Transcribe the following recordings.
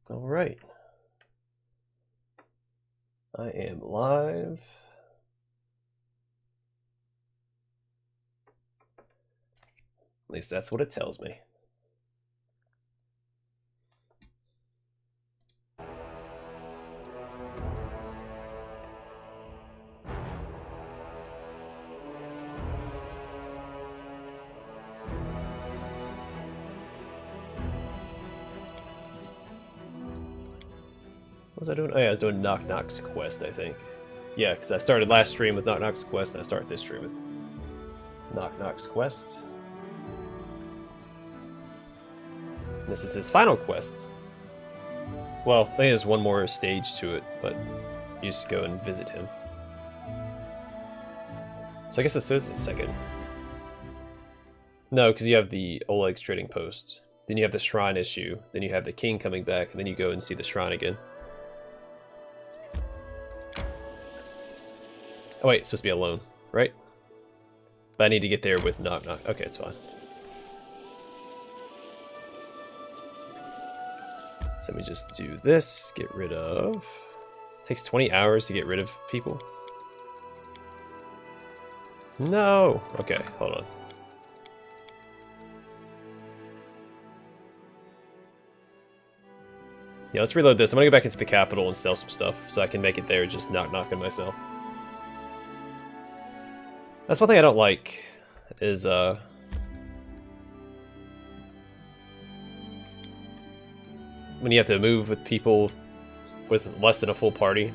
All right. I am live. At least that's what it tells me. What was I doing? Oh yeah, I was doing Knock Knock's quest, I think. Yeah, because I started last stream with Knock Knock's quest, and I start this stream with Knock Knock's quest. And this is his final quest. Well, I think there's one more stage to it, but you just go and visit him. So I guess this is the second. No, because you have the Oleg's trading post. Then you have the shrine issue. Then you have the king coming back, and then you go and see the shrine again. Oh wait, it's supposed to be alone, right? But I need to get there with Knock Knock. Okay, it's fine. So let me just do this, get rid of... It takes 20 hours to get rid of people. No! Okay, hold on. Yeah, let's reload this. I'm gonna go back into the capital and sell some stuff so I can make it there just Knock Knocking myself. That's one thing I don't like, is, when you have to move with people with less than a full party,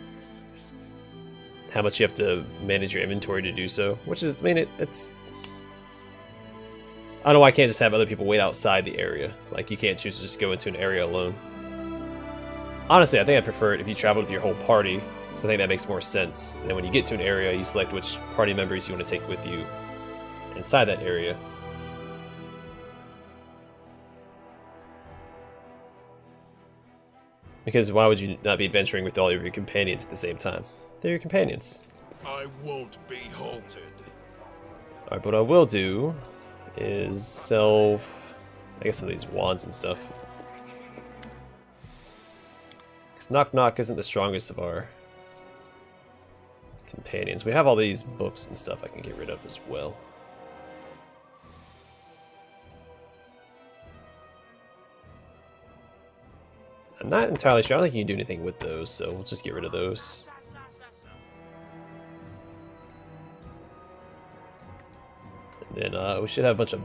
how much you have to manage your inventory to do so, which is, I mean, it's... I don't know why I can't just have other people wait outside the area. Like, you can't choose to just go into an area alone. Honestly, I think I prefer it if you travel with your whole party, because I think that makes more sense. And when you get to an area, you select which party members you want to take with you inside that area. Because why would you not be adventuring with all of your companions at the same time? They're your companions. I won't be halted. Alright, but what I will do is sell, I guess, some of these wands and stuff. Because Knock Knock isn't the strongest of our companions. We have all these books and stuff I can get rid of as well. I'm not entirely sure. I don't think you can do anything with those, so we'll just get rid of those. And then we should have a bunch of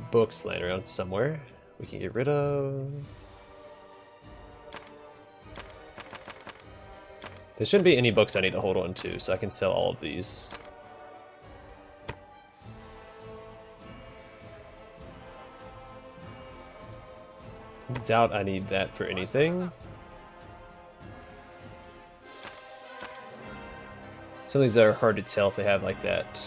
books laying around somewhere we can get rid of. There shouldn't be any books I need to hold on to, so I can sell all of these. Doubt I need that for anything. Some of these are hard to tell if they have like that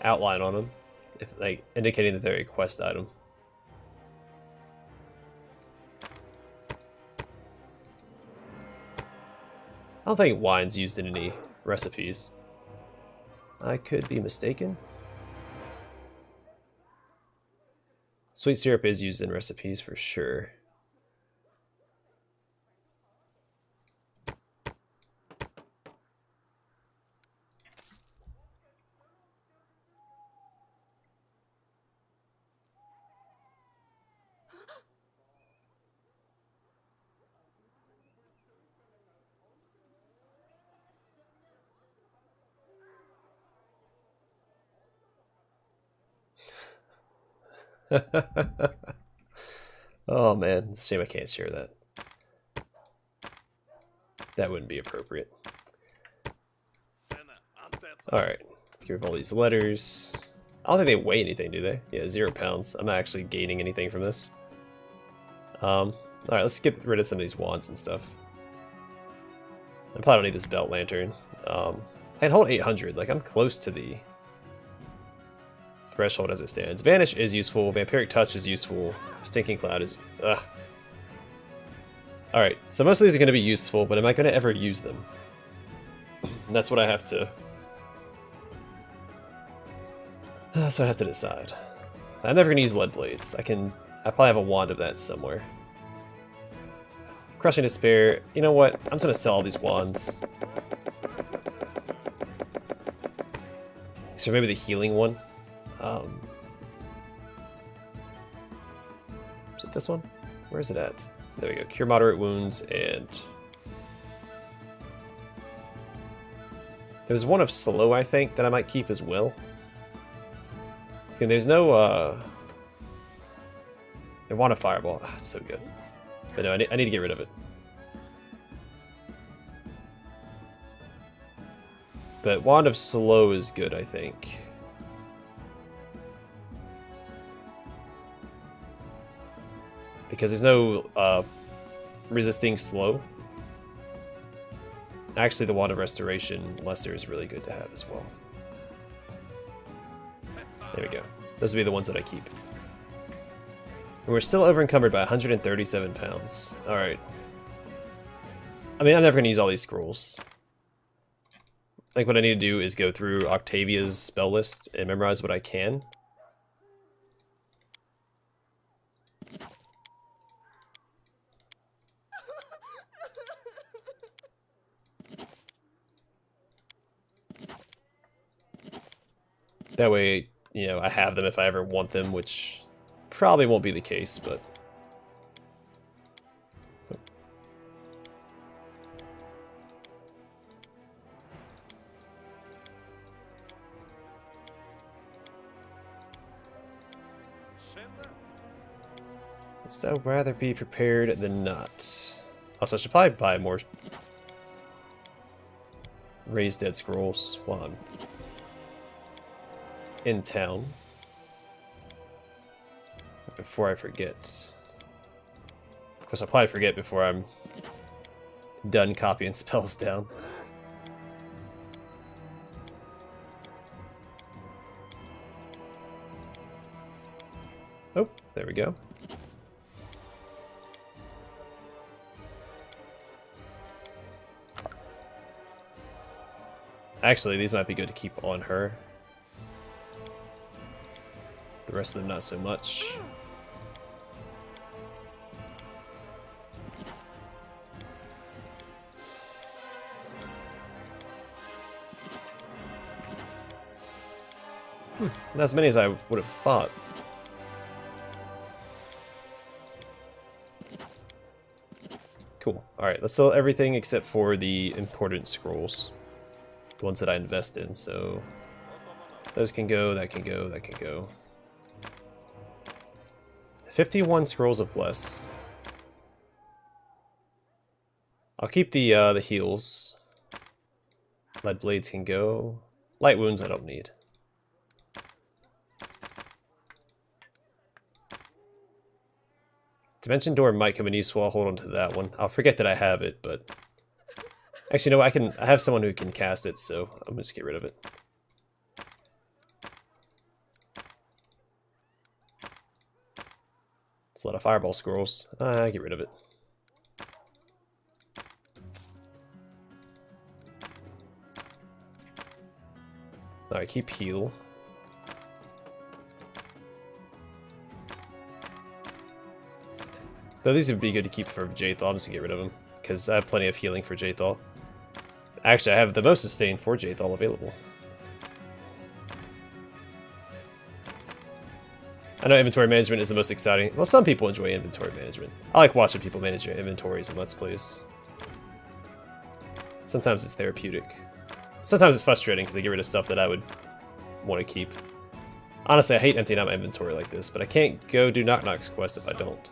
outline on them, if like indicating that they're a quest item. I don't think wine's used in any recipes. I could be mistaken. Sweet syrup is used in recipes for sure. Oh man, it's a shame I can't share that. That wouldn't be appropriate. Alright, let's get rid of all these letters. I don't think they weigh anything, do they? Yeah, 0 pounds. I'm not actually gaining anything from this. Alright, let's get rid of some of these wands and stuff. I probably don't need this belt lantern. I can hold 800, like I'm close to the threshold as it stands. Vanish is useful, Vampiric Touch is useful, Stinking Cloud is... ugh. Alright, so most of these are going to be useful, but am I going to ever use them? And that's what I have to That's what I have to decide. I'm never gonna use lead blades. I probably have a wand of that somewhere. Crushing Despair. You know what? I'm just gonna sell all these wands. So maybe the healing one. Is it this one? Where is it at? There we go. Cure moderate wounds and there's one of slow, I think, that I might keep as well. So there's no I want a fireball. Ah, it's so good. But no, I need to get rid of it. But Wand of Slow is good, I think. Because there's no resisting slow. Actually, the Wand of Restoration Lesser is really good to have as well. There we go. Those will be the ones that I keep. And we're still over encumbered by 137 pounds. Alright. I mean, I'm never going to use all these scrolls. I think what I need to do is go through Octavia's spell list and memorize what I can. That way, you know, I have them if I ever want them, which probably won't be the case, but... I'd rather be prepared than not. Also, I should probably buy more Raised Dead Scrolls while I'm in town. Before I forget. Of course, I'll probably forget before I'm done copying spells down. Oh, there we go. Actually, these might be good to keep on her. The rest of them not so much. Not as many as I would have thought. Cool. Alright, let's sell everything except for the important scrolls. The ones that I invest in, so... Those can go, that can go, that can go. 51 Scrolls of Bless. I'll keep the heals. Lead Blades can go. Light Wounds I don't need. Dimension Door might come in useful, I'll hold on to that one. I'll forget that I have it, but... Actually, no, I have someone who can cast it, so I'm gonna just get rid of it. It's a lot of Fireball Scrolls. Get rid of it. Alright, keep heal. Though these would be good to keep for Jaythal, I'm just gonna get rid of them, because I have plenty of healing for Jaythal. Actually, I have the most sustain for Jaythal available. I know inventory management is the most exciting. Well, some people enjoy inventory management. I like watching people manage their inventories in Let's Plays. Sometimes it's therapeutic. Sometimes it's frustrating because they get rid of stuff that I would want to keep. Honestly, I hate emptying out my inventory like this, but I can't go do Knock Knock's quest if I don't.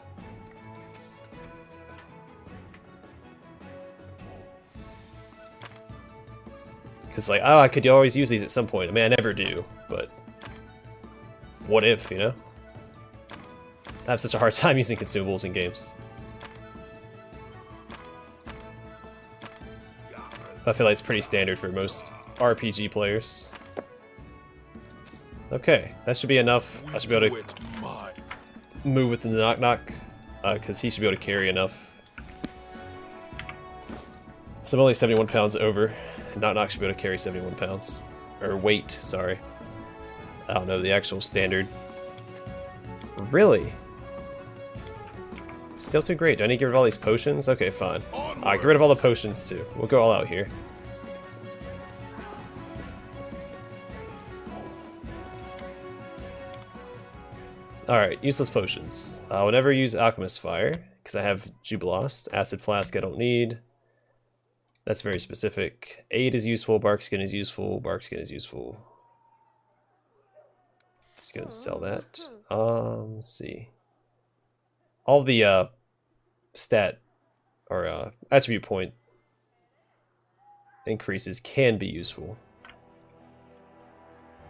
Because, like, oh, I could always use these at some point. I mean, I never do, but... What if, you know? I have such a hard time using consumables in games. I feel like it's pretty standard for most RPG players. Okay, that should be enough. I should be able to move with the Knock Knock, because he should be able to carry enough. So I'm only 71 pounds over. Knock Knock should be able to carry 71 pounds. Or weight, sorry. I don't know, the actual standard. Really? Still too great. Do I need to get rid of all these potions? Okay, fine. Alright, get rid of all the potions too. We'll go all out here. Alright, useless potions. I will never use Alchemist Fire, because I have Jubilost. Acid Flask I don't need. That's very specific. Aid is useful, Bark Skin is useful, Bark Skin is useful. Just gonna sell that. Let's see. All the stat or attribute point increases can be useful.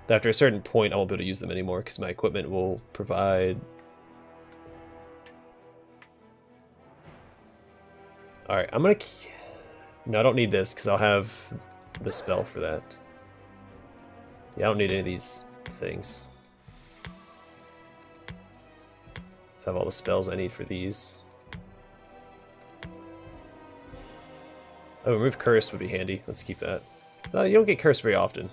But after a certain point, I won't be able to use them anymore because my equipment will provide. Alright, I'm gonna. No, I don't need this because I'll have the spell for that. Yeah, I don't need any of these things. Let's have all the spells I need for these. Oh, remove curse would be handy. Let's keep that. You don't get curse very often.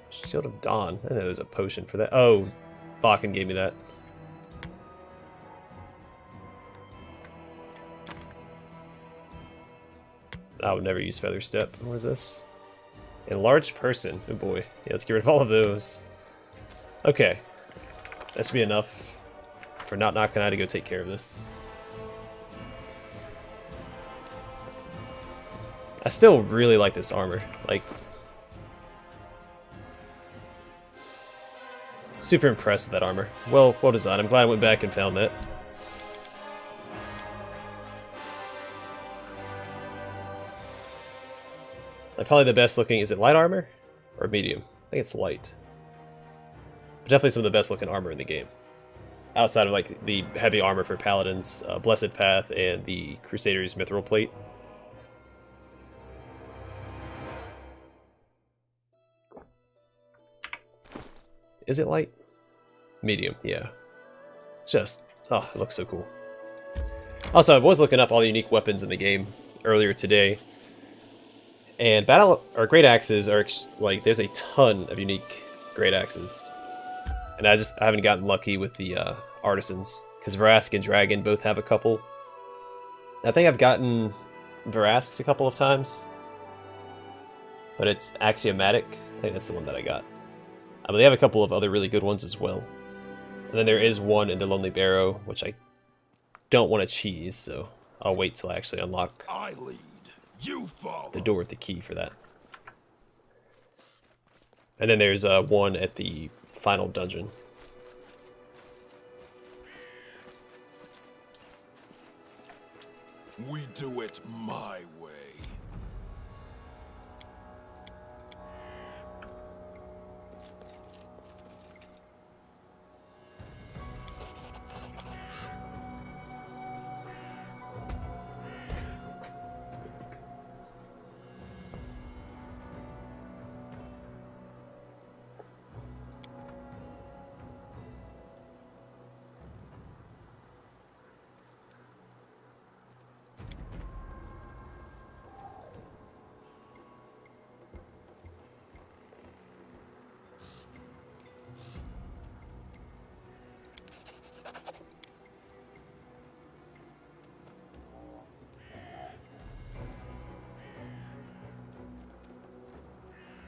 Shield of Dawn. I know there's a potion for that. Oh, Bakken gave me that. I would never use Feather Step. What is this? Enlarged Person. Oh boy. Yeah, let's get rid of all of those. Okay. That should be enough for not knocking out to go take care of this. I still really like this armor. Like, super impressed with that armor. Well designed. I'm glad I went back and found that. Like, probably the best looking, is it light armor? Or medium? I think it's light. But definitely some of the best looking armor in the game. Outside of like the heavy armor for Paladins, Blessed Path, and the Crusader's Mithril Plate. Is it light? Medium, yeah. Just, oh, it looks so cool. Also, I was looking up all the unique weapons in the game earlier today. And great axes are like, there's a ton of unique great axes. And I haven't gotten lucky with the artisans, because Vrask and Dragon both have a couple. I think I've gotten Vrask's a couple of times, but it's axiomatic. I think that's the one that I got. But they have a couple of other really good ones as well. And then there is one in the Lonely Barrow, which I don't want to cheese, so I'll wait till I actually unlock I lead, you follow. the door with the key for that. And then there's one at the final dungeon. We do it my way.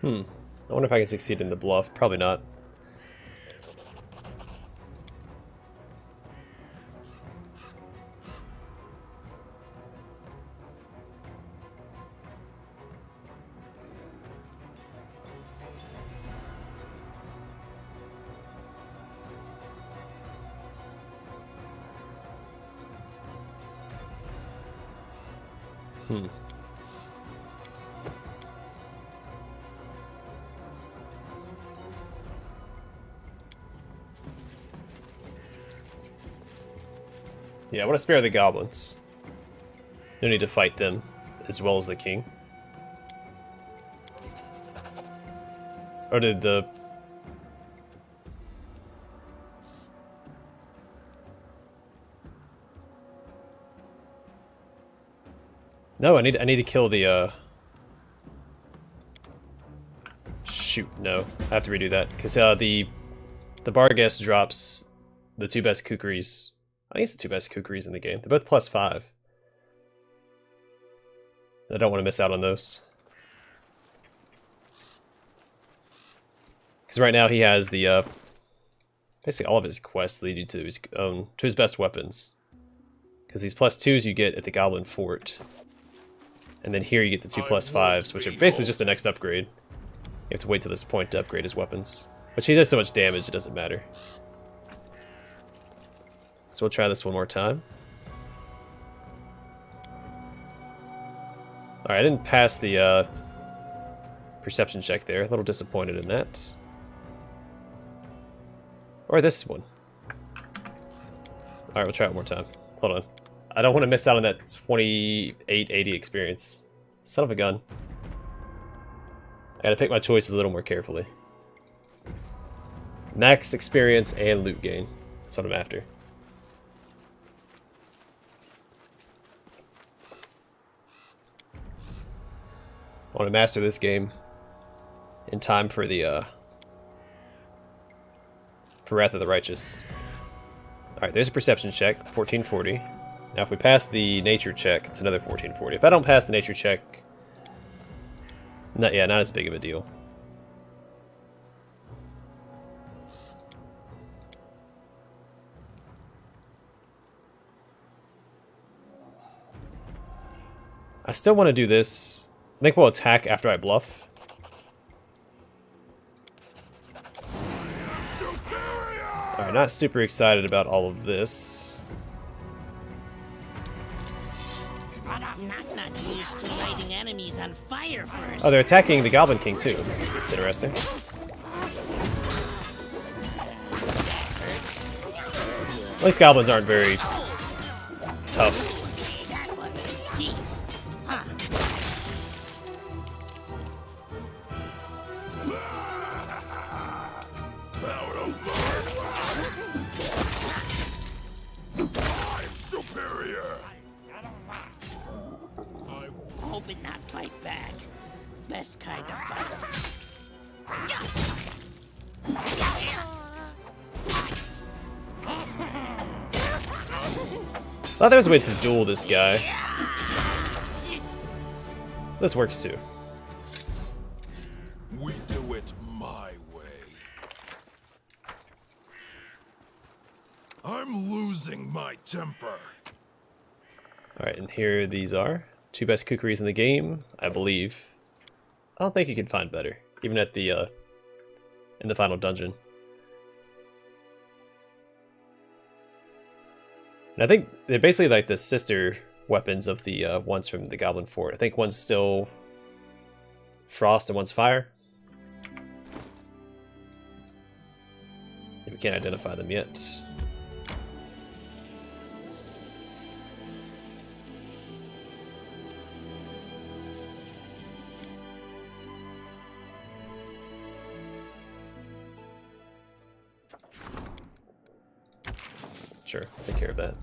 I wonder if I can succeed in the bluff. Probably not. Yeah, I want to spare the goblins. No need to fight them, as well as the king. Or did the... No, I need to kill the shoot, no. I have to redo that. Because the Barghest drops the 2 best kukris. I think it's the 2 best kukris in the game. They're both +5. I don't want to miss out on those. Because right now he has the basically all of his quests lead you to his best weapons. Because these +2s you get at the Goblin Fort. And then here you get the 2 +5s, which are basically just the next upgrade. You have to wait till this point to upgrade his weapons. Which he does so much damage, it doesn't matter. So we'll try this one more time. Alright, I didn't pass the perception check there. A little disappointed in that. Or this one. Alright, we'll try it one more time. Hold on. I don't want to miss out on that 2880 experience. Son of a gun. I gotta pick my choices a little more carefully. Max experience and loot gain. That's what I'm after. I want to master this game in time for the for Wrath of the Righteous. Alright, there's a perception check, 1440. Now if we pass the nature check, it's another 1440. If I don't pass the nature check, not as big of a deal. I still want to do this. I think we'll attack after I bluff. Alright, not super excited about all of this. But I'm not used to lighting enemies on fire first. Oh, they're attacking the Goblin King too. It's interesting. At least goblins aren't very tough. Hope and not fight back. Best kind of fight. Thought there was a way to duel this guy. This works too. We do it my way. I'm losing my temper. Alright, and here these are. 2 best kukris in the game, I believe. I don't think you can find better, even at the in the final dungeon. And I think they're basically like the sister weapons of the ones from the Goblin Fort. I think one's still frost and one's fire. We can't identify them yet. Sure, take care of that.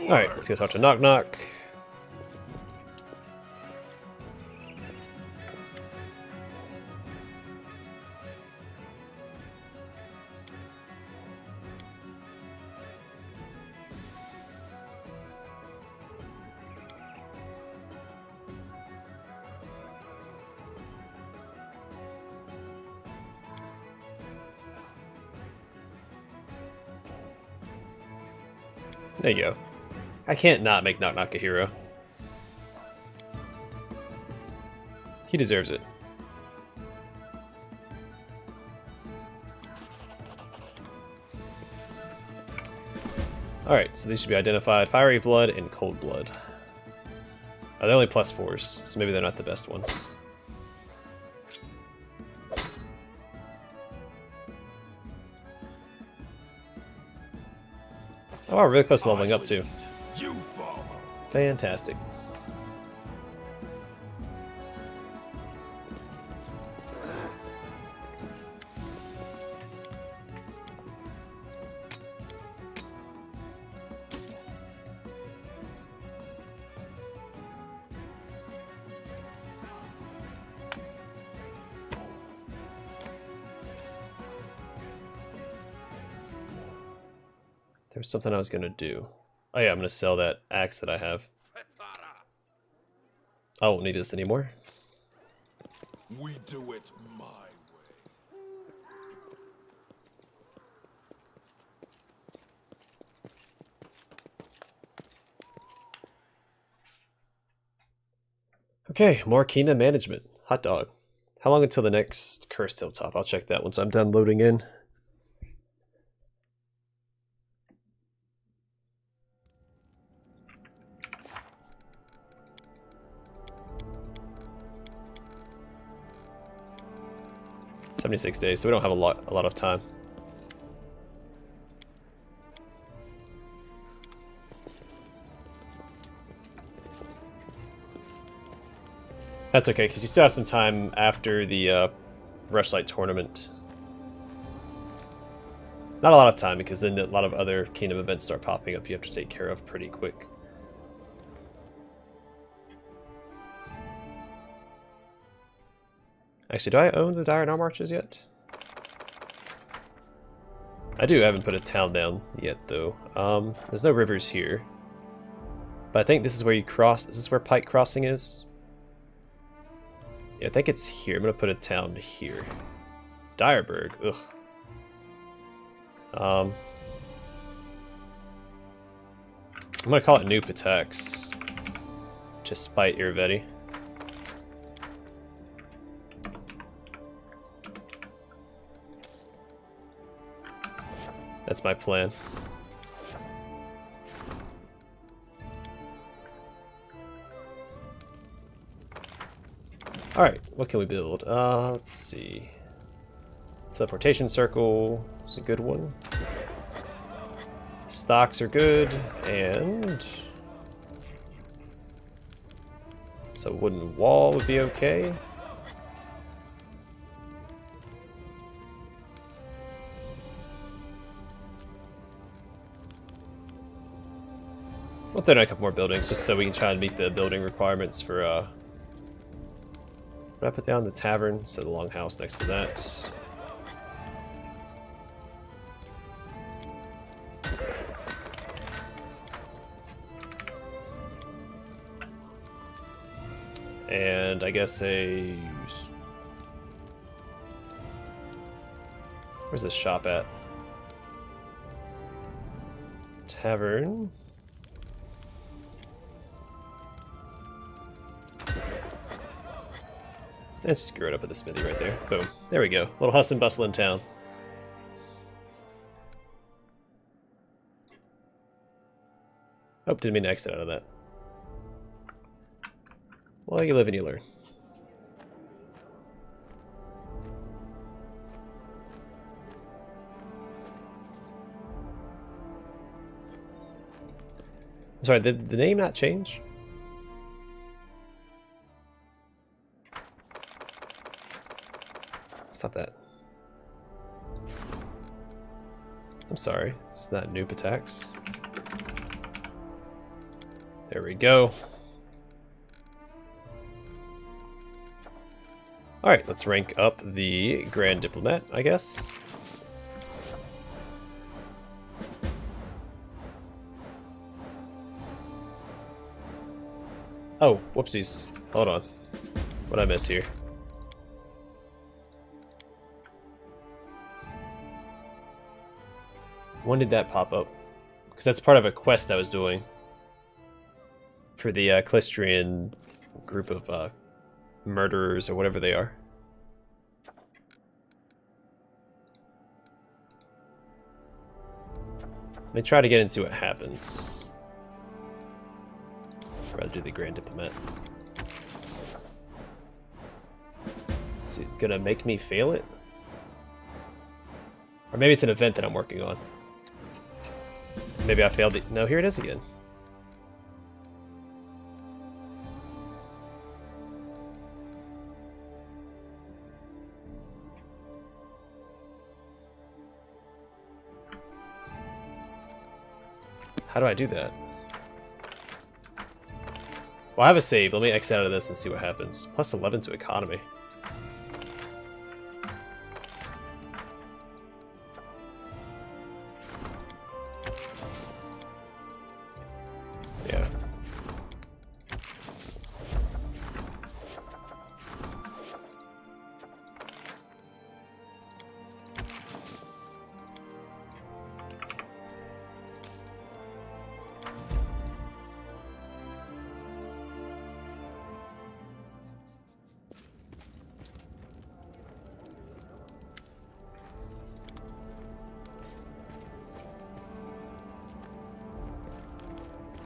Alright, let's go talk to Knock Knock. There you go. I can't not make Knock Knock a hero. He deserves it. Alright, so these should be identified. Fiery Blood and Cold Blood. Oh, they're only +4s, so maybe they're not the best ones. Oh, wow, really close to leveling up too. You follow. Fantastic. There was something I was gonna do. Oh yeah, I'm gonna sell that axe that I have. I won't need this anymore. We do it my way. Okay, more kingdom management. Hot dog. How long until the next Cursed Hilltop? I'll check that once I'm done loading in. "76 days, so we don't have a lot of time." That's okay, because you still have some time after the Rushlight tournament. Not a lot of time, because then a lot of other kingdom events start popping up you have to take care of pretty quick. Actually, do I own the Dire Marches yet? I do. I haven't put a town down yet, though. There's no rivers here. But I think this is where you cross. Is this where Pike Crossing is? Yeah, I think it's here. I'm going to put a town here. Direburg. Ugh. I'm going to call it New Patax. To spite Irvedi. That's my plan. Alright, what can we build? Let's see. Teleportation Circle is a good one. Stocks are good, and... so wooden wall would be okay. We'll throw in a couple more buildings just so we can try and meet the building requirements for what did I put down? The tavern, so the longhouse next to that. And I guess a... where's this shop at? Tavern. Let's screw it up at the smithy right there. Boom. There we go. Little hustle and bustle in town. Oh, didn't mean to exit out of that. Well, you live and you learn. I'm sorry, did the name not change? It's not that. I'm sorry, it's not Noob Attacks. There we go. Alright, let's rank up the Grand Diplomat, I guess. Oh, whoopsies. Hold on. What'd I miss here? When did that pop up? Because that's part of a quest I was doing for the Clistrian group of murderers or whatever they are. Let me try to get into what happens. I'd rather do the Grand Diplomat. Is it gonna make me fail it? Or maybe it's an event that I'm working on. Maybe I failed it. No, here it is again. How do I do that? Well, I have a save. Let me exit out of this and see what happens. Plus 11 to economy. Yeah.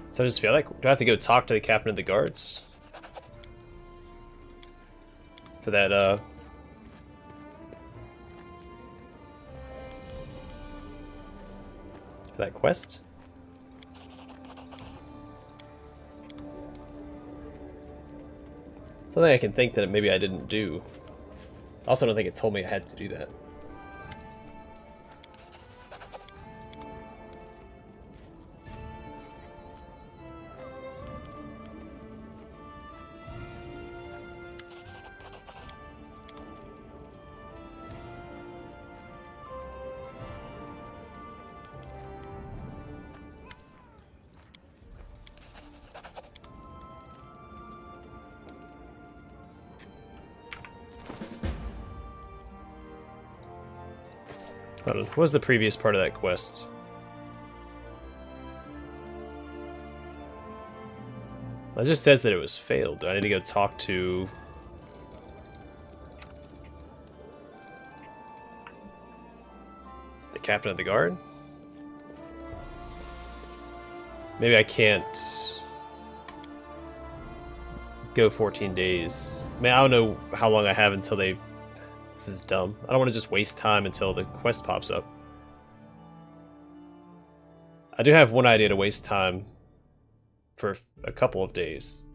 So I just feel like, do I have to go talk to the captain of the guards? For that, for that quest? Something I can think that maybe I didn't do. I also don't think it told me I had to do that. Hold on, what was the previous part of that quest? It just says that it was failed. Do I need to go talk to... the captain of the guard? Maybe I can't go 14 days. I mean, I don't know how long I have until they... This is dumb. I don't want to just waste time until the quest pops up. I do have one idea to waste time for a couple of days.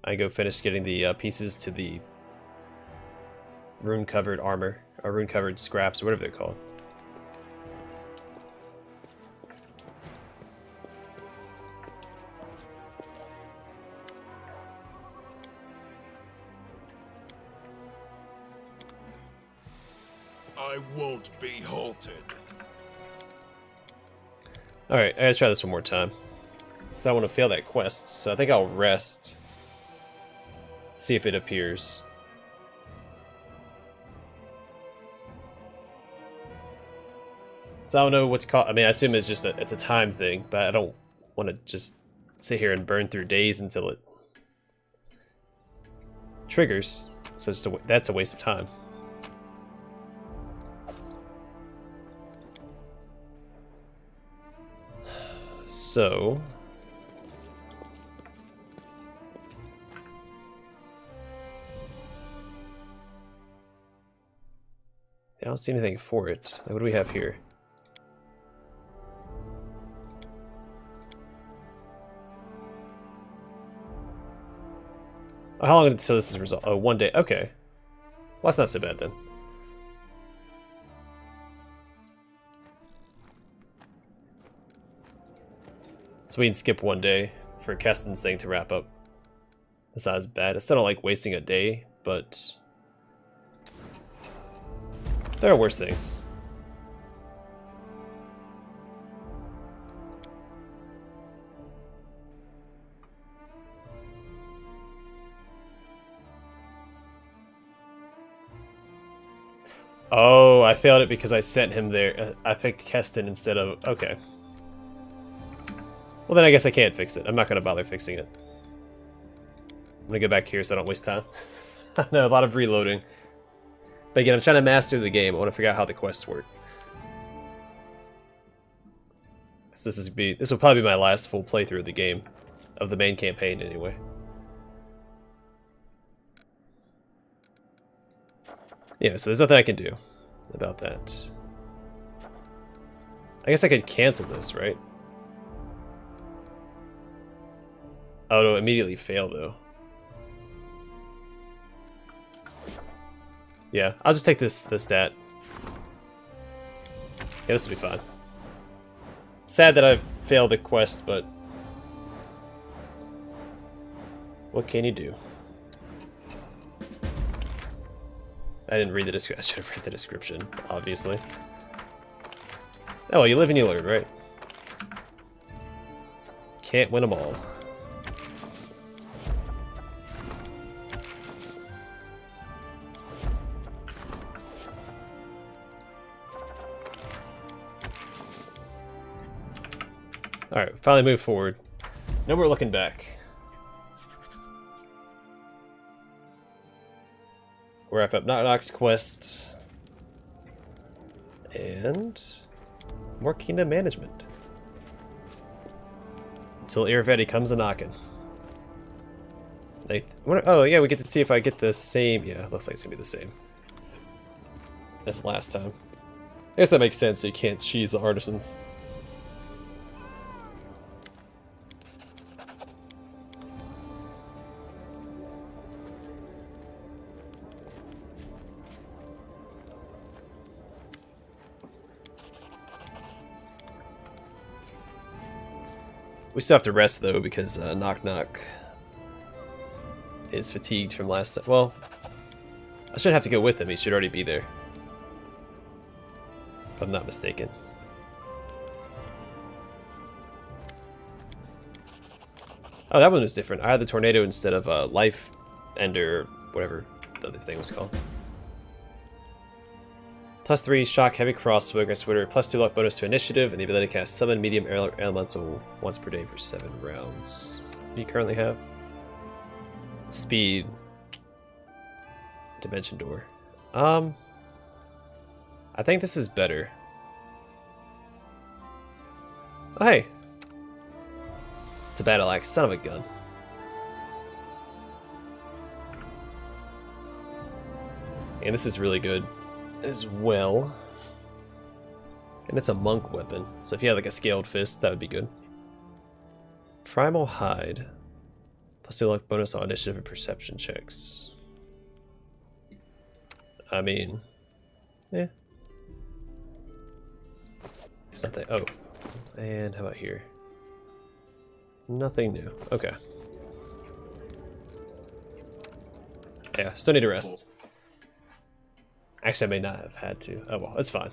I go finish getting the pieces to the rune-covered armor, or rune-covered scraps, or whatever they're called. I won't be halted. Alright, I gotta try this one more time. So I want to fail that quest, so I think I'll rest. See if it appears. So I don't know what's called. I mean, I assume it's just it's a time thing, but I don't want to just sit here and burn through days until it triggers. So it's that's a waste of time. So I don't see anything for it. What do we have here? Oh, how long until this is resolved? Oh, 1 day. Okay. Well, that's not so bad then. So we can skip 1 day for Keston's thing to wrap up. That's not as bad. I still don't like wasting a day, but there are worse things. Oh, I failed it because I sent him there. I picked Keston instead of... Okay. Well, then I guess I can't fix it. I'm not going to bother fixing it. I'm going to go back here so I don't waste time. No, a lot of reloading. But again, I'm trying to master the game. I want to figure out how the quests work. So this will probably be my last full playthrough of the game, of the main campaign anyway. Yeah, so there's nothing I can do about that. I guess I could cancel this, right? Oh, it'll immediately fail though. Yeah, I'll just take this stat. Yeah, this will be fine. Sad that I failed the quest, but what can you do? I didn't read the description. I should have read the description, obviously. Oh, well, you live and you learn, right? Can't win them all. Alright, finally move forward. No more looking back. We'll wrap up Knock Knock's quest. And more kingdom management. Until Iravetti comes a-knocking. Oh yeah, we get to see if I get the same... Yeah, looks like it's gonna be the same as last time. I guess that makes sense, so you can't cheese the artisans. We still have to rest though because Knock Knock is fatigued from last time. Well, I shouldn't have to go with him. He should already be there, if I'm not mistaken. Oh, that one was different. I had the tornado instead of life ender, whatever the other thing was called. +3 shock, heavy crossbow, Switter, +2 luck bonus to initiative, and the ability to cast summon medium elemental once per day for 7 rounds. What do you currently have? Speed. Dimension door. I think this is better. Oh, hey. It's a battle axe, son of a gun. And this is really good as well. And it's a monk weapon, so if you had like a scaled fist, that would be good. Primal hide. +2 luck bonus on initiative and perception checks. I mean, yeah. It's not that. Oh. And how about here? Nothing new. Okay. Yeah, still need to rest. Actually, I may not have had to. Oh well, it's fine.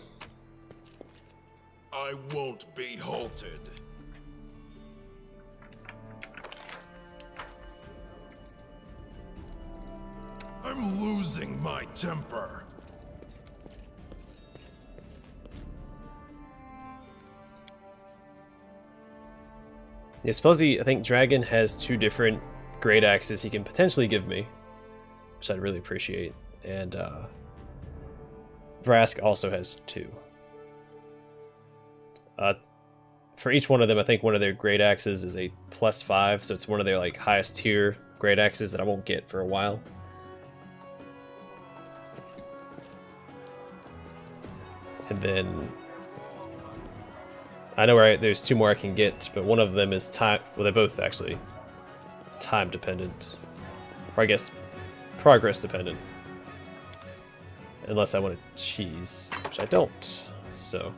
I won't be halted. I'm losing my temper. Yeah, supposedly, I think Dragon has 2 different great axes he can potentially give me, which I'd really appreciate. And Vrask also has 2. For each one of them, I think one of their great axes is a +5, so it's one of their like highest tier great axes that I won't get for a while. And then I know there's 2 more I can get, but one of them is time. Well, they're both actually time dependent, or I guess progress dependent. Unless I want to cheese, which I don't. So.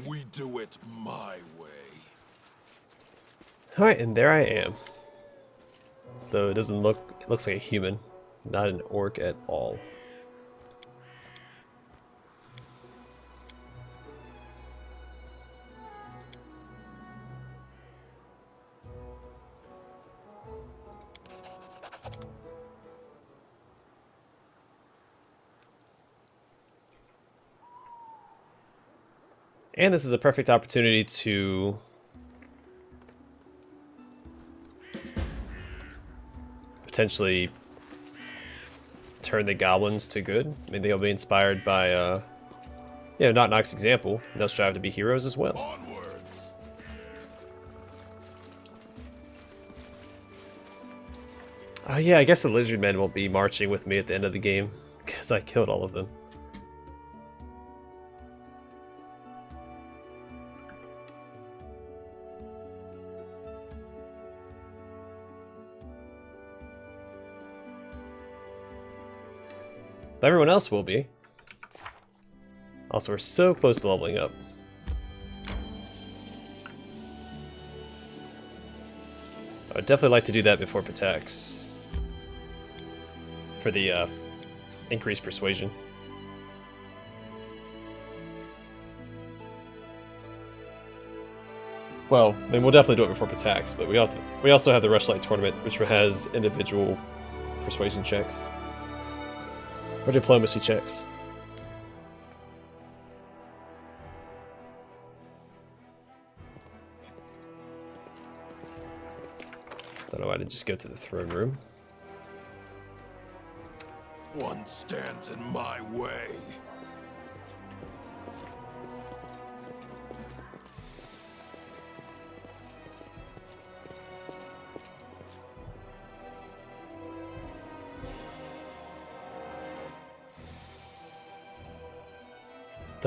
We do it my way. Alright, and there I am. Though it doesn't look, it looks like a human, not an orc at all. And this is a perfect opportunity to potentially turn the goblins to good. I mean, they'll be inspired by, Knock Knock's example. They'll strive to be heroes as well. Onwards. Oh yeah, I guess the lizard men won't be marching with me at the end of the game, because I killed all of them. But everyone else will be. Also, we're so close to leveling up. I'd definitely like to do that before Patax. For the increased persuasion. Well, I mean, we'll definitely do it before Patax, but we also have the Rushlight tournament, which has individual persuasion checks. Or diplomacy checks. Don't know why I didn't just go to the throne room. One stands in my way.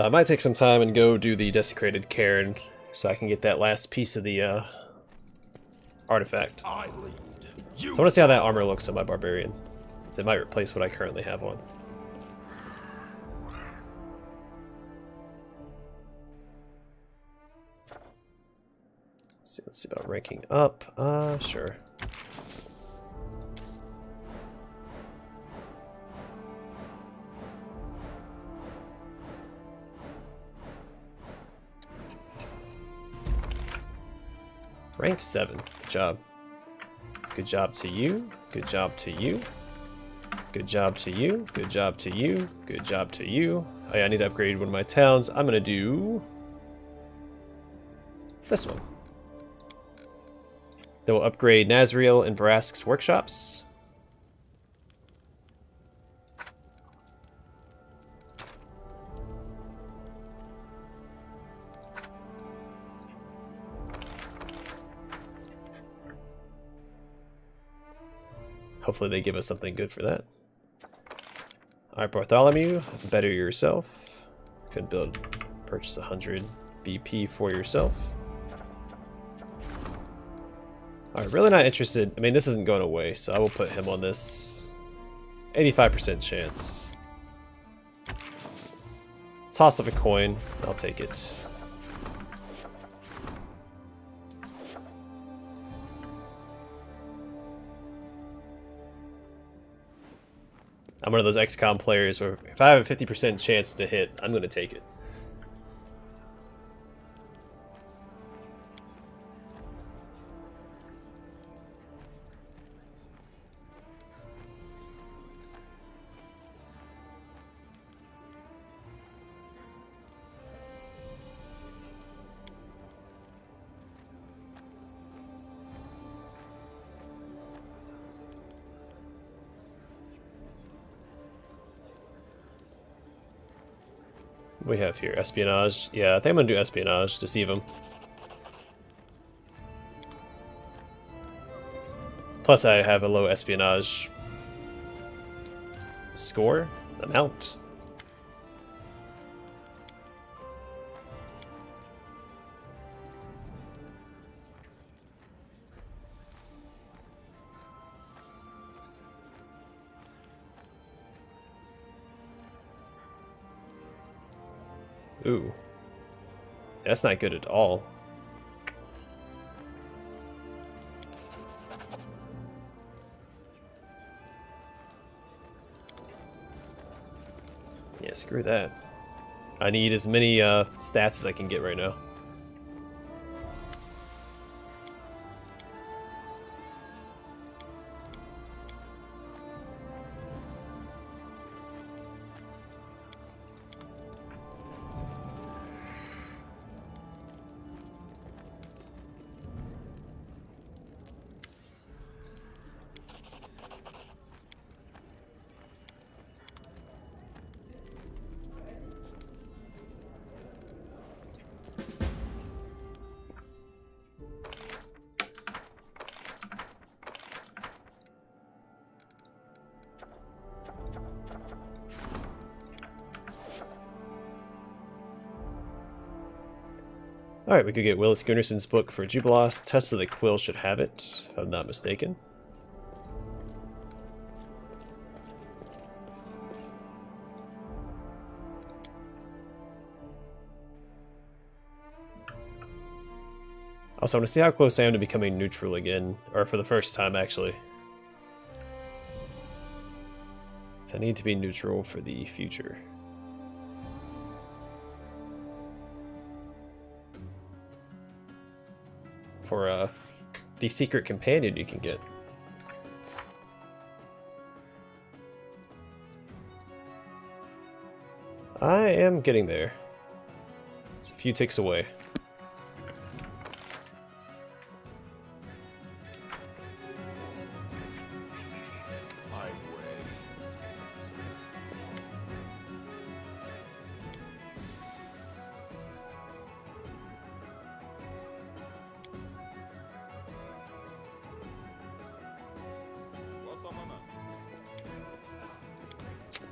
I might take some time and go do the Desecrated Cairn so I can get that last piece of the artifact. I lead. You So I want to see how that armor looks on my Barbarian. It might replace what I currently have on. Let's see about ranking up. Sure. Rank 7. Good job. Good job to you. Good job to you. Good job to you. Good job to you. Good job to you. Oh yeah, I need to upgrade one of my towns. I'm gonna do this one. Then we'll upgrade Nazriel and Varask's workshops. Hopefully they give us something good for that. Alright, Bartholomew, better yourself. Could purchase 100 BP for yourself. Alright, really not interested. I mean, this isn't going away, so I will put him on this. 85% chance. Toss of a coin. I'll take it. I'm one of those XCOM players where if I have a 50% chance to hit, I'm going to take it. What do we have here? Espionage. Yeah, I think I'm gonna do espionage. Deceive him. Plus, I have a low espionage score amount. Ooh. That's not good at all. Yeah, screw that. I need as many stats as I can get right now. Alright, we could get Willis Gunnarson's book for Jubilost. Test of the Quill should have it, if I'm not mistaken. Also, I want to see how close I am to becoming neutral again, or for the first time, actually. So I need to be neutral for the future. For the secret companion you can get. I am getting there. It's a few ticks away. My way.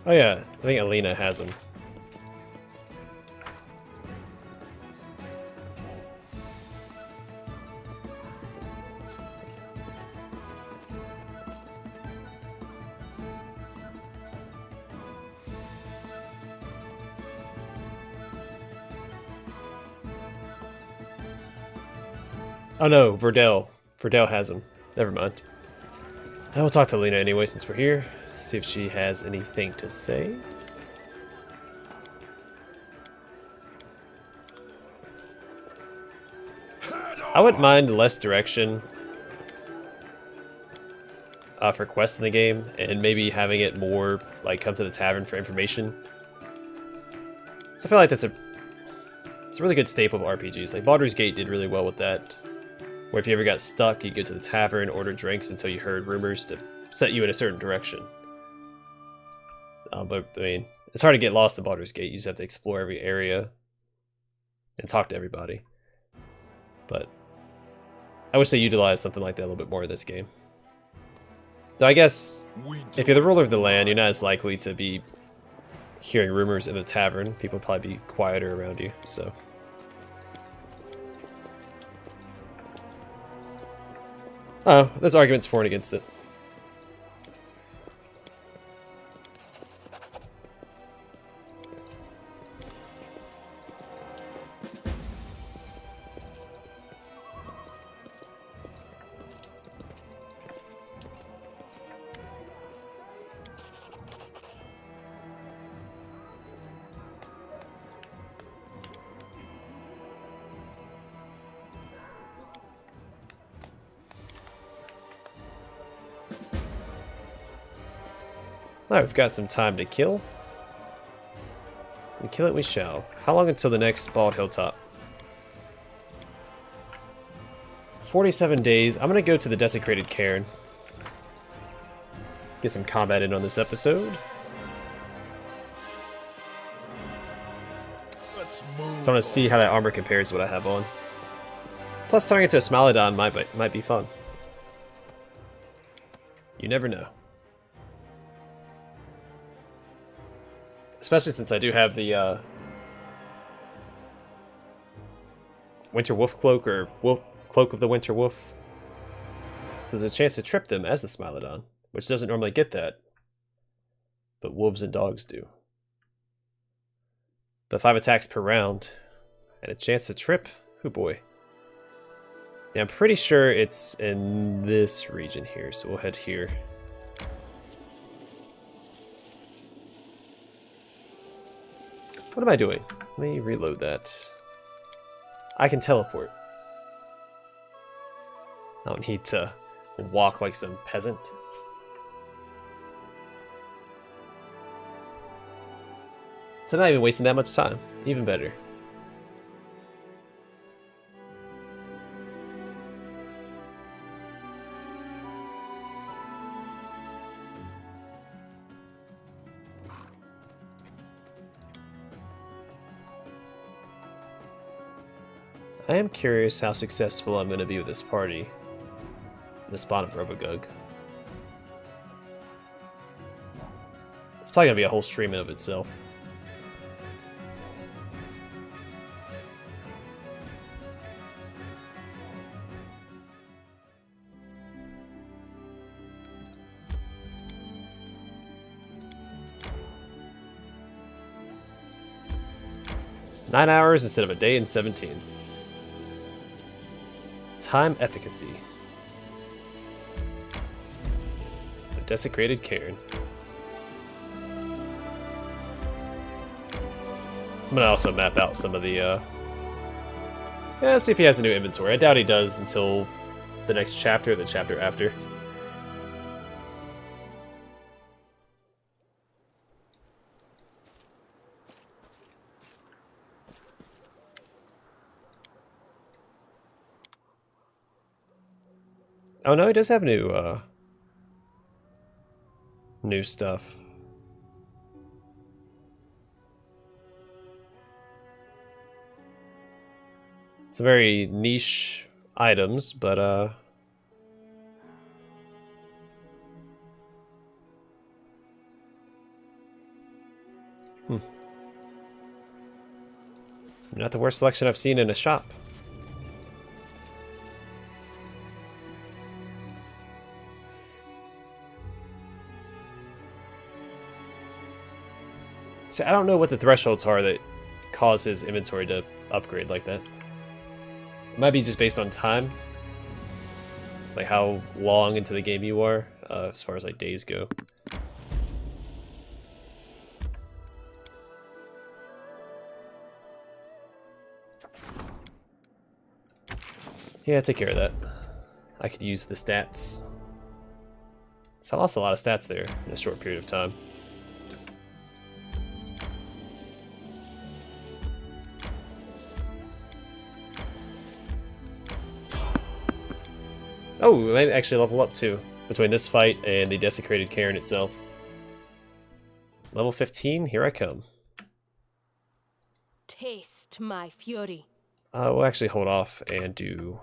Oh yeah, I think Alina has him. Oh no, Verdell. Verdell has him. Never mind. I will talk to Alina anyway since we're here. See if she has anything to say. I wouldn't mind less direction for quests in the game, and maybe having it more like come to the tavern for information. So I feel like it's a really good staple of RPGs. Like Baldur's Gate did really well with that, where if you ever got stuck, you go to the tavern, order drinks until you heard rumors to set you in a certain direction. But I mean, it's hard to get lost in Baldur's Gate. You just have to explore every area and talk to everybody. But I wish they utilized something like that a little bit more in this game. Though I guess if you're the ruler of the land, you're not as likely to be hearing rumors in the tavern. People will probably be quieter around you, so. Oh, there's arguments for and against it. Alright, we've got some time to kill. And kill it we shall. How long until the next Bald Hilltop? 47 days. I'm gonna go to the Desecrated Cairn. Get some combat in on this episode. Let's move. So I want to see how that armor compares to what I have on. Plus, turning into a Smilodon might be fun. You never know. Especially since I do have the Winter Wolf Cloak, or Cloak of the Winter Wolf. So there's a chance to trip them as the Smilodon, which doesn't normally get that. But wolves and dogs do. But 5 attacks per round. And a chance to trip. Oh boy. Yeah, I'm pretty sure it's in this region here, so we'll head here. What am I doing? Let me reload that. I can teleport. I don't need to walk like some peasant. So I'm not even wasting that much time. Even better. I am curious how successful I'm going to be with this party. The spawn of Robogug. It's probably going to be a whole stream in of itself. Nine hours instead of a day and 17. Time efficacy. A desecrated cairn. I'm gonna also map out some of the, yeah, let's see if he has a new inventory. I doubt he does until the next chapter or the chapter after. Oh no, he does have new stuff. Some very niche items, but not the worst selection I've seen in a shop. See, I don't know what the thresholds are that cause his inventory to upgrade like that. It might be just based on time. Like how long into the game you are, as far as like days go. Yeah, take care of that. I could use the stats. So I lost a lot of stats there in a short period of time. Oh, we might actually level up too, between this fight and the desecrated cairn itself. Level 15, here I come. Taste my fury. We'll actually hold off and do...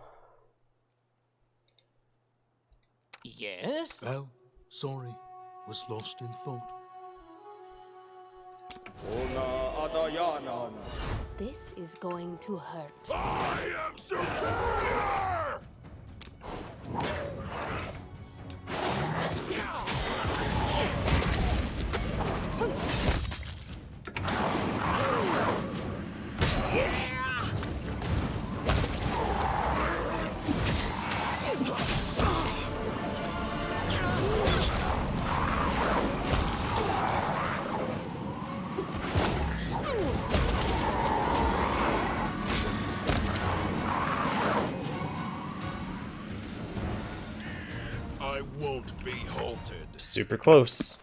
Yes? Oh, sorry. Was lost in thought. This is going to hurt. I am superior! I won't be halted. Super close.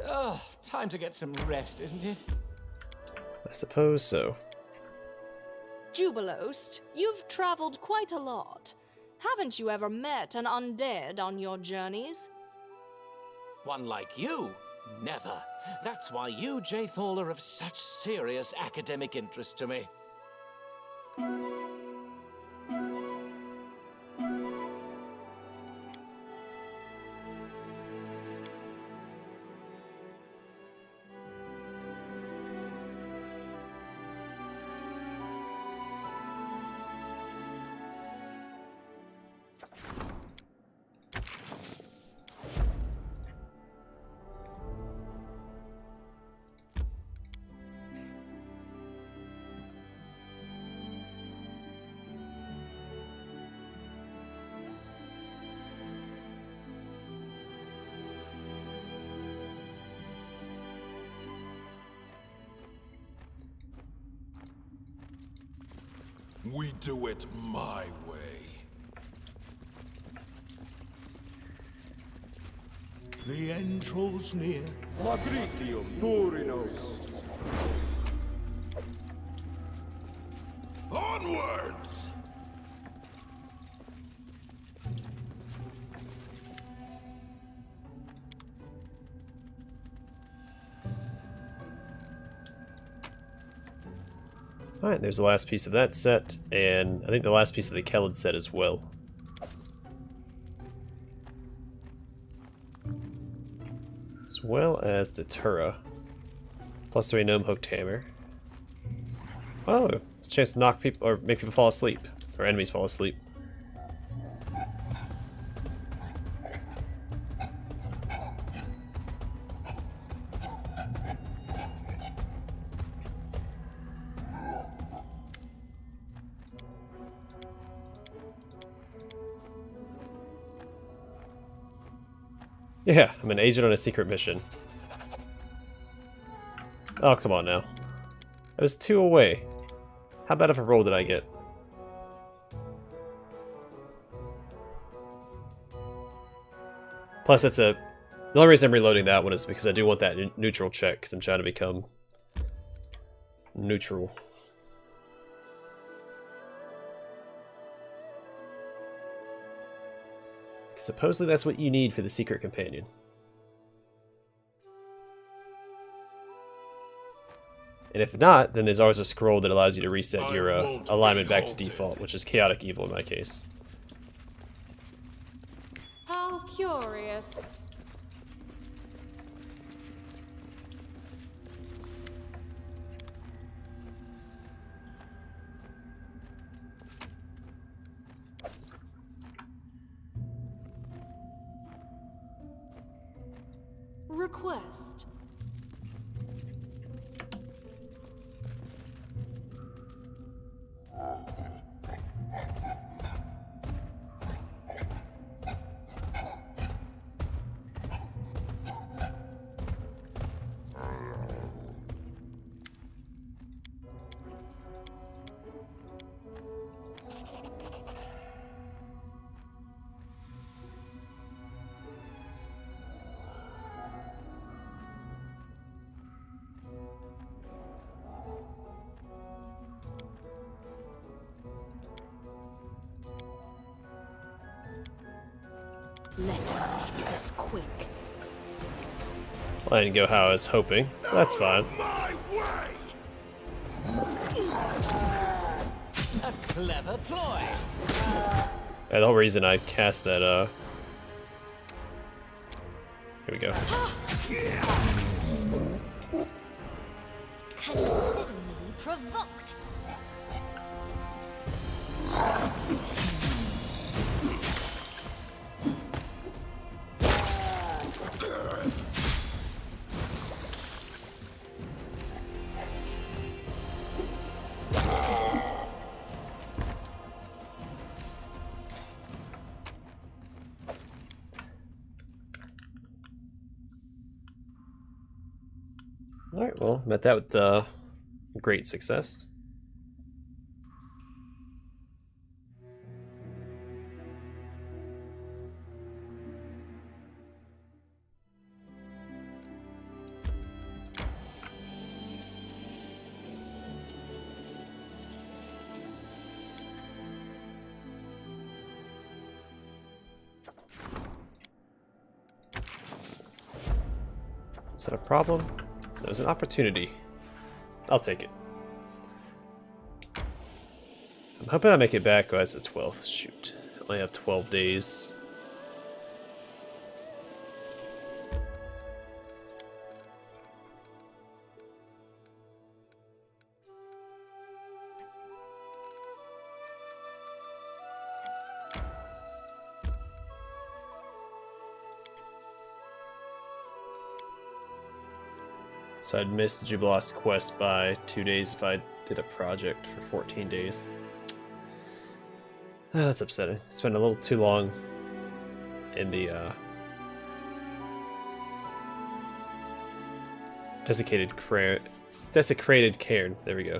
Oh, time to get some rest, isn't it? I suppose so. Jubilost, you've traveled quite a lot. Haven't you ever met an undead on your journeys? One like you? Never. That's why you, Jaethal, are of such serious academic interest to me. We do it my way. The end draws near. Magritium Durinos. Onwards! Alright, there's the last piece of that set, and I think the last piece of the Kellid set as well. As well as the Tura. +3 gnome hooked hammer. Oh, it's a chance to knock people or make people fall asleep. Or enemies fall asleep. Yeah, I'm an agent on a secret mission. Oh, come on now. I was 2 away. How bad of a roll did I get? Plus, that's a... The only reason I'm reloading that one is because I do want that neutral check, because I'm trying to become neutral. Supposedly that's what you need for the secret companion. And if not, then there's always a scroll that allows you to reset your alignment back to default, which is chaotic evil in my case. How curious. Request. Let's make this quick. Well, I didn't go how I was hoping. That's fine. My way! A clever ploy. Yeah, the whole reason I cast that, Here we go. Consider me provoked. Alright, well, met that with great success. Is that a problem? That was an opportunity. I'll take it. I'm hoping I make it back as the 12th. Shoot. I only have 12 days. So I'd miss the Jubilost quest by 2 days if I did a project for 14 days. Ah, that's upsetting. Spent a little too long in the desecrated cairn. There we go.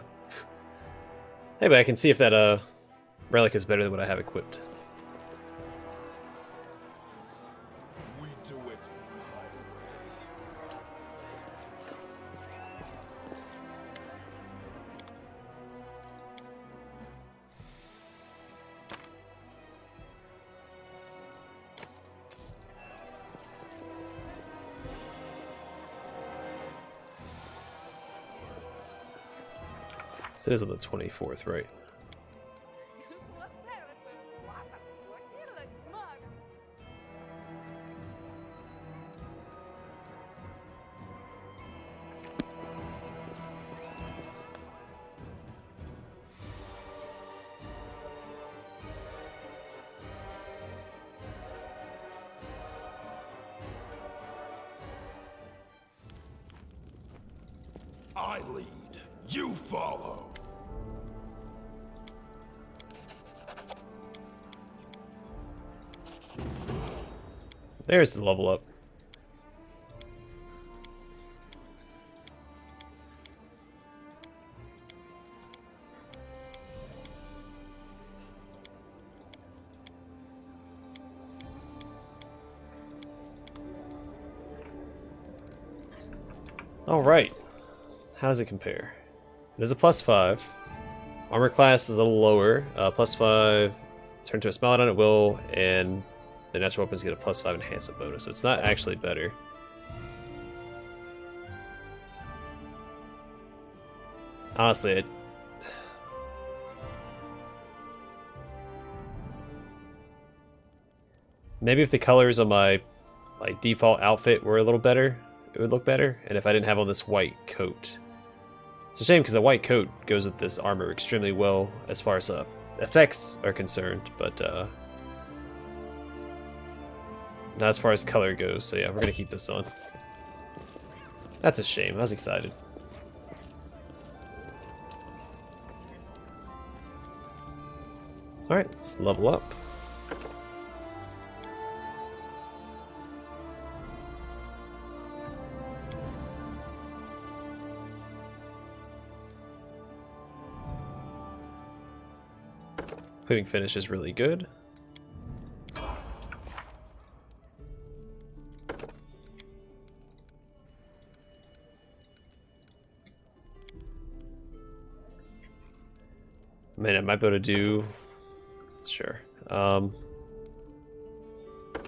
Hey, but I can see if that relic is better than what I have equipped. We do it my way. So it is on the 24th, right? I lead, you follow. There's the level up. Alright. How does it compare? It is a +5. Armor class is a little lower. +5, turn to a smile on it will, and the natural weapons get a +5 enhancement bonus, so it's not actually better. Honestly, maybe if the colors on my default outfit were a little better, it would look better, and if I didn't have on this white coat. It's a shame because the white coat goes with this armor extremely well as far as effects are concerned, but not as far as color goes, so yeah, we're gonna keep this on. That's a shame, I was excited. Alright, let's level up. Including finish is really good. Man, I might be able to do... Sure.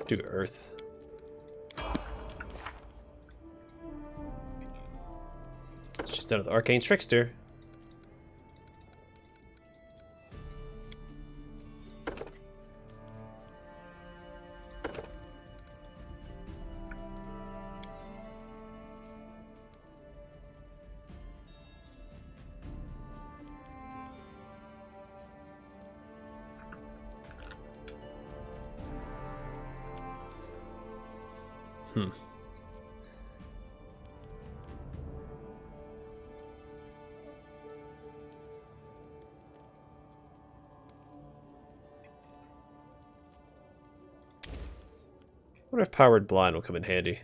Do Earth. She's done with Arcane Trickster. I wonder if Powered Blind will come in handy.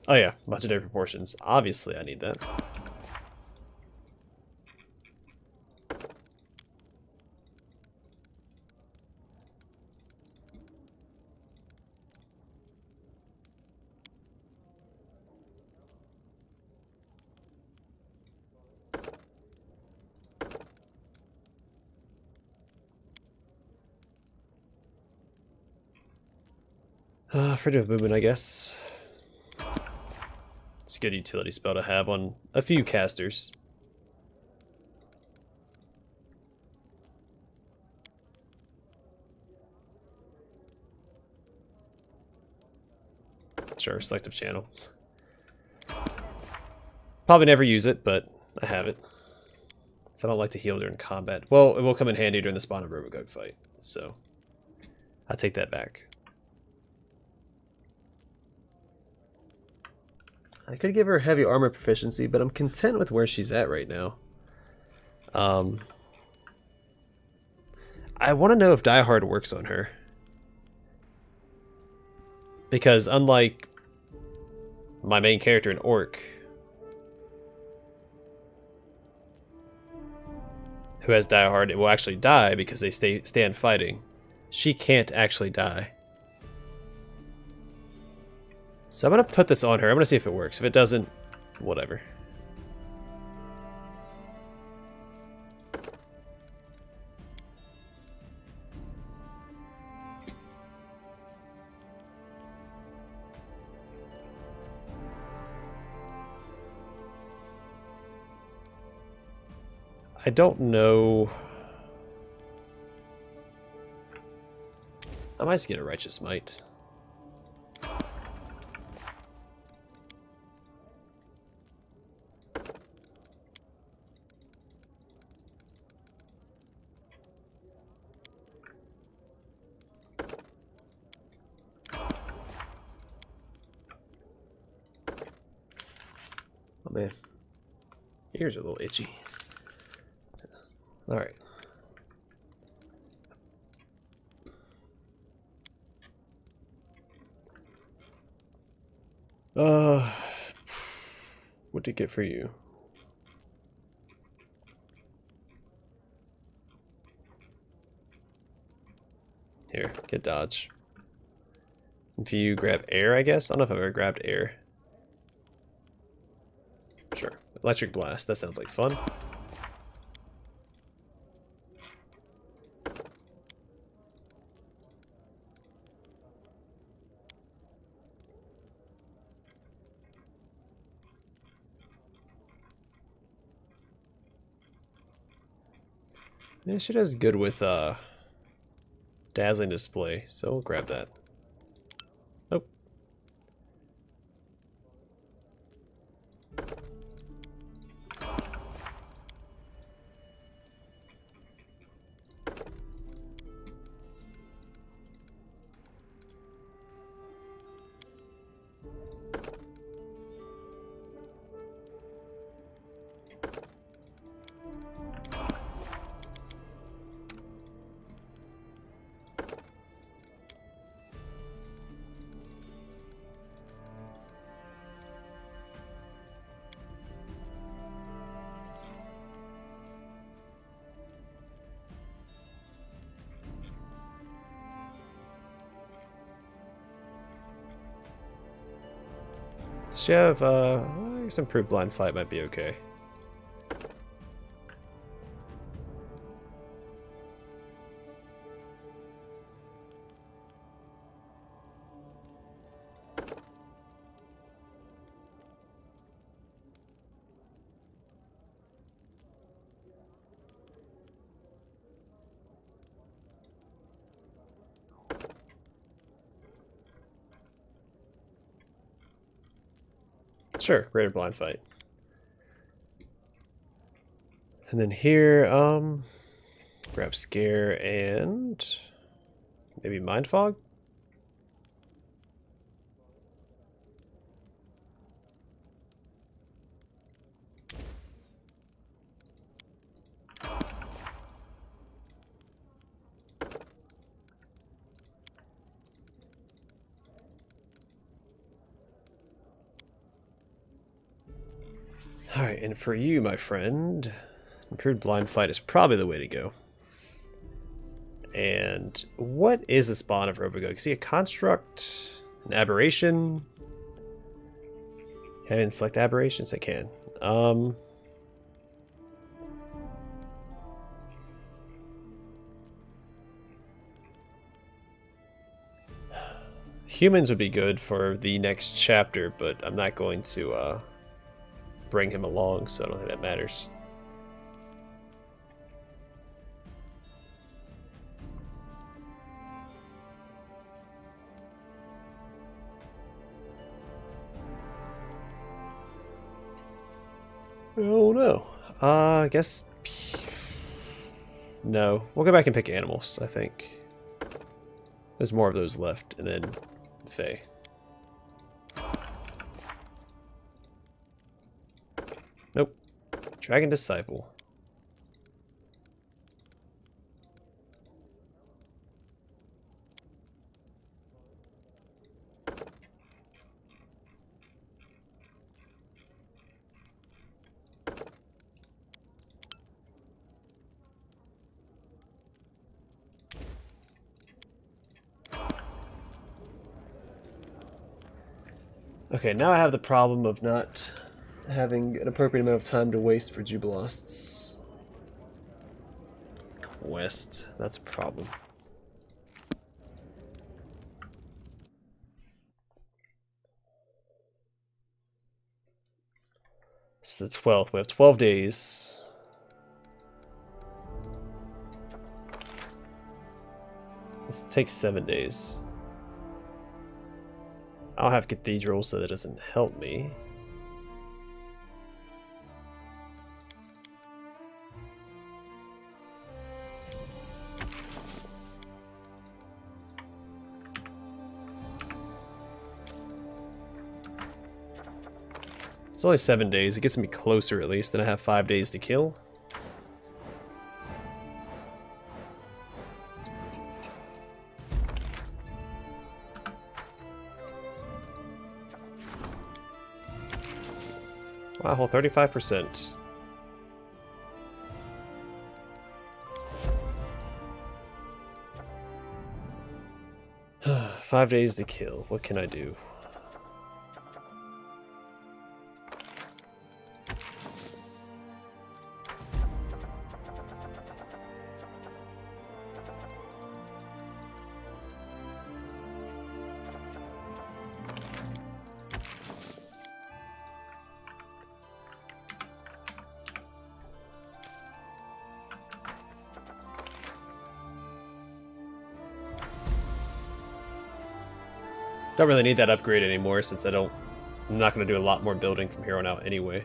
Oh yeah, legendary proportions. Obviously I need that. Freedom of movement, I guess. It's a good utility spell to have on a few casters. Sure, selective channel. Probably never use it, but I have it. So I don't like to heal during combat. Well, it will come in handy during the Spawn of Robogug fight, so I take that back. I could give her heavy armor proficiency, but I'm content with where she's at right now. I want to know if Die Hard works on her. Because unlike my main character in Orc, who has Die Hard will actually die because they stand fighting. She can't actually die. So I'm going to put this on her. I'm going to see if it works. If it doesn't, whatever. I don't know. I might just get a Righteous Might. Oh man, ears are a little itchy. All right. What did it get for you? Here, get dodge. If you grab air, I guess? I don't know if I've ever grabbed air. Sure. Electric Blast, that sounds like fun. Yeah, she does good with Dazzling Display, so we'll grab that. Nope. Does she have, I guess Improved Blind Fight might be okay. Sure, Greater Blind Fight. And then here, grab Scare and maybe Mind Fog? Alright, and for you, my friend, Improved Blind Fight is probably the way to go. And what is the spawn of Robogo? Can I see a construct? An aberration? Can I even select aberrations? I can. Humans would be good for the next chapter, but I'm not going to bring him along, so I don't think that matters. Oh no. I guess... No. We'll go back and pick animals, I think. There's more of those left, and then Fae. Nope. Dragon Disciple. Okay, now I have the problem of not having an appropriate amount of time to waste for Jubilosts. Quest, that's a problem. It's the 12th, we have 12 days. This takes 7 days. I'll have Cathedral, so that doesn't help me. It's only 7 days. It gets me closer at least. Then I have 5 days to kill. Wow, 35%. Five days to kill. What can I do? Don't really need that upgrade anymore since I'm not going to do a lot more building from here on out anyway.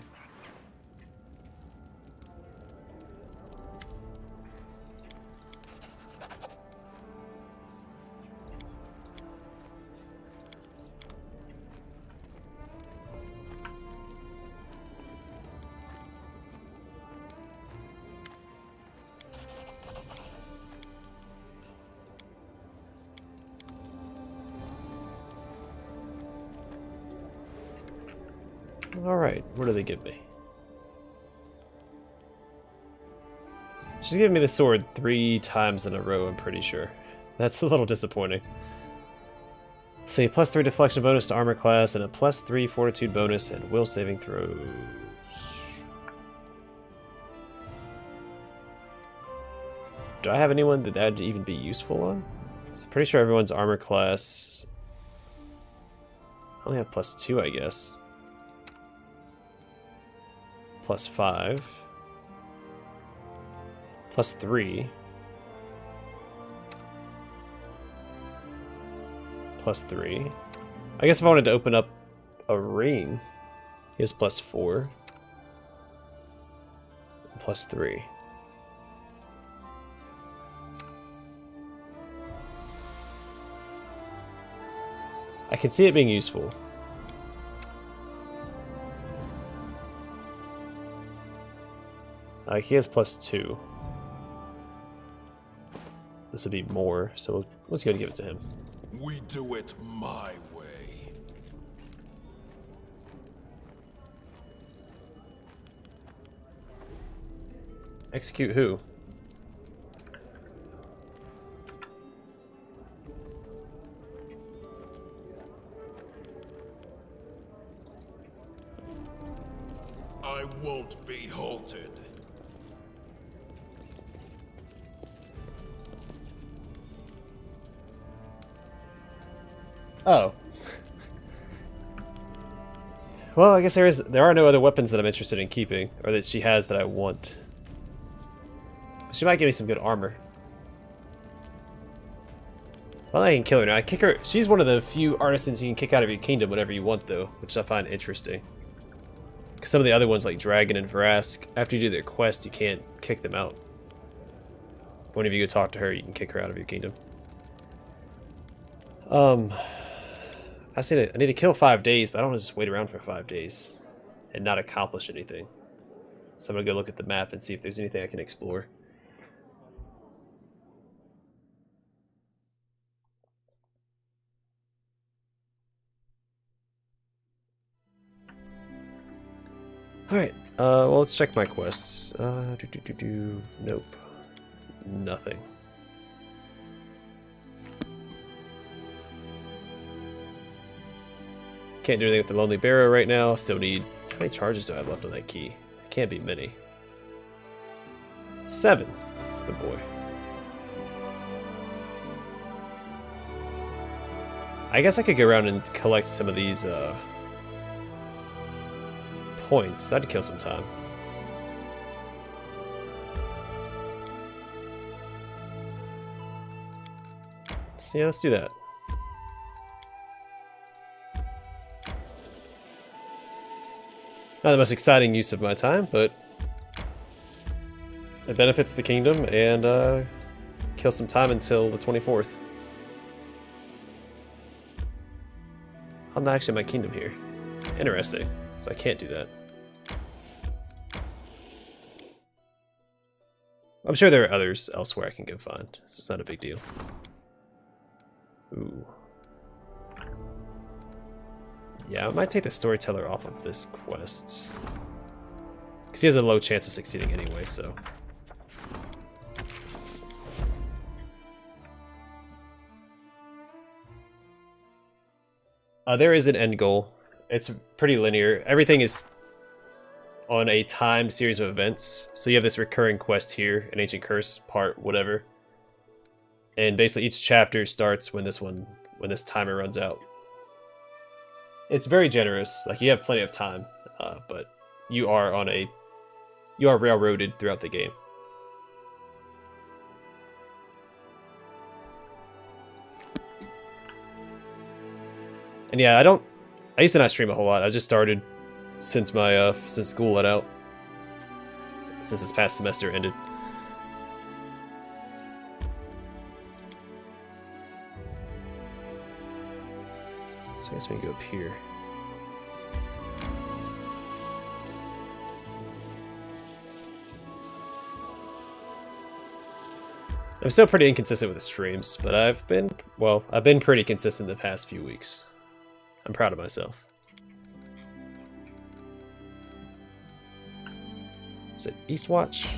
Alright, what do they give me? She's giving me the sword 3 times in a row, I'm pretty sure. That's a little disappointing. Say +3 deflection bonus to armor class and a +3 fortitude bonus and will saving throws. Do I have anyone that that'd even be useful on? I'm pretty sure everyone's armor class. I only have +2, I guess. +5. +3. +3. I guess if I wanted to open up a ring, he has +4. +3. I can see it being useful. He has +2. This would be more, so let's go and give it to him. We do it my way. Execute who? I won't be halted. Oh. Well, I guess there are no other weapons that I'm interested in keeping, or that she has that I want. She might give me some good armor. Well, I can kill her now. I kick her. She's one of the few artisans you can kick out of your kingdom whenever you want, though, which I find interesting. Because some of the other ones, like Dragon and Vrask, after you do their quest, you can't kick them out. Whenever you go talk to her, you can kick her out of your kingdom. I need to kill 5 days, but I don't want to just wait around for 5 days and not accomplish anything. So I'm gonna go look at the map and see if there's anything I can explore. Alright, well, let's check my quests. Nope. Nothing. Can't do anything with the Lonely Barrow right now. Still need... How many charges do I have left on that key? It can't be many. 7. Good boy. I guess I could go around and collect some of these points. That'd kill some time. So yeah, let's do that. Not the most exciting use of my time, but it benefits the kingdom and kill some time until the 24th. I'm not actually in my kingdom here. Interesting. So I can't do that. I'm sure there are others elsewhere I can go find, so it's not a big deal. Ooh. Yeah, I might take the storyteller off of this quest. Because he has a low chance of succeeding anyway, so... there is an end goal. It's pretty linear. Everything is on a timed series of events. So you have this recurring quest here, an Ancient Curse part, whatever. And basically each chapter starts when this timer runs out. It's very generous. Like, you have plenty of time, but you are railroaded throughout the game. And yeah, I used to not stream a whole lot. I just started since my since school let out. Since this past semester ended. So I guess we can go up here. I'm still pretty inconsistent with the streams, but I've been pretty consistent the past few weeks. I'm proud of myself. Is it Eastwatch?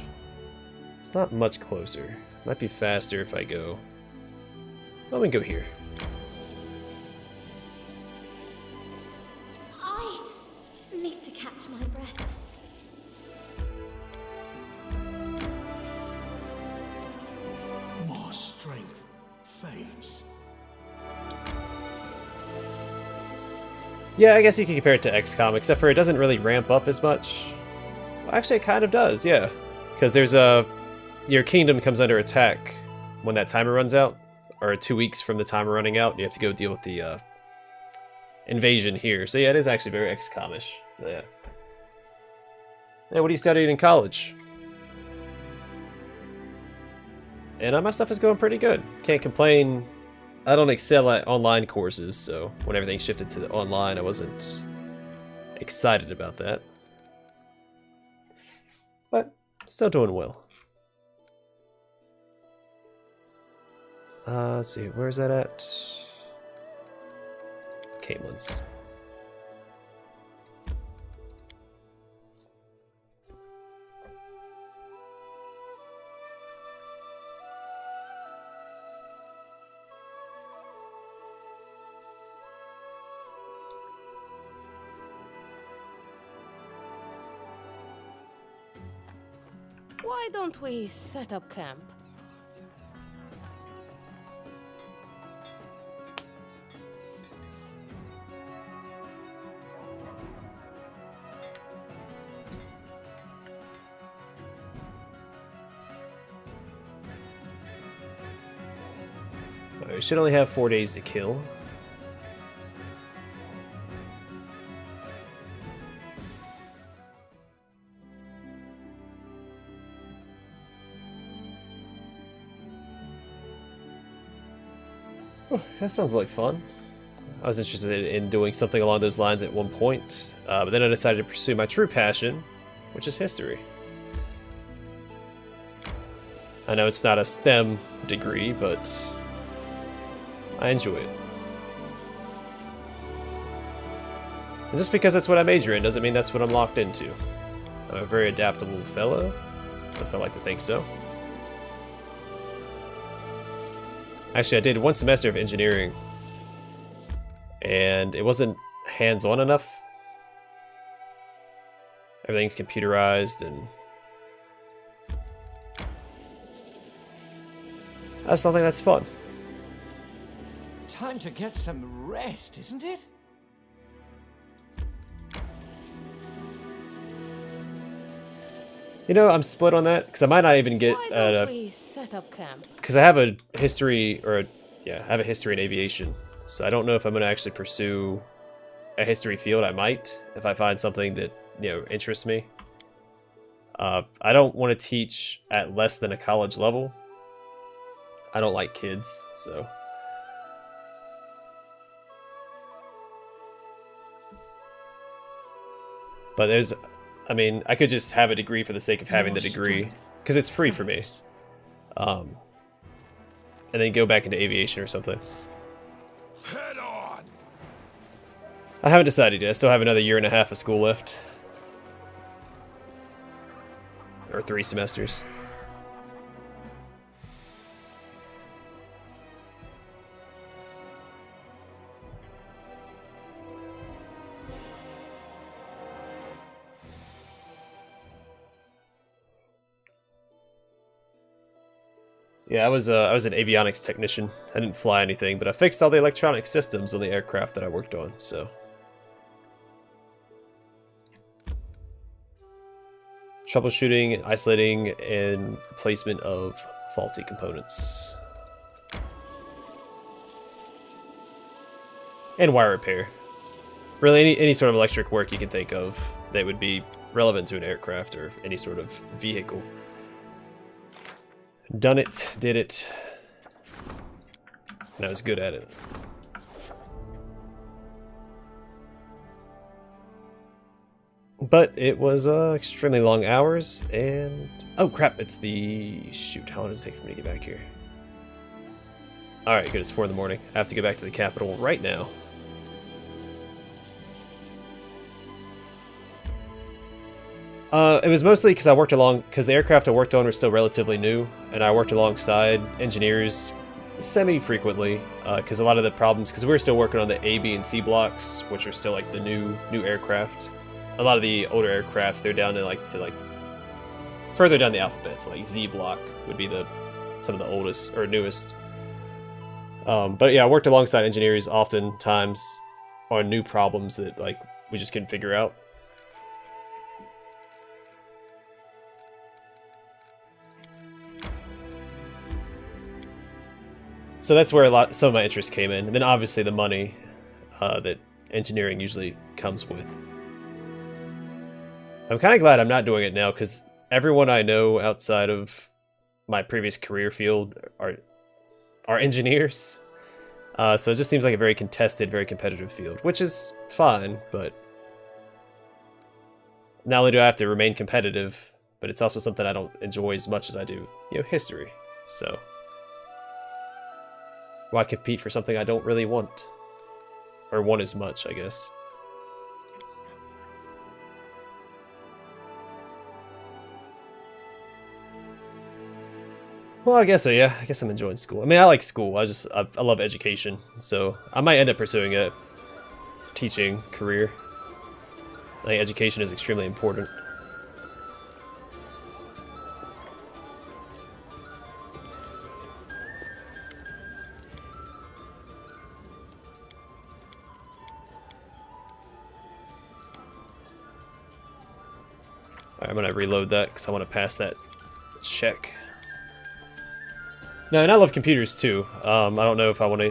It's not much closer. Might be faster if I go... Well, we can go here. I need to catch my breath. My strength fades. Yeah, I guess you can compare it to XCOM, except for it doesn't really ramp up as much. Well, actually, it kind of does, yeah. Because there's your kingdom comes under attack when that timer runs out, or 2 weeks from the timer running out. You have to go deal with the invasion here. So yeah, it is actually very XCOM-ish. Yeah. Hey, what are you studying in college? And my stuff is going pretty good. Can't complain. I don't excel at online courses, so when everything shifted to the online, I wasn't excited about that. But still doing well. Let's see, where's that at? Caitlin's. Why don't we set up camp? We should only have 4 days to kill. Oh, that sounds like fun. I was interested in doing something along those lines at one point, but then I decided to pursue my true passion, which is history. I know it's not a STEM degree, but I enjoy it. And just because that's what I major in doesn't mean that's what I'm locked into. I'm a very adaptable fellow, at least I like to think so. Actually, I did 1 semester of engineering, and it wasn't hands-on enough. Everything's computerized, and I just don't think that's fun. Time to get some rest, isn't it? You know, I'm split on that because I might not even get Why don't we set up camp? because I have a history I have a history in aviation, so I don't know if I'm going to actually pursue a history field. I might if I find something that interests me. I don't want to teach at less than a college level. I don't like kids, so. But I mean, I could just have a degree for the sake of having the degree, because it's free for me. And then go back into aviation or something. Head on! I haven't decided yet. I still have another year and a half of school left. Or 3 semesters. Yeah, I was an avionics technician. I didn't fly anything, but I fixed all the electronic systems on the aircraft that I worked on, so. Troubleshooting, isolating, and placement of faulty components. And wire repair. Really, any sort of electric work you can think of that would be relevant to an aircraft or any sort of vehicle. Done it, did it, and I was good at it. But it was extremely long hours, and oh crap, it's the shoot. How long does it take for me to get back here? All right, good. It's 4 in the morning. I have to get back to the capital right now. It was mostly because because the aircraft I worked on were still relatively new, and I worked alongside engineers semi-frequently, because a lot of the problems, because we were still working on the A, B, and C blocks, which are still like the new aircraft. A lot of the older aircraft, they're down to further down the alphabet, so like Z block would be some of the oldest or newest. But yeah, I worked alongside engineers oftentimes on new problems that we just couldn't figure out. So that's where some of my interest came in, and then obviously the money that engineering usually comes with. I'm kind of glad I'm not doing it now, because everyone I know outside of my previous career field are engineers. So it just seems like a very contested, very competitive field, which is fine, but not only do I have to remain competitive, but it's also something I don't enjoy as much as I do, history. So why compete for something I don't really want? Or want as much, I guess. Well, I guess so, yeah. I guess I'm enjoying school. I mean, I like school. I love education. So I might end up pursuing a teaching career. I think education is extremely important. Alright, I'm gonna reload that because I want to pass that check. No, and I love computers too. I don't know if I want to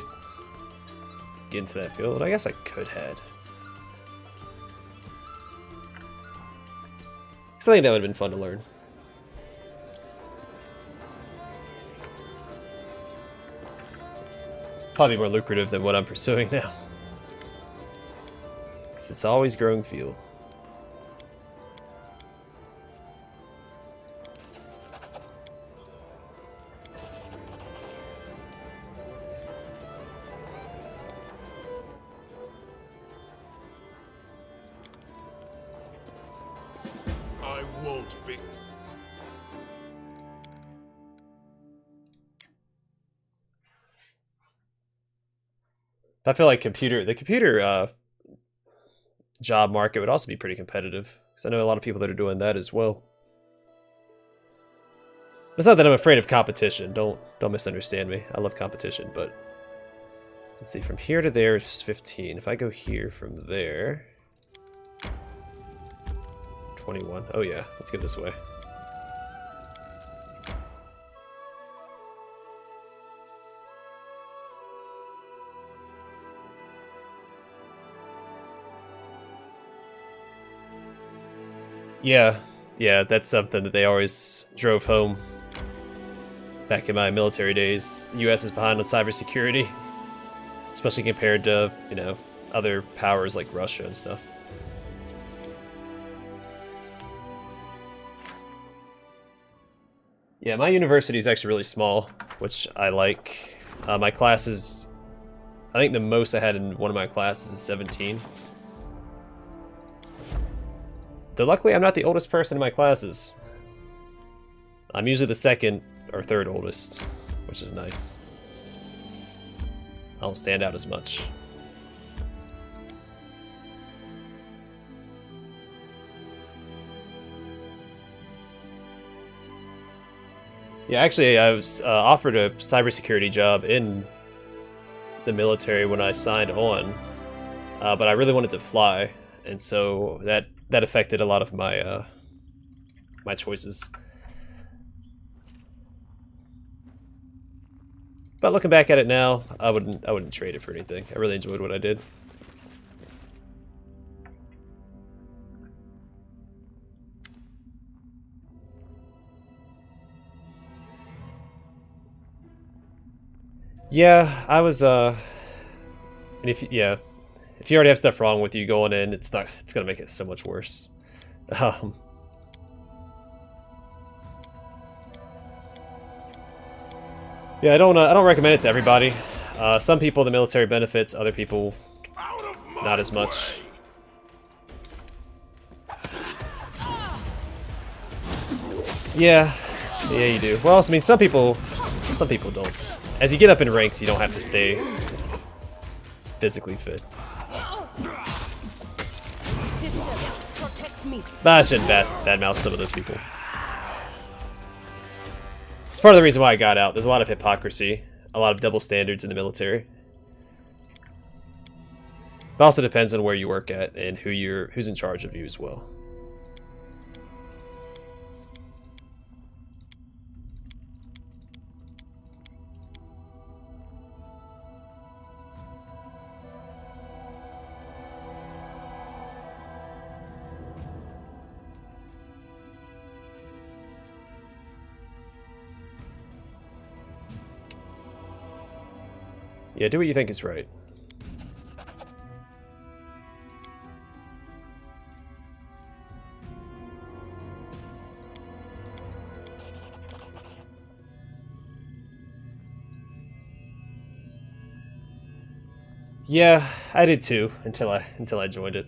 get into that field. I guess I could have. Because I think that would have been fun to learn. Probably more lucrative than what I'm pursuing now. Because it's always growing field. I won't be. I feel like the computer job market would also be pretty competitive, because I know a lot of people that are doing that as well. It's not that I'm afraid of competition. Don't misunderstand me. I love competition, but let's see. From here to there is 15. If I go here from there, 21. Oh yeah, let's go this way. Yeah, that's something that they always drove home back in my military days. The US is behind on cybersecurity, especially compared to, you know, other powers like Russia and stuff. Yeah, my university is actually really small, which I like. My classes, I think the most I had in one of my classes is 17. Though luckily I'm not the oldest person in my classes. I'm usually the second or third oldest, which is nice. I don't stand out as much. Yeah, actually I was offered a cybersecurity job in the military when I signed on, but I really wanted to fly, and so that affected a lot of my my choices. But looking back at it now, I wouldn't trade it for anything. I really enjoyed what I did. Yeah, I was and if you already have stuff wrong with you going in, it's gonna make it so much worse. Yeah, I don't recommend it to everybody. Some people the military benefits, other people not as much. Yeah, you do. Well, I mean, some people don't. As you get up in ranks, you don't have to stay physically fit. But I shouldn't badmouth some of those people. It's part of the reason why I got out. There's a lot of hypocrisy, a lot of double standards in the military. It also depends on where you work at and who's in charge of you as well. Yeah, do what you think is right. Yeah, I did too until I joined it.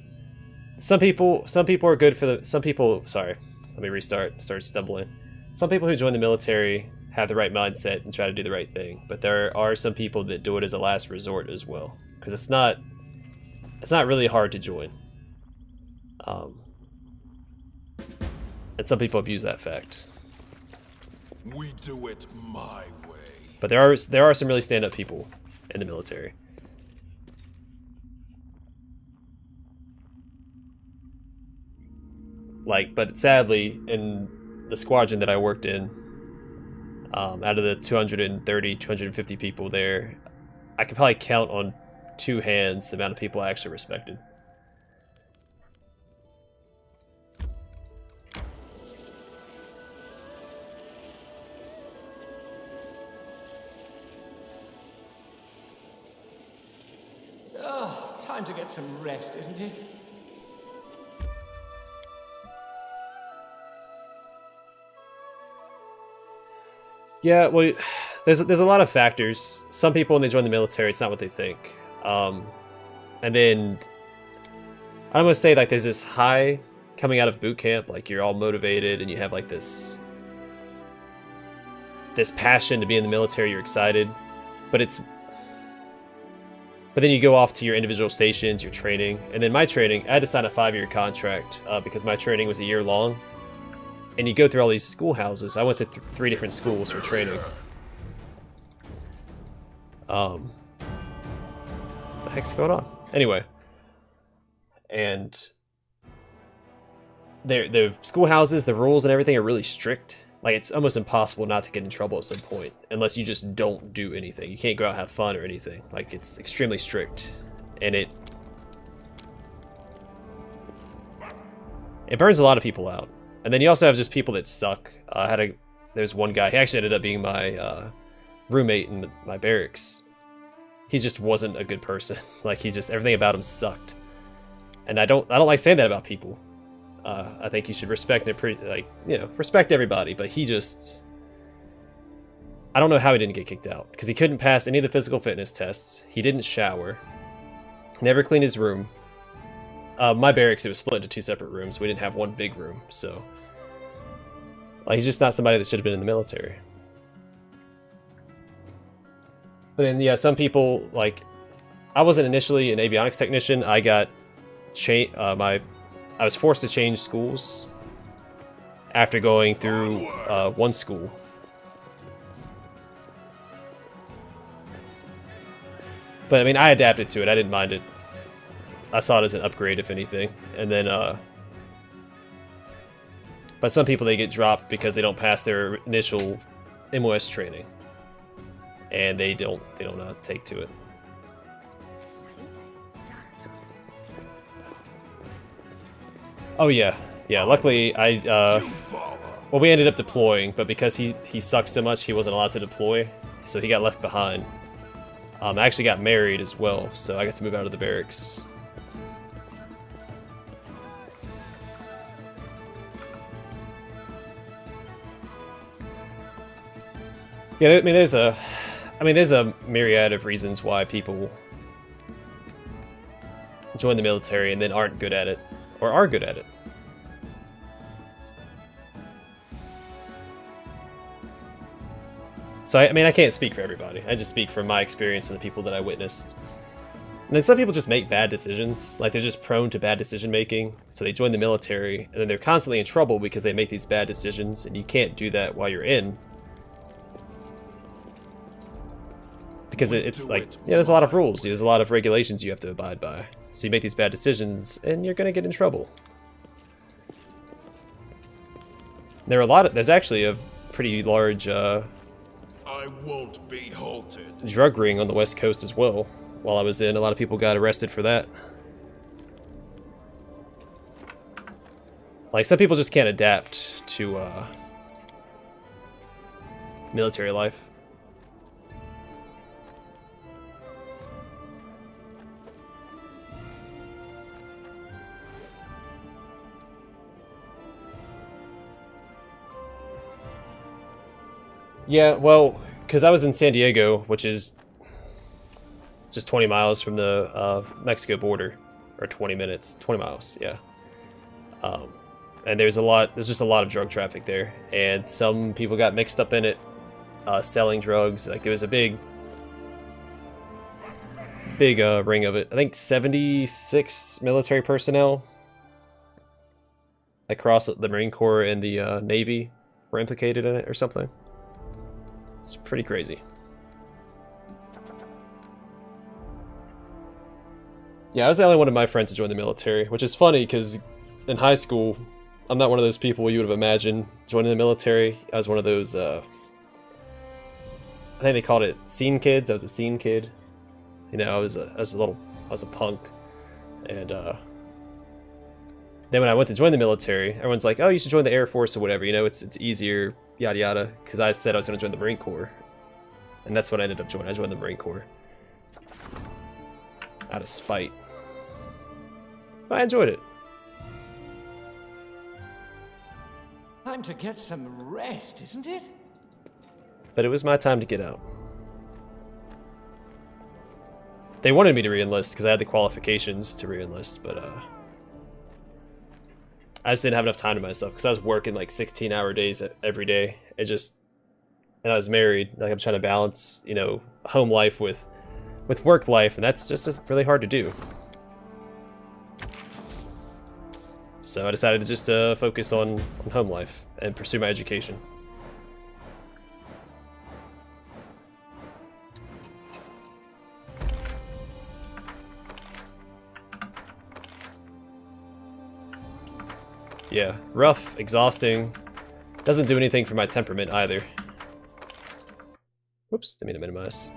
Some people are good for sorry, let me restart. Started stumbling. Some people who join the military have the right mindset and try to do the right thing, but there are some people that do it as a last resort as well, because it's not really hard to join. And some people abuse that fact. We do it my way. But there are some really stand-up people in the military. But sadly, in the squadron that I worked in, out of the 230, 250 people there, I could probably count on two hands the amount of people I actually respected. Oh, time to get some rest, isn't it? Yeah, well, there's a lot of factors. Some people, when they join the military, it's not what they think. And then I almost say like there's this high coming out of boot camp, like you're all motivated and you have like this passion to be in the military. You're excited, but But then you go off to your individual stations, your training, and then my training, I had to sign a 5-year contract because my training was a year long. And you go through all these schoolhouses. I went to 3 different schools for training. What the heck's going on? Anyway. And the schoolhouses, the rules and everything are really strict. Like, it's almost impossible not to get in trouble at some point, unless you just don't do anything. You can't go out and have fun or anything. Like, it's extremely strict, and it burns a lot of people out. And then you also have just people that suck. There's one guy, he actually ended up being my roommate in my barracks. He just wasn't a good person. Like, everything about him sucked. And I don't like saying that about people. I think you should respect respect everybody, but he just... I don't know how he didn't get kicked out, because he couldn't pass any of the physical fitness tests, he didn't shower, never cleaned his room. My barracks, it was split into 2 separate rooms, we didn't have one big room, so... Like, he's just not somebody that should have been in the military. But then, yeah, some people, like... I wasn't initially an avionics technician, I got... I was forced to change schools after going through one school. But I mean, I adapted to it. I didn't mind it. I saw it as an upgrade, if anything. And then, but some people, they get dropped because they don't pass their initial MOS training, and they don't take to it. Oh yeah. Luckily, well, we ended up deploying, but because he sucked so much, he wasn't allowed to deploy, so he got left behind. I actually got married as well, so I got to move out of the barracks. Yeah, I mean, there's a myriad of reasons why people join the military and then aren't good at it, or are good at it. So, I mean, I can't speak for everybody. I just speak from my experience and the people that I witnessed. And then some people just make bad decisions. Like, they're just prone to bad decision making. So they join the military, and then they're constantly in trouble because they make these bad decisions, and you can't do that while you're in. Because it's like, yeah, there's a lot of rules. There's a lot of regulations you have to abide by. So you make these bad decisions, and you're gonna get in trouble. There's actually a pretty large, I won't be halted. drug ring on the West Coast as well. While I was in, a lot of people got arrested for that. Like, some people just can't adapt to military life. Yeah, well, because I was in San Diego, which is just 20 miles from the Mexico border, or 20 minutes, 20 miles, yeah. And there's just a lot of drug traffic there, and some people got mixed up in it, selling drugs. Like, there was a big ring of it. I think 76 military personnel across the Marine Corps and the Navy were implicated in it, or something. It's pretty crazy. Yeah, I was the only one of my friends to join the military, which is funny because in high school, I'm not one of those people you would have imagined joining the military. I was one of those, I think they called it scene kids. I was a scene kid. You know, I was a punk. And then when I went to join the military, everyone's like, oh, you should join the Air Force or whatever. You know, it's easier, yada yada. Because I said I was going to join the Marine Corps. And that's what I ended up joining. I joined the Marine Corps. Out of spite. But I enjoyed it. Time to get some rest, isn't it? But it was my time to get out. They wanted me to re-enlist because I had the qualifications to re-enlist, but I just didn't have enough time to myself because I was working like 16-hour days every day. And I was married. Like, I'm trying to balance, you know, home life with with work life, and that's just really hard to do. So I decided to just focus on home life and pursue my education. Yeah, rough, exhausting, doesn't do anything for my temperament either. Whoops, didn't mean to minimize.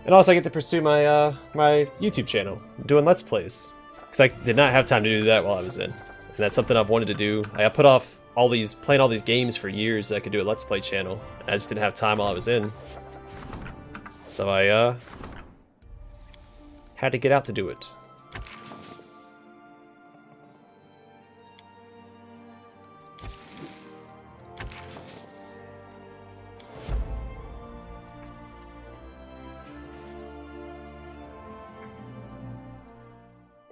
And also I get to pursue my my YouTube channel, doing Let's Plays. Because I did not have time to do that while I was in. And that's something I've wanted to do. I put off playing all these games for years so I could do a Let's Play channel. I just didn't have time while I was in. So I had to get out to do it.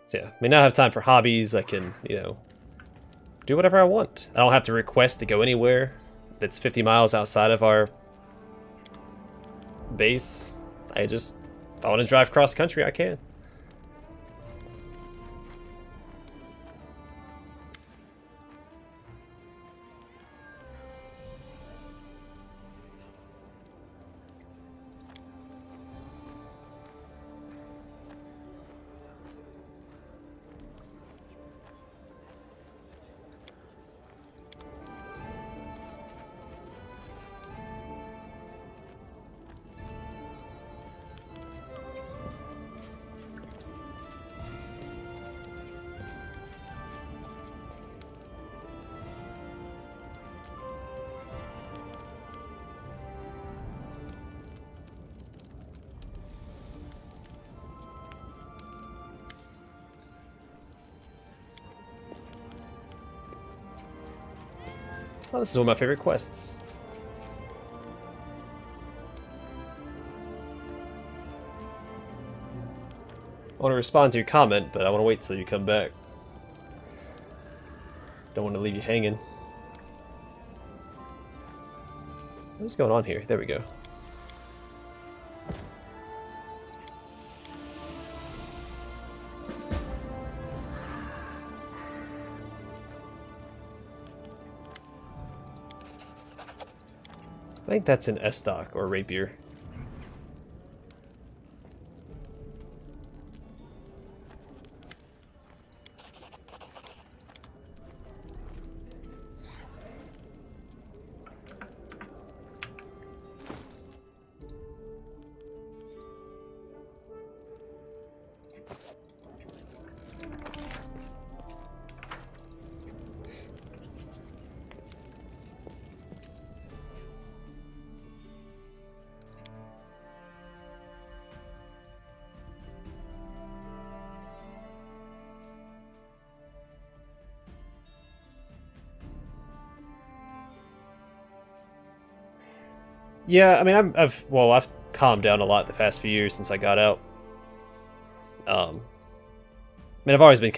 So yeah, may not have time for hobbies. I can, you know, do whatever I want. I don't have to request to go anywhere that's 50 miles outside of our base. If I want to drive cross country, I can. Oh, this is one of my favorite quests. I want to respond to your comment, but I want to wait till you come back. Don't want to leave you hanging. What's going on here? There we go. I think that's an Estoc or rapier. Yeah, I mean, I've calmed down a lot the past few years since I got out. I mean, I've always been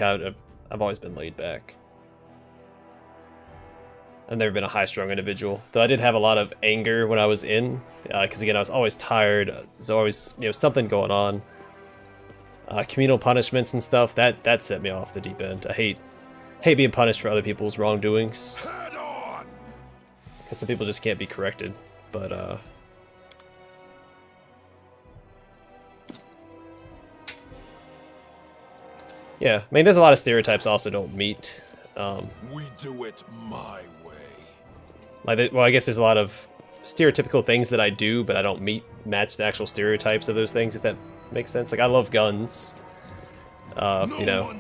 laid back. I've never been a high-strung individual, though I did have a lot of anger when I was in, because again, I was always tired. There's always, you know, something going on. Communal punishments and stuff that set me off the deep end. I hate being punished for other people's wrongdoings. Head on! Because some people just can't be corrected. But, yeah, I mean, there's a lot of stereotypes I also don't meet. We do it my way. Well, I guess there's a lot of stereotypical things that I do, but I don't match the actual stereotypes of those things, if that makes sense. Like, I love guns. You know,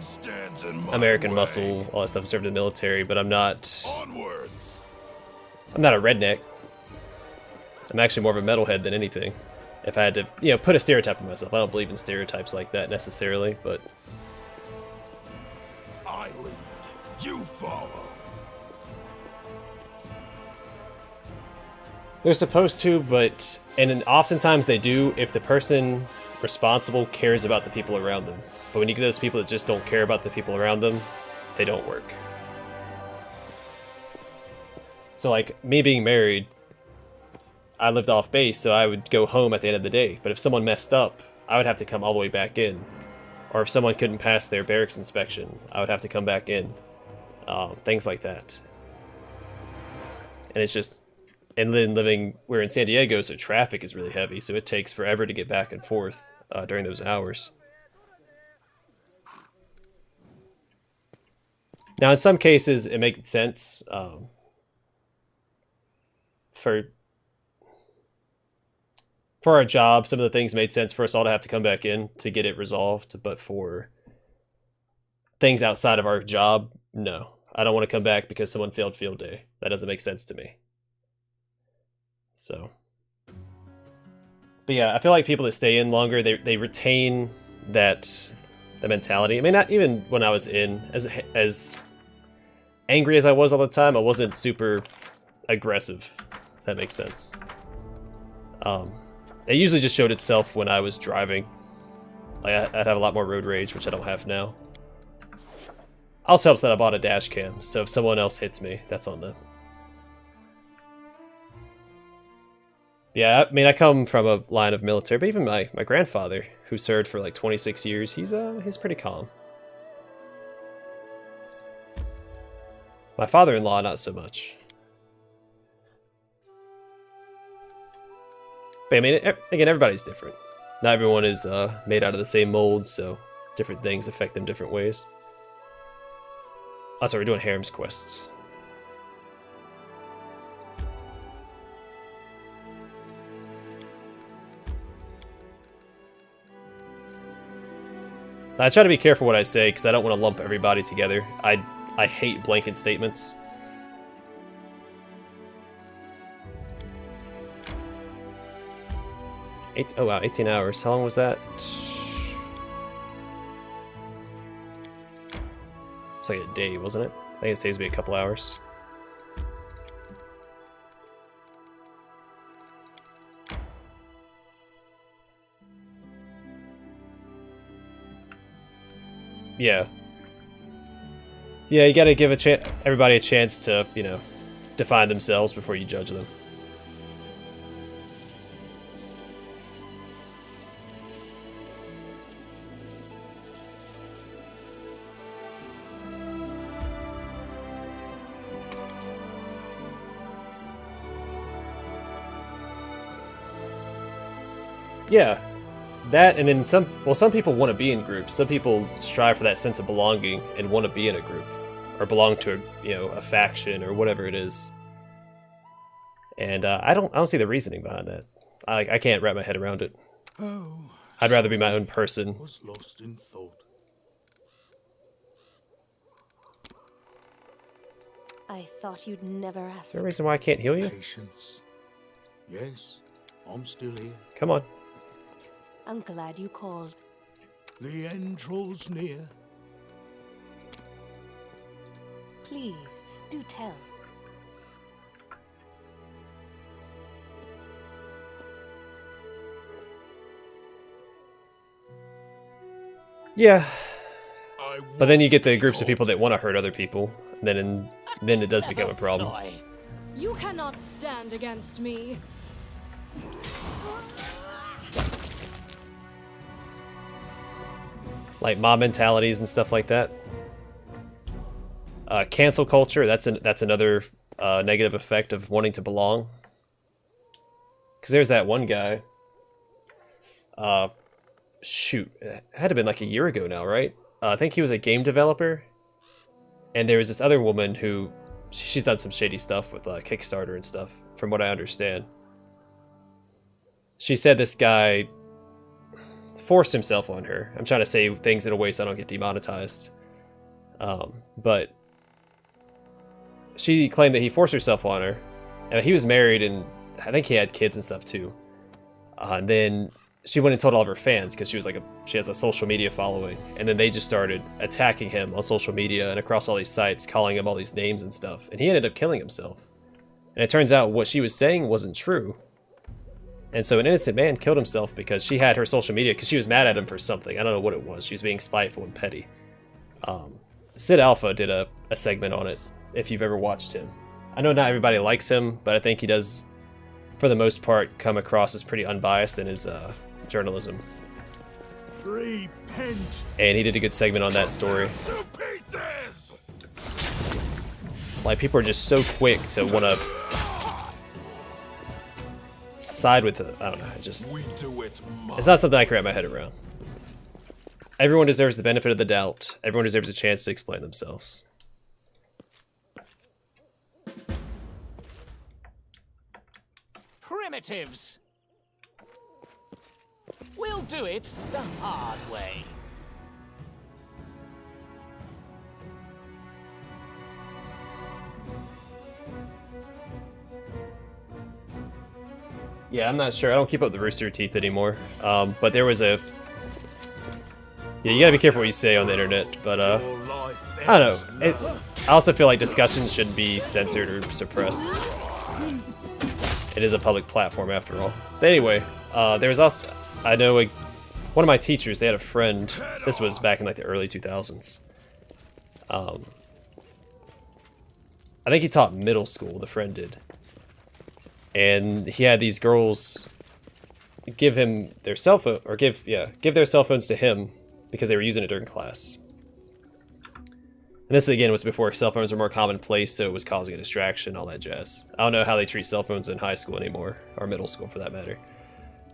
American muscle, all that stuff, served in the military, but I'm not Onwards. I'm not a redneck. I'm actually more of a metalhead than anything. If I had to, you know, put a stereotype on myself. I don't believe in stereotypes like that necessarily, but I lead, you follow. they're supposed to, and oftentimes they do if the person responsible cares about the people around them. But when you get those people that just don't care about the people around them, they don't work. So like, me being married, I lived off base, so I would go home at the end of the day. But if someone messed up, I would have to come all the way back in. Or if someone couldn't pass their barracks inspection, I would have to come back in. Things like that. And it's just... And then we're in San Diego, so traffic is really heavy, so it takes forever to get back and forth during those hours. Now, in some cases, it makes sense for our job. Some of the things made sense for us all to have to come back in to get it resolved, but for things outside of our job, no. I don't want to come back because someone failed field day. That doesn't make sense to me. So, but yeah, I feel like people that stay in longer, they retain the mentality. I mean, not even when I was in, as angry as I was all the time, I wasn't super aggressive. If that makes sense. It usually just showed itself when I was driving. Like I'd have a lot more road rage, which I don't have now. Also helps that I bought a dash cam, so if someone else hits me, that's on them. Yeah, I mean, I come from a line of military, but even my grandfather, who served for like 26 years, he's pretty calm. My father-in-law, not so much. But I mean, again, everybody's different. Not everyone is made out of the same mold, so different things affect them different ways. Oh, sorry, we're doing Harem's quests. I try to be careful what I say because I don't want to lump everybody together. I hate blanket statements. Oh wow, 18 hours. How long was that? It's like a day, wasn't it? I think it saves me a couple hours. Yeah. Yeah, you gotta give everybody a chance to, you know, define themselves before you judge them. Yeah. That, and then some people want to be in groups. Some people strive for that sense of belonging and want to be in a group, or belong to a faction or whatever it is. And I don't see the reasoning behind that. I can't wrap my head around it. Oh, I'd rather be my own person. was lost in thought. I thought you'd never ask. Is there a reason why I can't heal you? Patience. Yes, I'm still here. Come on. I'm glad you called. The end draws near. Please, do tell. Yeah. I But then you get the groups of people that want to hurt other people, and then it does become a problem. Boy. You cannot stand against me. Like mob mentalities and stuff like that. Cancel culture, that's another negative effect of wanting to belong. Because there's that one guy. Shoot, it had to have been like a year ago now, right? I think he was a game developer. And there was this other woman who, she's done some shady stuff with Kickstarter and stuff, from what I understand. She said this guy forced himself on her. I'm trying to say things in a way so I don't get demonetized. But she claimed that he forced himself on her. He was married, and I think he had kids and stuff too. And then she went and told all of her fans because she has a social media following, and then they just started attacking him on social media and across all these sites, calling him all these names and stuff. And he ended up killing himself. And it turns out what she was saying wasn't true. And so an innocent man killed himself because she had her social media, because she was mad at him for something. I don't know what it was. She was being spiteful and petty. Sid Alpha did a segment on it, if you've ever watched him. I know not everybody likes him, but I think he does for the most part, come across as pretty unbiased in his journalism. Repent. And he did a good segment on that story. To pieces. Like, people are just so quick to want to side with it. I don't know. It just, We do it. it's not something I can wrap my head around. Everyone deserves the benefit of the doubt. Everyone deserves a chance to explain themselves. Primitives! We'll do it the hard way. Yeah, I'm not sure. I don't keep up the Rooster Teeth anymore. But there was a... Yeah, you gotta be careful what you say on the internet, but I don't know. I also feel like discussions shouldn't be censored or suppressed. It is a public platform after all. But anyway, there was also... I know one of my teachers, they had a friend. This was back in like the early 2000s. I think he taught middle school, the friend did. And he had these girls give him their cell phone, or give their cell phones to him because they were using it during class. And this again was before cell phones were more commonplace, so it was causing a distraction, all that jazz. I don't know how they treat cell phones in high school anymore, or middle school for that matter.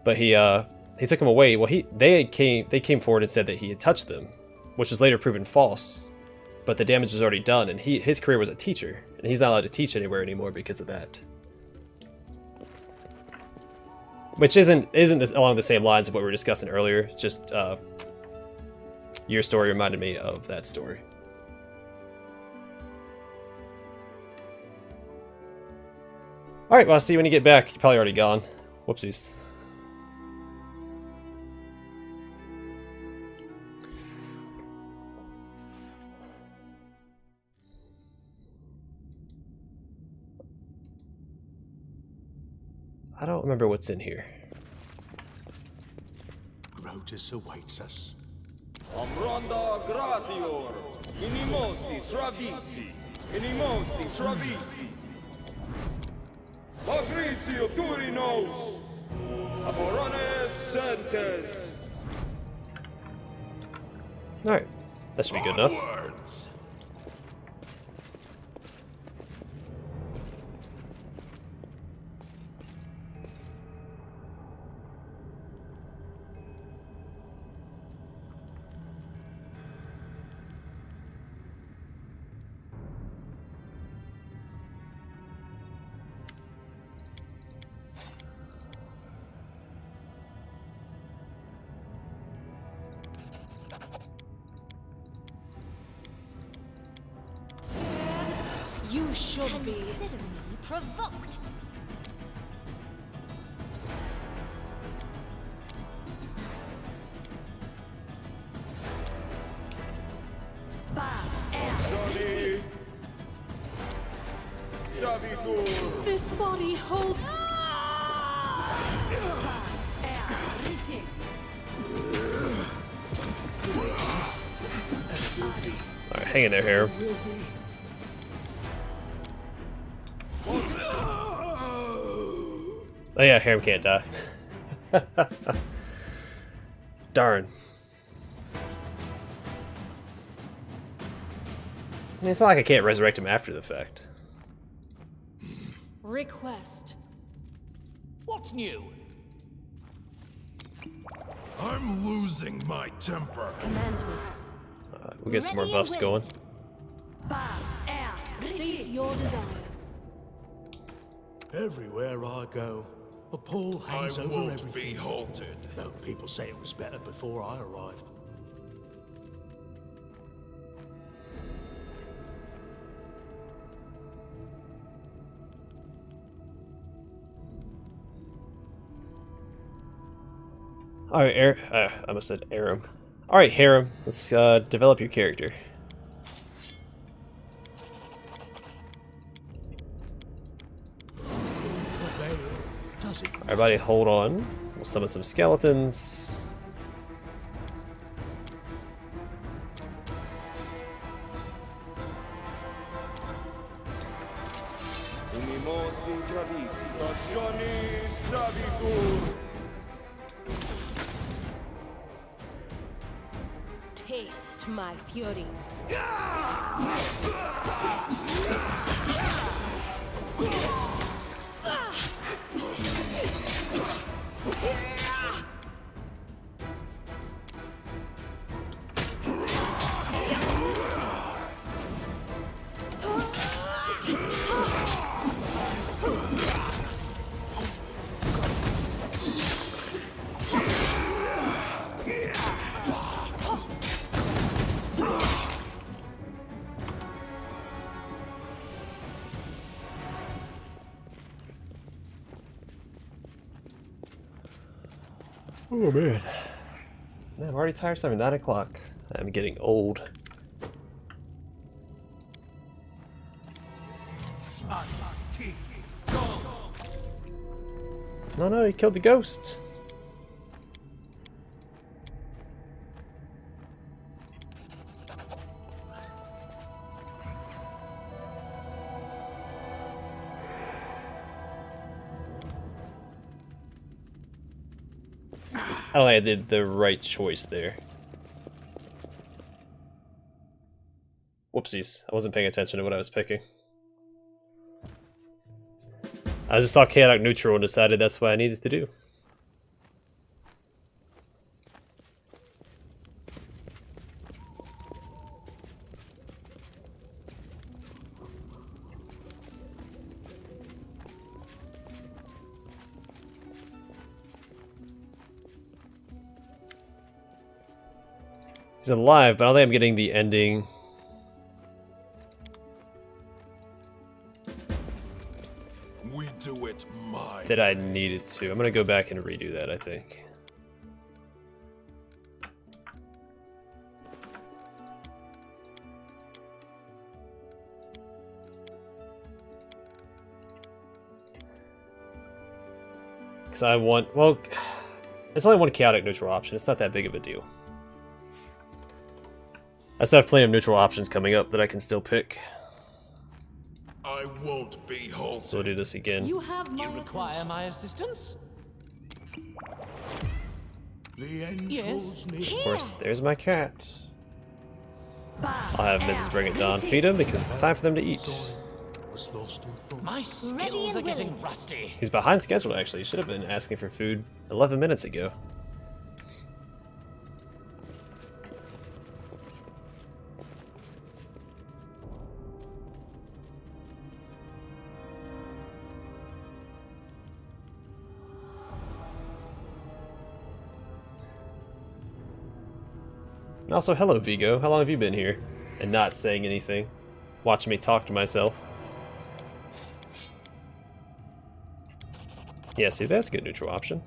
But he took them away. Well, they came forward and said that he had touched them, which was later proven false. But the damage was already done, and his career was a teacher, and he's not allowed to teach anywhere anymore because of that. Which isn't along the same lines of what we were discussing earlier. Just your story reminded me of that story. All right, well, I'll see you when you get back. You're probably already gone. Whoopsies. I don't remember what's in here. Grotus awaits us. Amronda gratior, inimosi travisi, inimosi travisi. Magritio turinos, aboranes sentes. Alright, that should be good enough. Onwards. You should be. Consider me provoked. Johnny. Javidur. This body holds. Alright, hang in there, Harem. Oh yeah, Harem can't die. Darn. I mean, it's not like I can't resurrect him after the fact. Request. What's new? I'm losing my temper. Command me. We'll get some more Ready buffs and going. State your desire. Everywhere I go, a pall hangs I over won't everything. be halted. Though people say it was better before I arrived. Alright, I almost said Aram. Alright, Harem, let's develop your character. Does it? Everybody hold on. We'll summon some skeletons. Unimosi Travis, Johnny Savitur. Taste my fury. Oh man. Man, I'm already tired. It's 9 o'clock. I'm getting old. No, no, he killed the ghost. I don't think I did the right choice there. Whoopsies. I wasn't paying attention to what I was picking. I just saw chaotic neutral and decided that's what I needed to do. He's alive, but I don't think I'm getting the ending. We do it my That I needed to. I'm gonna go back and redo that, I think. Because I want, well, it's only one chaotic neutral option. It's not that big of a deal. I still have plenty of neutral options coming up that I can still pick. I won't be halted. So we'll do this again. You have my You require my assistance? The angels need Of course, there's my cat. I'll have Mrs. bring it down, feed him, because it's time for them to eat. was lost in thought. My skills are getting rusty. He's behind schedule, actually. He should have been asking for food 11 minutes ago. And also, hello Vigo. How long have you been here? And not saying anything. Watching me talk to myself. Yeah, see, that's a good neutral option.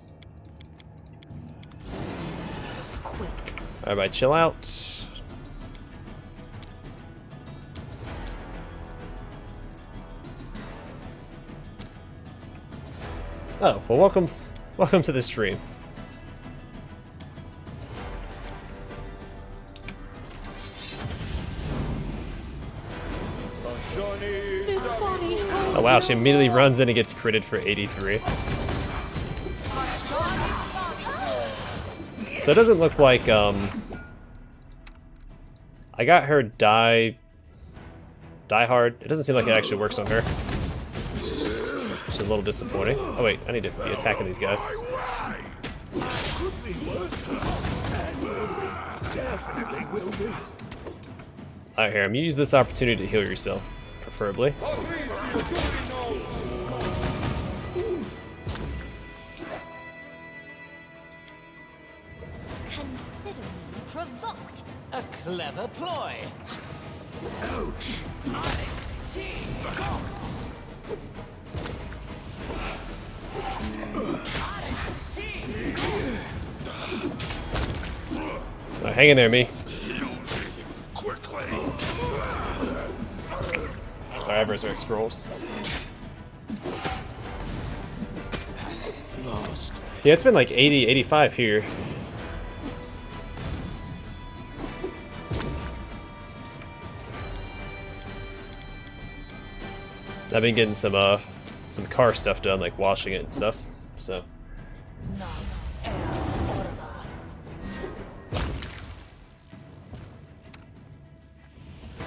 Everybody chill out. Oh, well welcome to the stream. This body holds Oh wow, she your immediately love. runs in and gets critted for 83. So it doesn't look like, I got her die hard. It doesn't seem like it actually works on her. Which is a little disappointing. Oh wait, I need to be attacking these guys. Alright, Harem, you use this opportunity to heal yourself, preferably. Consider me provoked. A clever ploy. Alright, hang in there, me. Quickly. Sorry, I have Berserk Scrolls. Yeah, it's been like 80, 85 here. I've been getting some some car stuff done, like washing it and stuff. So.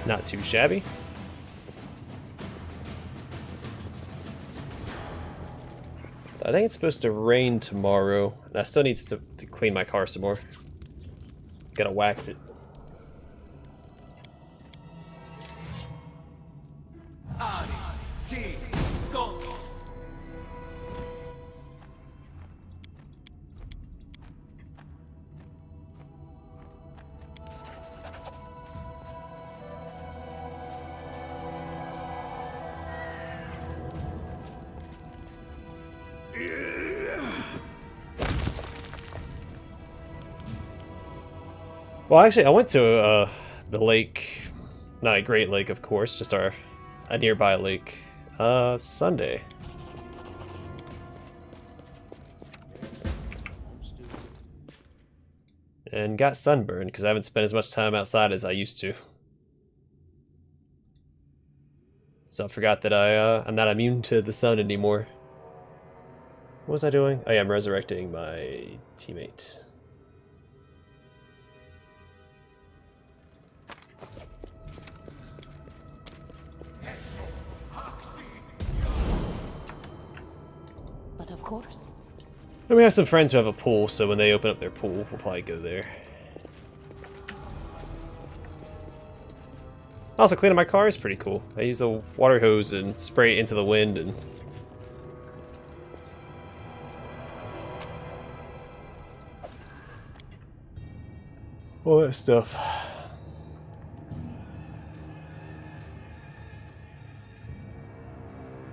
Not too shabby. I think it's supposed to rain tomorrow, and I still need to clean my car some more. Gotta wax it. Well, actually, I went to the lake, not a great lake, of course, just a nearby lake, Sunday. And got sunburned because I haven't spent as much time outside as I used to. So I forgot that I'm not immune to the sun anymore. What was I doing? Oh yeah, I'm resurrecting my teammate. But of course. And we have some friends who have a pool, so when they open up their pool, we'll probably go there. Also, cleaning my car is pretty cool. I use the water hose and spray it into the wind and... all that stuff.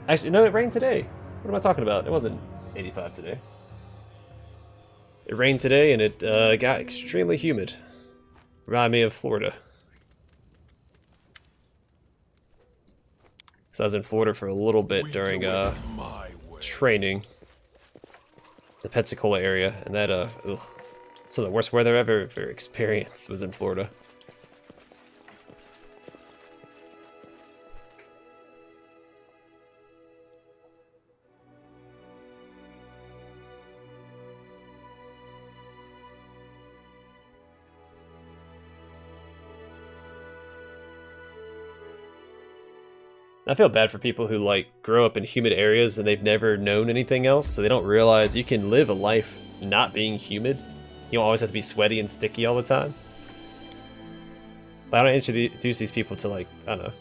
Actually, no, it rained today. What am I talking about? It wasn't 85 today. It rained today and it got extremely humid. Reminded me of Florida. So I was in Florida for a little bit during training. The Pensacola area, and that some of the worst weather I've ever experienced was in Florida. I feel bad for people who like grow up in humid areas and they've never known anything else, so they don't realize you can live a life not being humid. You don't always have to be sweaty and sticky all the time. I don't introduce these people to, like, I don't know,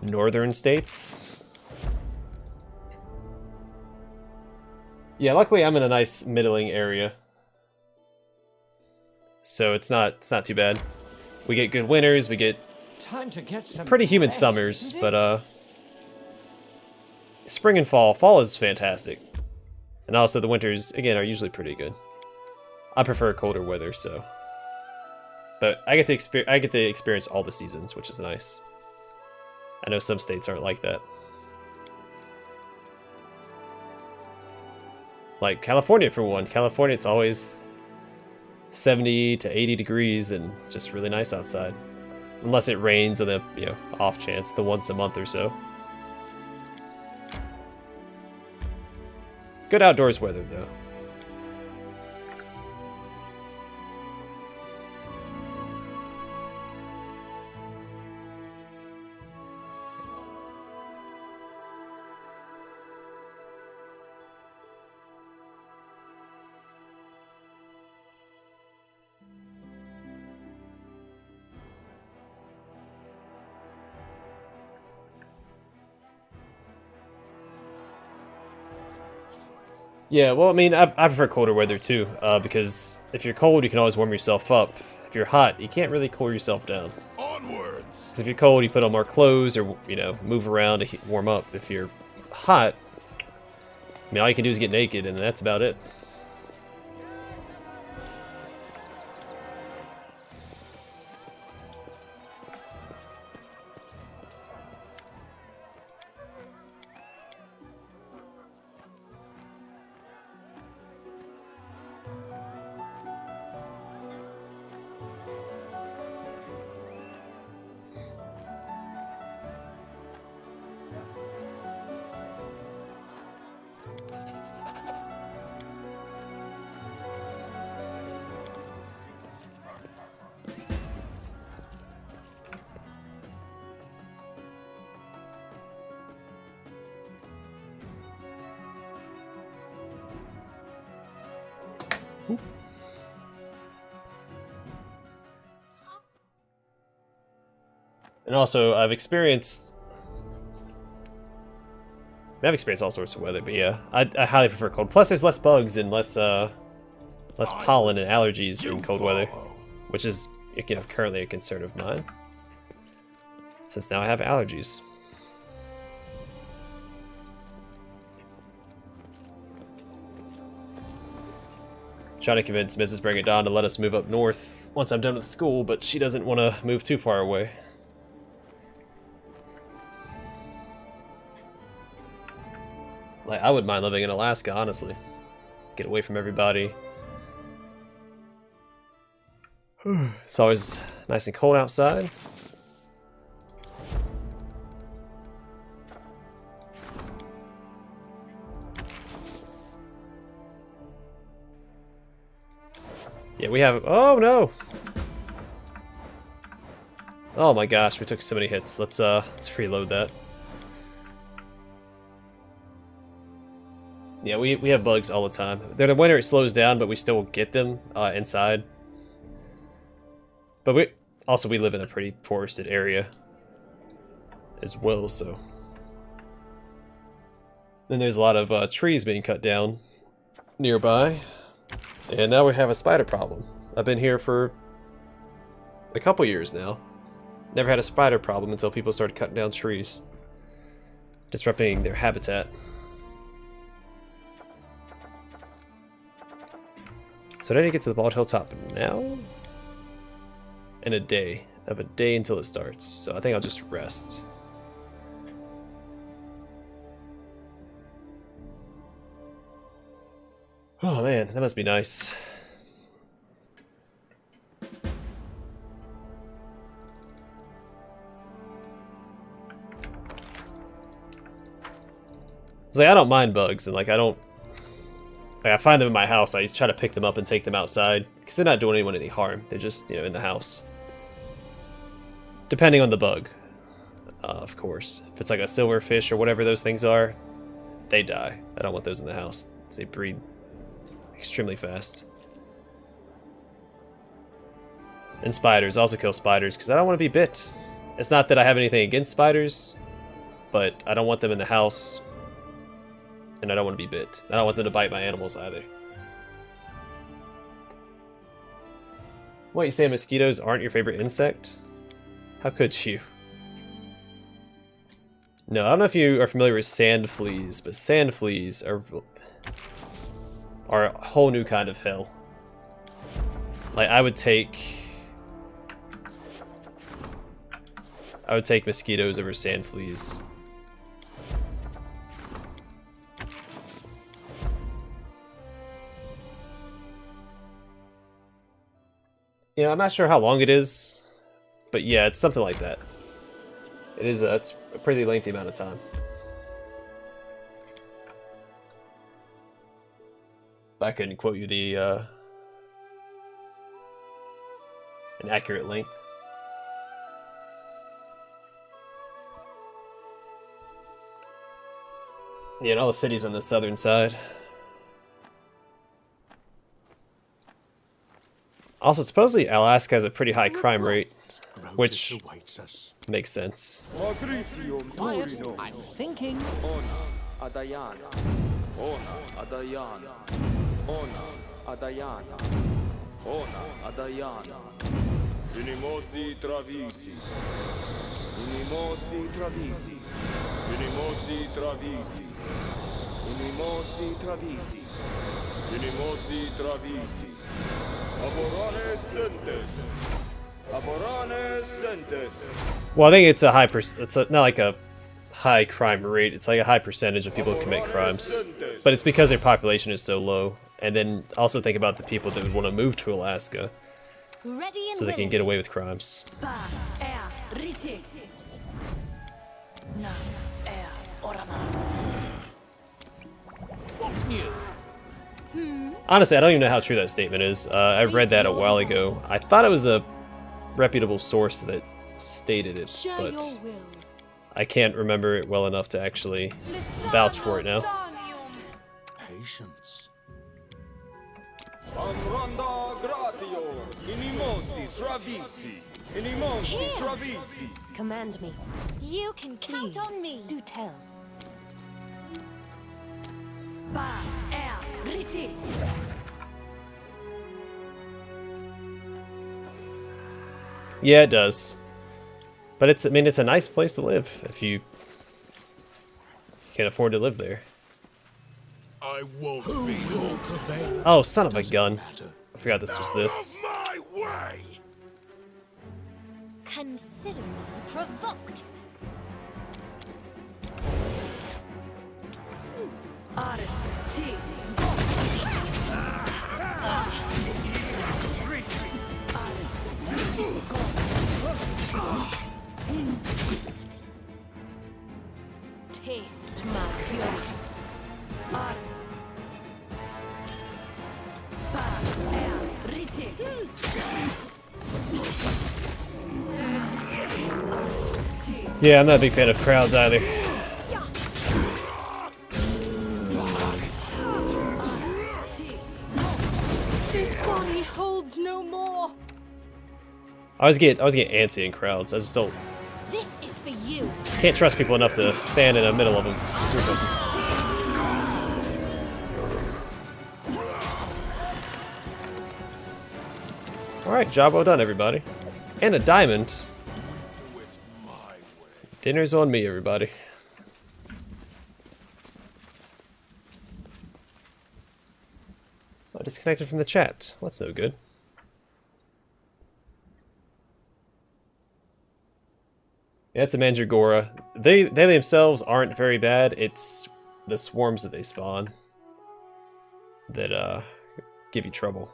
northern states. Yeah, luckily I'm in a nice middling area, so it's not too bad. We get good winters, we get Time to get some pretty humid rest, summers, isn't it? but spring and fall. Fall is fantastic. And also the winters, again, are usually pretty good. I prefer colder weather, so. But I get to experience all the seasons, which is nice. I know some states aren't like that. Like California, for one. California, it's always 70 to 80 degrees and just really nice outside. Unless it rains on the, off chance, the once a month or so. Good outdoors weather, though. Yeah, well, I mean, I prefer colder weather too, because if you're cold, you can always warm yourself up. If you're hot, you can't really cool yourself down. Onwards! Because if you're cold, you put on more clothes or, move around to warm up. If you're hot, I mean, all you can do is get naked, and that's about it. And also, I've experienced all sorts of weather, but yeah, I highly prefer cold. Plus, there's less bugs and less pollen and allergies in cold weather, which is, you know, currently a concern of mine, since now I have allergies. Trying to convince Mrs. Bring It Dawn to let us move up north once I'm done with school, but she doesn't want to move too far away. Like, I wouldn't mind living in Alaska, honestly. Get away from everybody. It's always nice and cold outside. Yeah, we have... Oh, no! Oh my gosh, we took so many hits. Let's reload that. Yeah, we have bugs all the time. They're the winter, it slows down, but we still get them inside. But we live in a pretty forested area as well, so. Then there's a lot of trees being cut down nearby. And now we have a spider problem. I've been here for a couple years now. Never had a spider problem until people started cutting down trees, disrupting their habitat. So I need to get to the Bald Hilltop now? In a day. I have a day until it starts, so I think I'll just rest. Oh man, that must be nice. It's like, I don't mind bugs, and like, I find them in my house, I try to pick them up and take them outside, because they're not doing anyone any harm, they're just, you know, in the house. Depending on the bug, of course. If it's like a silverfish or whatever those things are, they die. I don't want those in the house, they breed extremely fast. And spiders, also kill spiders, because I don't want to be bit. It's not that I have anything against spiders, but I don't want them in the house, and I don't want to be bit. I don't want them to bite my animals either. What, you saying mosquitoes aren't your favorite insect? How could you? No, I don't know if you are familiar with sand fleas, but sand fleas are a whole new kind of hell. Like, I would take mosquitoes over sand fleas. You know, I'm not sure how long it is, but yeah, it's something like that. It is it's a pretty lengthy amount of time. I couldn't quote you the an accurate length. Yeah, and all the cities on the southern side. Also, supposedly Alaska has a pretty high crime rate, which makes sense. Quiet, I'm thinking. Adayana. Ona Adayana. Ona Adayana. Ona Adayana. Unimosi Travisi. Unimosi Travisi. Unimosi Travisi. Unimosi Travisi. Unimosi Travisi. Aborane Sentes. Aborane Sentes. Well, I think it's a high it's not like a high crime rate, it's like a high percentage of people who commit crimes. But it's because their population is so low. And then also think about the people that would want to move to Alaska so they can get away with crimes. What's new? Honestly, I don't even know how true that statement is. I read that a while ago. I thought it was a reputable source that stated it, but I can't remember it well enough to actually vouch for it now. Patience. Amranda gratio, inimosi travisi, inimosi travisi. Command me. You can count Please, on me. do tell. Yeah, it does. But it's, I mean, it's a nice place to live if you can afford to live there. I won't be your prevail. Oh, son of a gun. I forgot this was this. My way. Consider me provoked. Taste my fury. Yeah, I'm not a big fan of crowds either. This body holds no more. I always get antsy in crowds. I just don't This is for you. can't trust people enough to stand in the middle of them. Group of them. All right, job well done, everybody, and a diamond. Dinner's on me, everybody. Oh, disconnected from the chat. Well, that's no good. Yeah, it's a Mandragora. They themselves aren't very bad. It's the swarms that they spawn that give you trouble.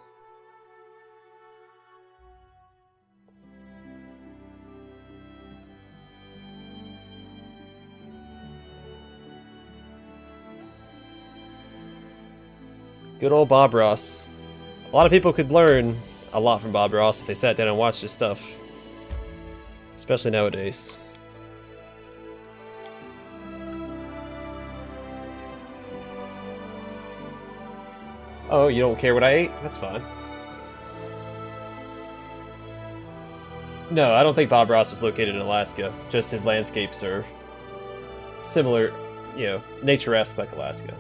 Good old Bob Ross. A lot of people could learn a lot from Bob Ross if they sat down and watched his stuff. Especially nowadays. Oh, you don't care what I ate? That's fine. No, I don't think Bob Ross was located in Alaska. Just his landscapes are similar, you know, nature-esque like Alaska.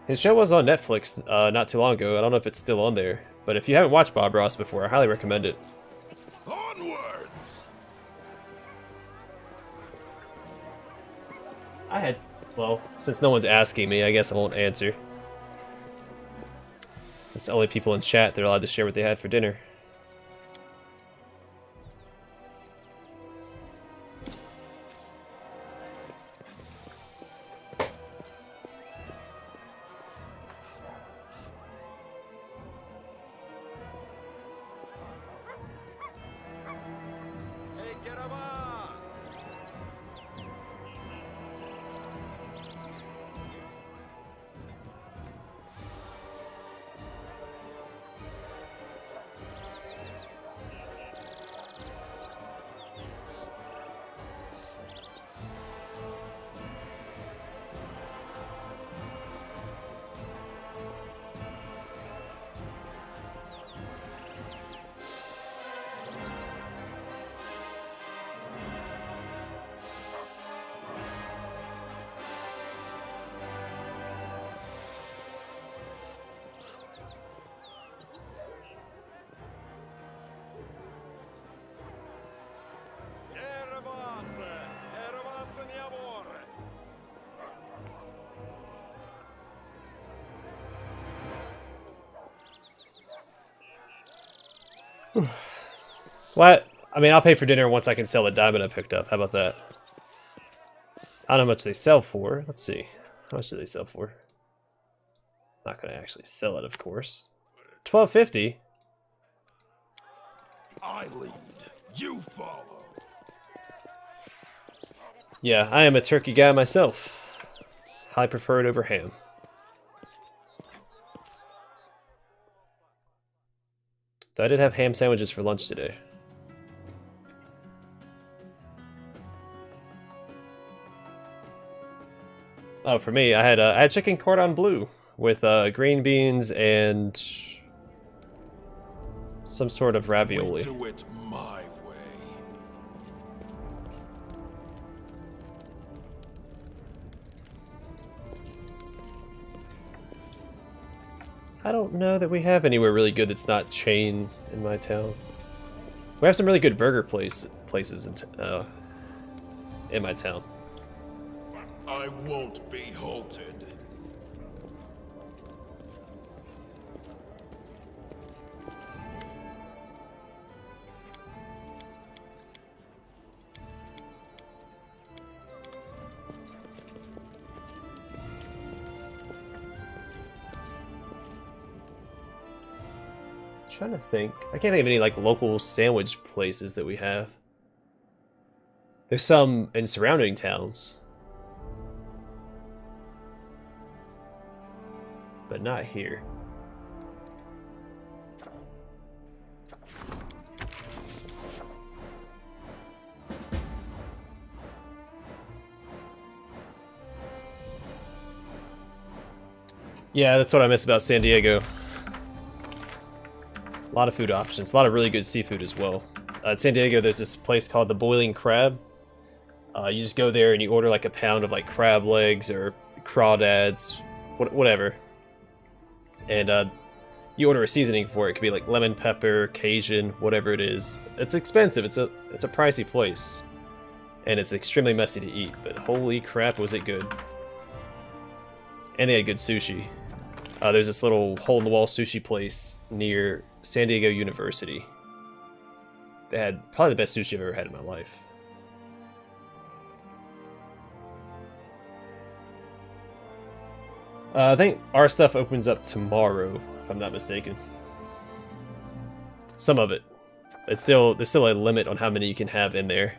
His show was on Netflix not too long ago. I don't know if it's still on there. But if you haven't watched Bob Ross before, I highly recommend it. Onwards. Well, since no one's asking me, I guess I won't answer. Since the only people in chat, they're allowed to share what they had for dinner. What? I mean, I'll pay for dinner once I can sell the diamond I picked up. How about that? I don't know how much they sell for. Let's see. How much do they sell for? Not gonna actually sell it, of course. $12.50. I lead. You follow. Yeah, I am a turkey guy myself. I prefer it over ham. Though I did have ham sandwiches for lunch today. Oh, for me, I had chicken cordon bleu with green beans and some sort of ravioli. We do it my way. I don't know that we have anywhere really good that's not chain in my town. We have some really good burger places in my town. I won't be halted. Trying to think. I can't think of any like local sandwich places that we have. There's some in surrounding towns, but not here. Yeah, that's what I miss about San Diego. A lot of food options, a lot of really good seafood as well. In San Diego, there's this place called the Boiling Crab. You just go there and you order like a pound of like crab legs or crawdads, whatever. And you order a seasoning for it. It could be like lemon pepper, Cajun, whatever it is. It's expensive. It's a pricey place, and it's extremely messy to eat. But holy crap, was it good! And they had good sushi. There's this little hole-in-the-wall sushi place near San Diego University. They had probably the best sushi I've ever had in my life. I think our stuff opens up tomorrow, if I'm not mistaken. Some of it. There's still a limit on how many you can have in there.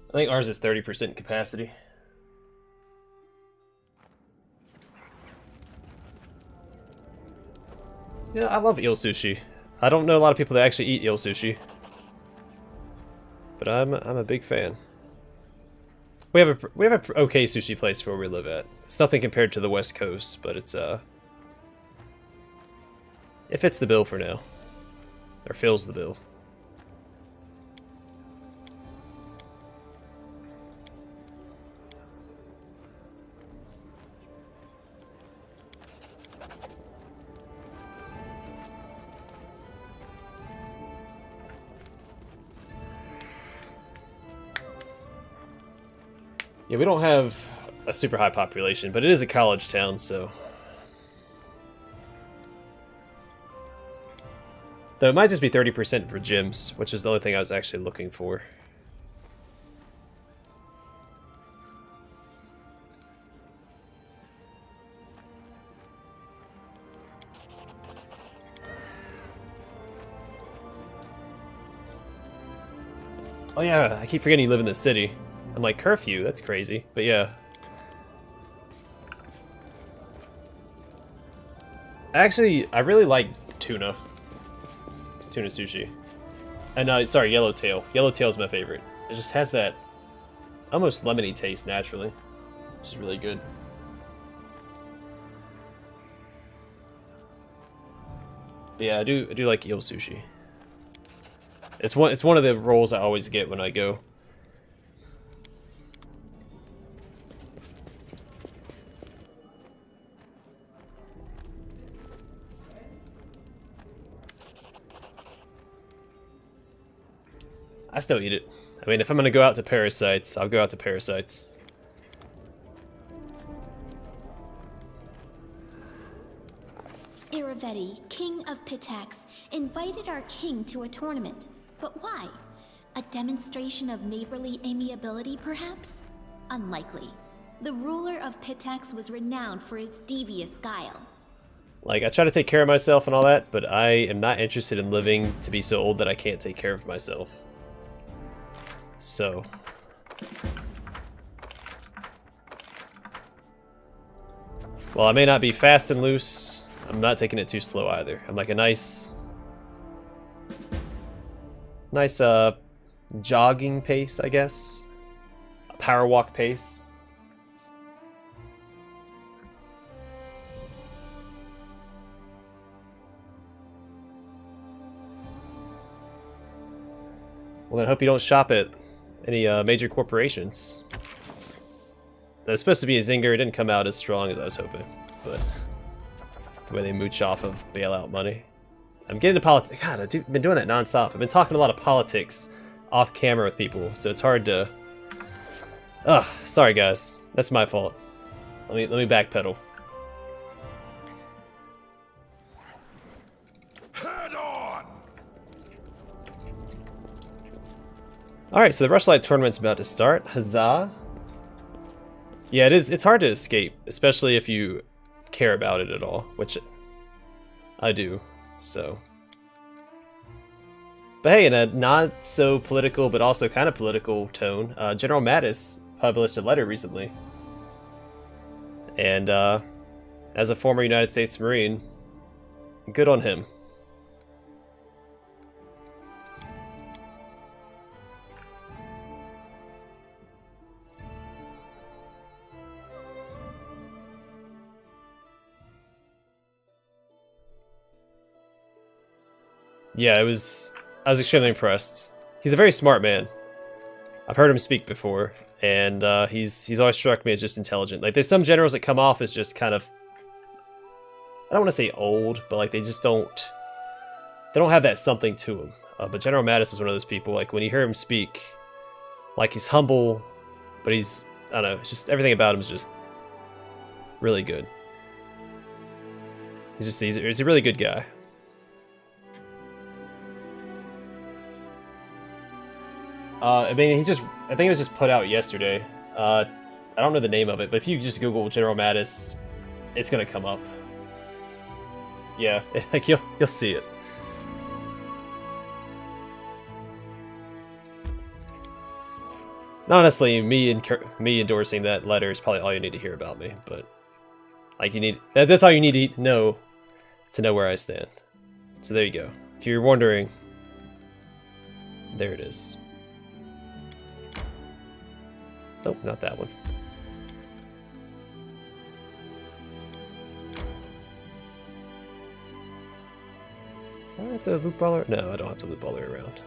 I think ours is 30% capacity. Yeah, I love eel sushi. I don't know a lot of people that actually eat eel sushi, but I'm a big fan. We have a okay sushi place where we live at. It's nothing compared to the West Coast, but it's it fits the bill for now, or fills the bill. Yeah, we don't have a super high population, but it is a college town, so... Though it might just be 30% for gyms, which is the only thing I was actually looking for. Oh yeah, I keep forgetting you live in the city. I'm like, curfew, that's crazy, but yeah. Actually, I really like tuna. Tuna sushi. And, sorry, yellowtail. Yellowtail's my favorite. It just has that almost lemony taste naturally, which is really good. But yeah, I do like eel sushi. It's one of the rolls I always get when I go. I still eat it. I mean, if I'm gonna go out to Parasites, I'll go out to Parasites. Iravetti, king of Pitax, invited our king to a tournament. But why? A demonstration of neighborly amiability, perhaps? Unlikely. The ruler of Pitax was renowned for his devious guile. Like, I try to take care of myself and all that, but I am not interested in living to be so old that I can't take care of myself. So... While I may not be fast and loose, I'm not taking it too slow either. I'm like a nice, jogging pace, I guess. A power walk pace. Well, then I hope you don't shop at any major corporations. It's supposed to be a zinger. It didn't come out as strong as I was hoping, but the way they mooch off of bailout money. I'm getting to politics. God, I've been doing that nonstop. I've been talking a lot of politics off camera with people, so it's hard to... Ugh, sorry guys. That's my fault. Let me backpedal. Head on! Alright, so the Rushlight tournament's about to start. Huzzah! Yeah, it's hard to escape, especially if you care about it at all, which I do, so. But hey, in a not so political but also kind of political tone, General Mattis published a letter recently. And as a former United States Marine, good on him. Yeah, I was extremely impressed. He's a very smart man. I've heard him speak before, and he's always struck me as just intelligent. Like, there's some generals that come off as just kind of, I don't want to say old, but like they don't have that something to them. But General Mattis is one of those people. Like, when you hear him speak, like, he's humble, but he's, I don't know, it's just everything about him is just really good. He's a really good guy. I mean, I think it was just put out yesterday. I don't know the name of it, but if you just Google General Mattis, it's gonna come up. Yeah, like you'll see it. And honestly, me endorsing that letter is probably all you need to hear about me. But like, that's all you need to know where I stand. So there you go. If you're wondering, there it is. Nope, not that one. Do I have to loop all around? No, I don't have to loop all the way around.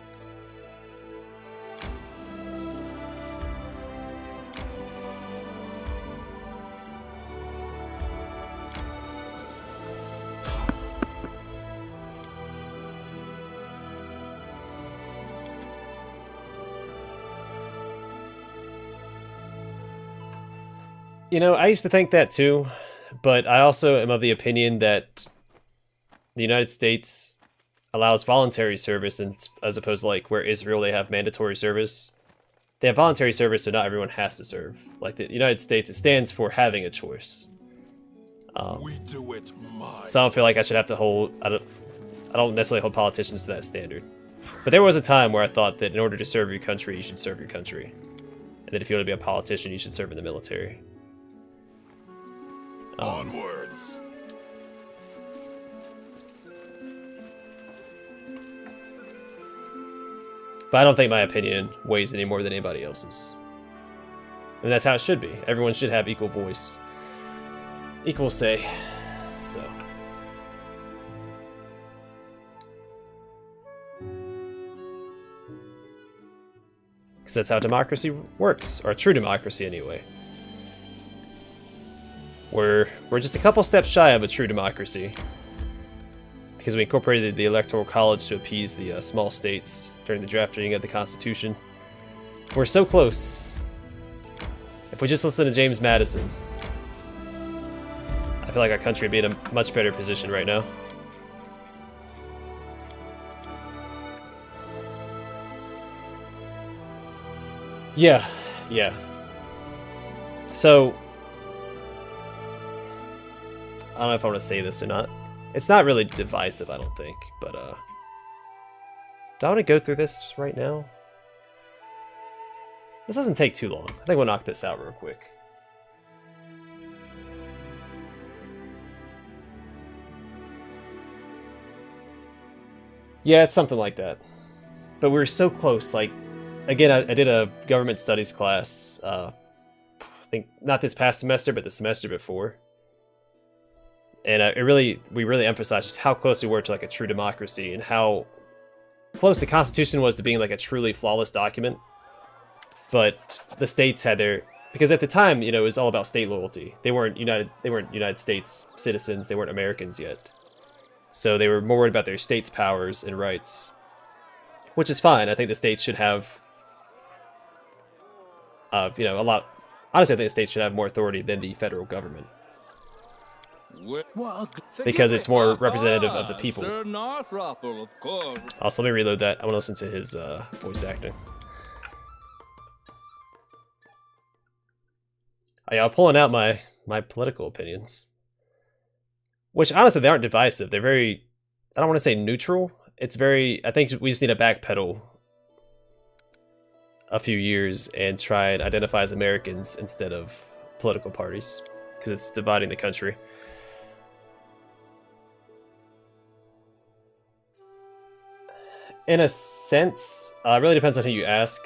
You know, I used to think that too, but I also am of the opinion that the United States allows voluntary service, and as opposed to like where Israel they have mandatory service. They have voluntary service, so not everyone has to serve. Like the United States, it stands for having a choice. We do it so I don't feel like I should have to hold. I don't necessarily hold politicians to that standard. But there was a time where I thought that in order to serve your country, you should serve your country, and that if you want to be a politician, you should serve in the military. Onwards. But I don't think my opinion weighs any more than anybody else's. And that's how it should be. Everyone should have equal voice. Equal say. So. Because that's how democracy works. Or a true democracy, anyway. We're just a couple steps shy of a true democracy. Because we incorporated the Electoral College to appease the small states during the drafting of the Constitution. We're so close. If we just listen to James Madison, I feel like our country would be in a much better position right now. Yeah. So, I don't know if I want to say this or not. It's not really divisive, I don't think, but, do I want to go through this right now? This doesn't take too long. I think we'll knock this out real quick. Yeah, it's something like that. But we were so close, like, again, I did a government studies class, I think not this past semester, but the semester before. And we really emphasized just how close we were to like a true democracy and how close the Constitution was to being like a truly flawless document. But the states had their, because at the time, you know, it was all about state loyalty. They weren't United States citizens, they weren't Americans yet. So they were more worried about their states' powers and rights. Which is fine. I think the states should have you know, a lot. Honestly, I think the states should have more authority than the federal government. Because it's more representative of the people. Also, let me reload that. I want to listen to his voice acting. Oh, yeah, I'm pulling out my political opinions. Which, honestly, they aren't divisive. They're very, I don't want to say neutral. It's very, I think we just need to backpedal a few years and try and identify as Americans instead of political parties. Because it's dividing the country. In a sense, it really depends on who you ask.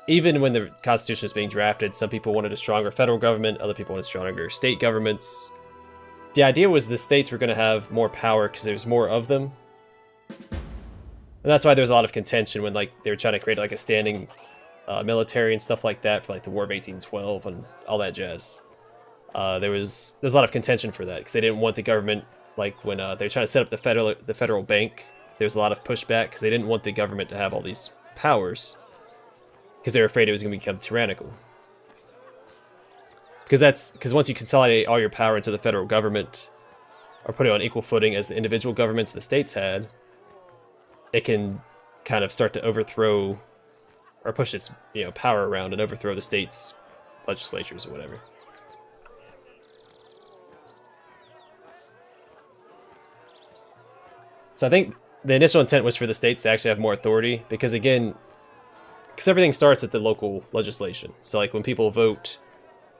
Even when the Constitution was being drafted, some people wanted a stronger federal government, other people wanted stronger state governments. The idea was the states were going to have more power because there's more of them. And that's why there was a lot of contention when like they were trying to create like a standing military and stuff like that for like the War of 1812 and all that jazz. There's a lot of contention for that because they didn't want the government, like when they were trying to set up the federal bank. There was a lot of pushback because they didn't want the government to have all these powers because they were afraid it was going to become tyrannical. Because once you consolidate all your power into the federal government or put it on equal footing as the individual governments the states had, it can kind of start to overthrow or push its power around and overthrow the states' legislatures or whatever. So I think the initial intent was for the states to actually have more authority because, again, because everything starts at the local legislation. So like when people vote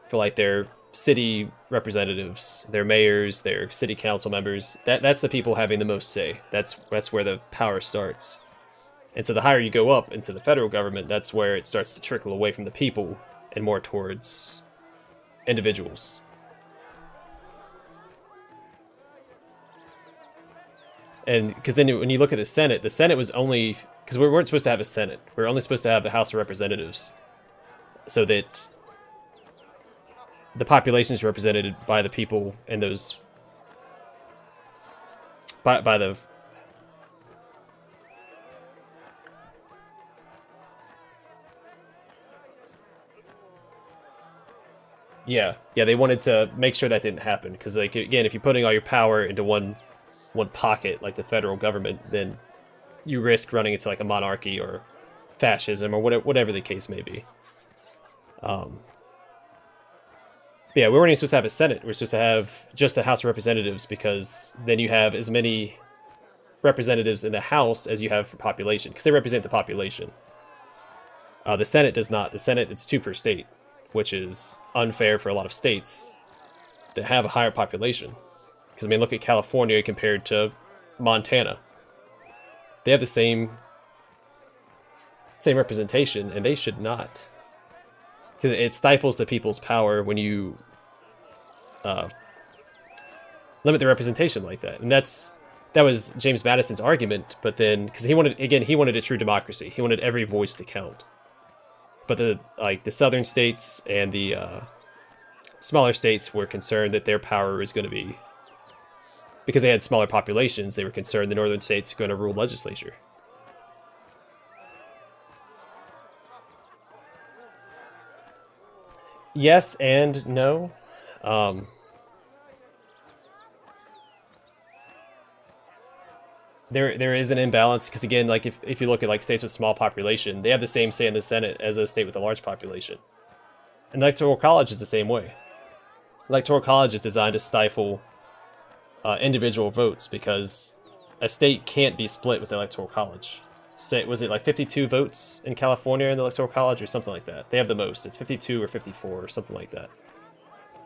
for like their city representatives, their mayors, their city council members, that's the people having the most say. That's where the power starts. And so the higher you go up into the federal government, that's where it starts to trickle away from the people and more towards individuals. And because then when you look at the Senate was only, because we weren't supposed to have a Senate. We were only supposed to have the House of Representatives so that the population is represented by the people and those, by the, yeah, they wanted to make sure that didn't happen because, like, again, if you're putting all your power into one pocket, like the federal government, then you risk running into like a monarchy or fascism or whatever the case may be. Yeah, we weren't even supposed to have a Senate. We were supposed to have just the House of Representatives because then you have as many representatives in the House as you have for population because they represent the population. The Senate does not. The Senate, it's 2 per state, which is unfair for a lot of states that have a higher population. Because, I mean, look at California compared to Montana. They have the same representation, and they should not. Because it stifles the people's power when you limit the representation like that. And that was James Madison's argument, but then, because he wanted a true democracy. He wanted every voice to count. But the southern states and the smaller states were concerned that their power was going to be, because they had smaller populations, they were concerned the northern states were going to rule legislature. Yes and no. There is an imbalance because, again, like if you look at like states with small population, they have the same say in the Senate as a state with a large population. And Electoral College is the same way. Electoral College is designed to stifle individual votes because a state can't be split with the Electoral College. Say, was it like 52 votes in California in the Electoral College or something like that? They have the most. It's 52 or 54 or something like that.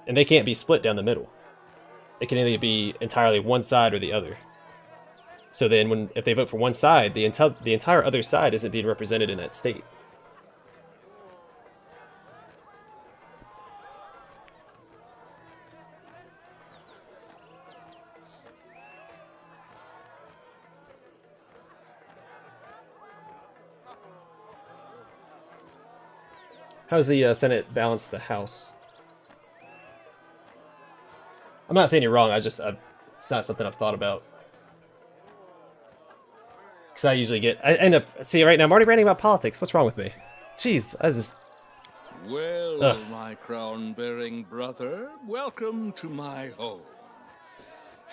And they can't be split down the middle. It can either be entirely one side or the other. So then if they vote for one side, the entire other side isn't being represented in that state. How's the Senate balance the House? I'm not saying you're wrong, it's not something I've thought about. Because I usually I end up... See, right now I'm already ranting about politics. What's wrong with me? Jeez, I just... Well, Ugh. my crown-bearing brother, welcome to my home.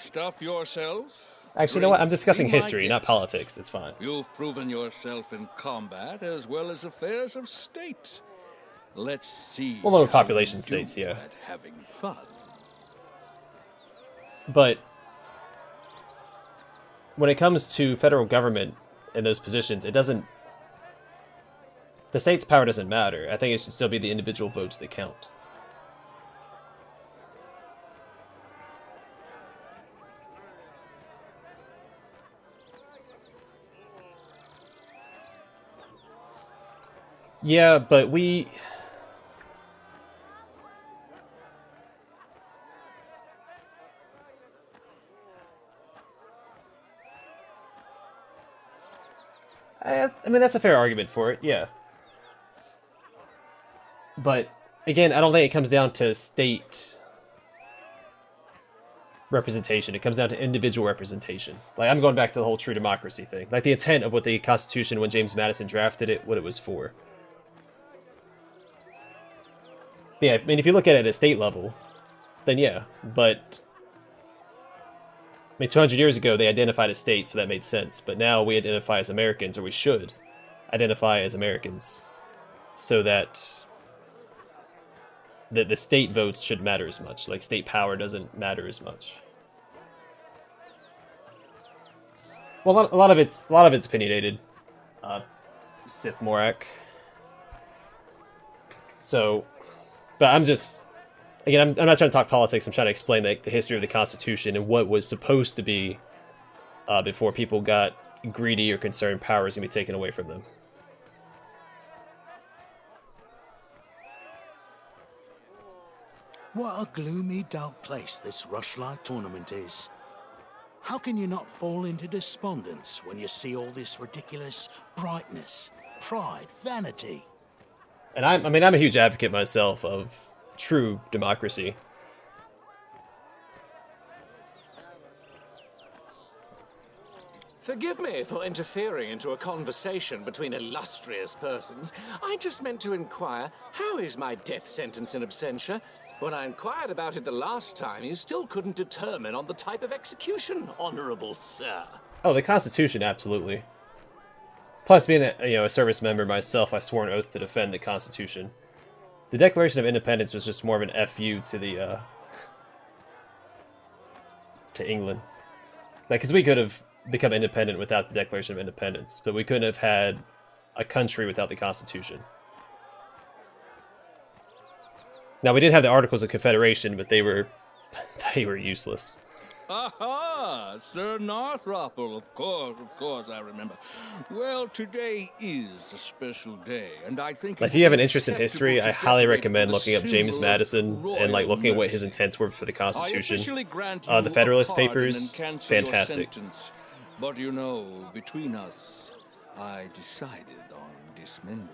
Stuff yourself. Actually, you know what? I'm discussing Be my history, not guest. politics. It's fine. You've proven yourself in combat as well as affairs of state. Let's see. Well, lower how population you states, do yeah. at having fun. But when it comes to federal government in those positions, it doesn't... The state's power doesn't matter. I think it should still be the individual votes that count. Yeah, but we... I mean, that's a fair argument for it, yeah. But, again, I don't think it comes down to state representation. It comes down to individual representation. Like, I'm going back to the whole true democracy thing. Like, the intent of what the Constitution, when James Madison drafted it, what it was for. Yeah, I mean, if you look at it at a state level, then yeah. But, I mean, 200 years ago, they identified a state, so that made sense. But now we identify as Americans, or we should identify as Americans, so that the state votes should matter as much. Like, state power doesn't matter as much. Well, a lot of it's opinionated. Sith Morak. So, but I'm just... Again, I'm not trying to talk politics, I'm trying to explain the history of the Constitution and what was supposed to be before people got greedy or concerned power is going to be taken away from them. What a gloomy, dark place this Rushlight tournament is. How can you not fall into despondence when you see all this ridiculous brightness, pride, vanity? And I'm a huge advocate myself of true democracy. Forgive me for interfering into a conversation between illustrious persons. I just meant to inquire, how is my death sentence in absentia? When I inquired about it the last time, you still couldn't determine on the type of execution, honorable sir. Oh, the Constitution, absolutely. Plus, being a service member myself, I swore an oath to defend the Constitution. The Declaration of Independence was just more of an FU to the to England. Like, because we could have become independent without the Declaration of Independence, but we couldn't have had a country without the Constitution. Now, we did have the Articles of Confederation, but they were useless. Aha! Sir Northropple, of course, I remember. Well, today is a special day, and I think... Like, if you have an interest in history, I highly recommend looking up James Madison and, like, looking at what his intents were for the Constitution. The Federalist Papers, fantastic. But you know, between us, I decided on dismemberment.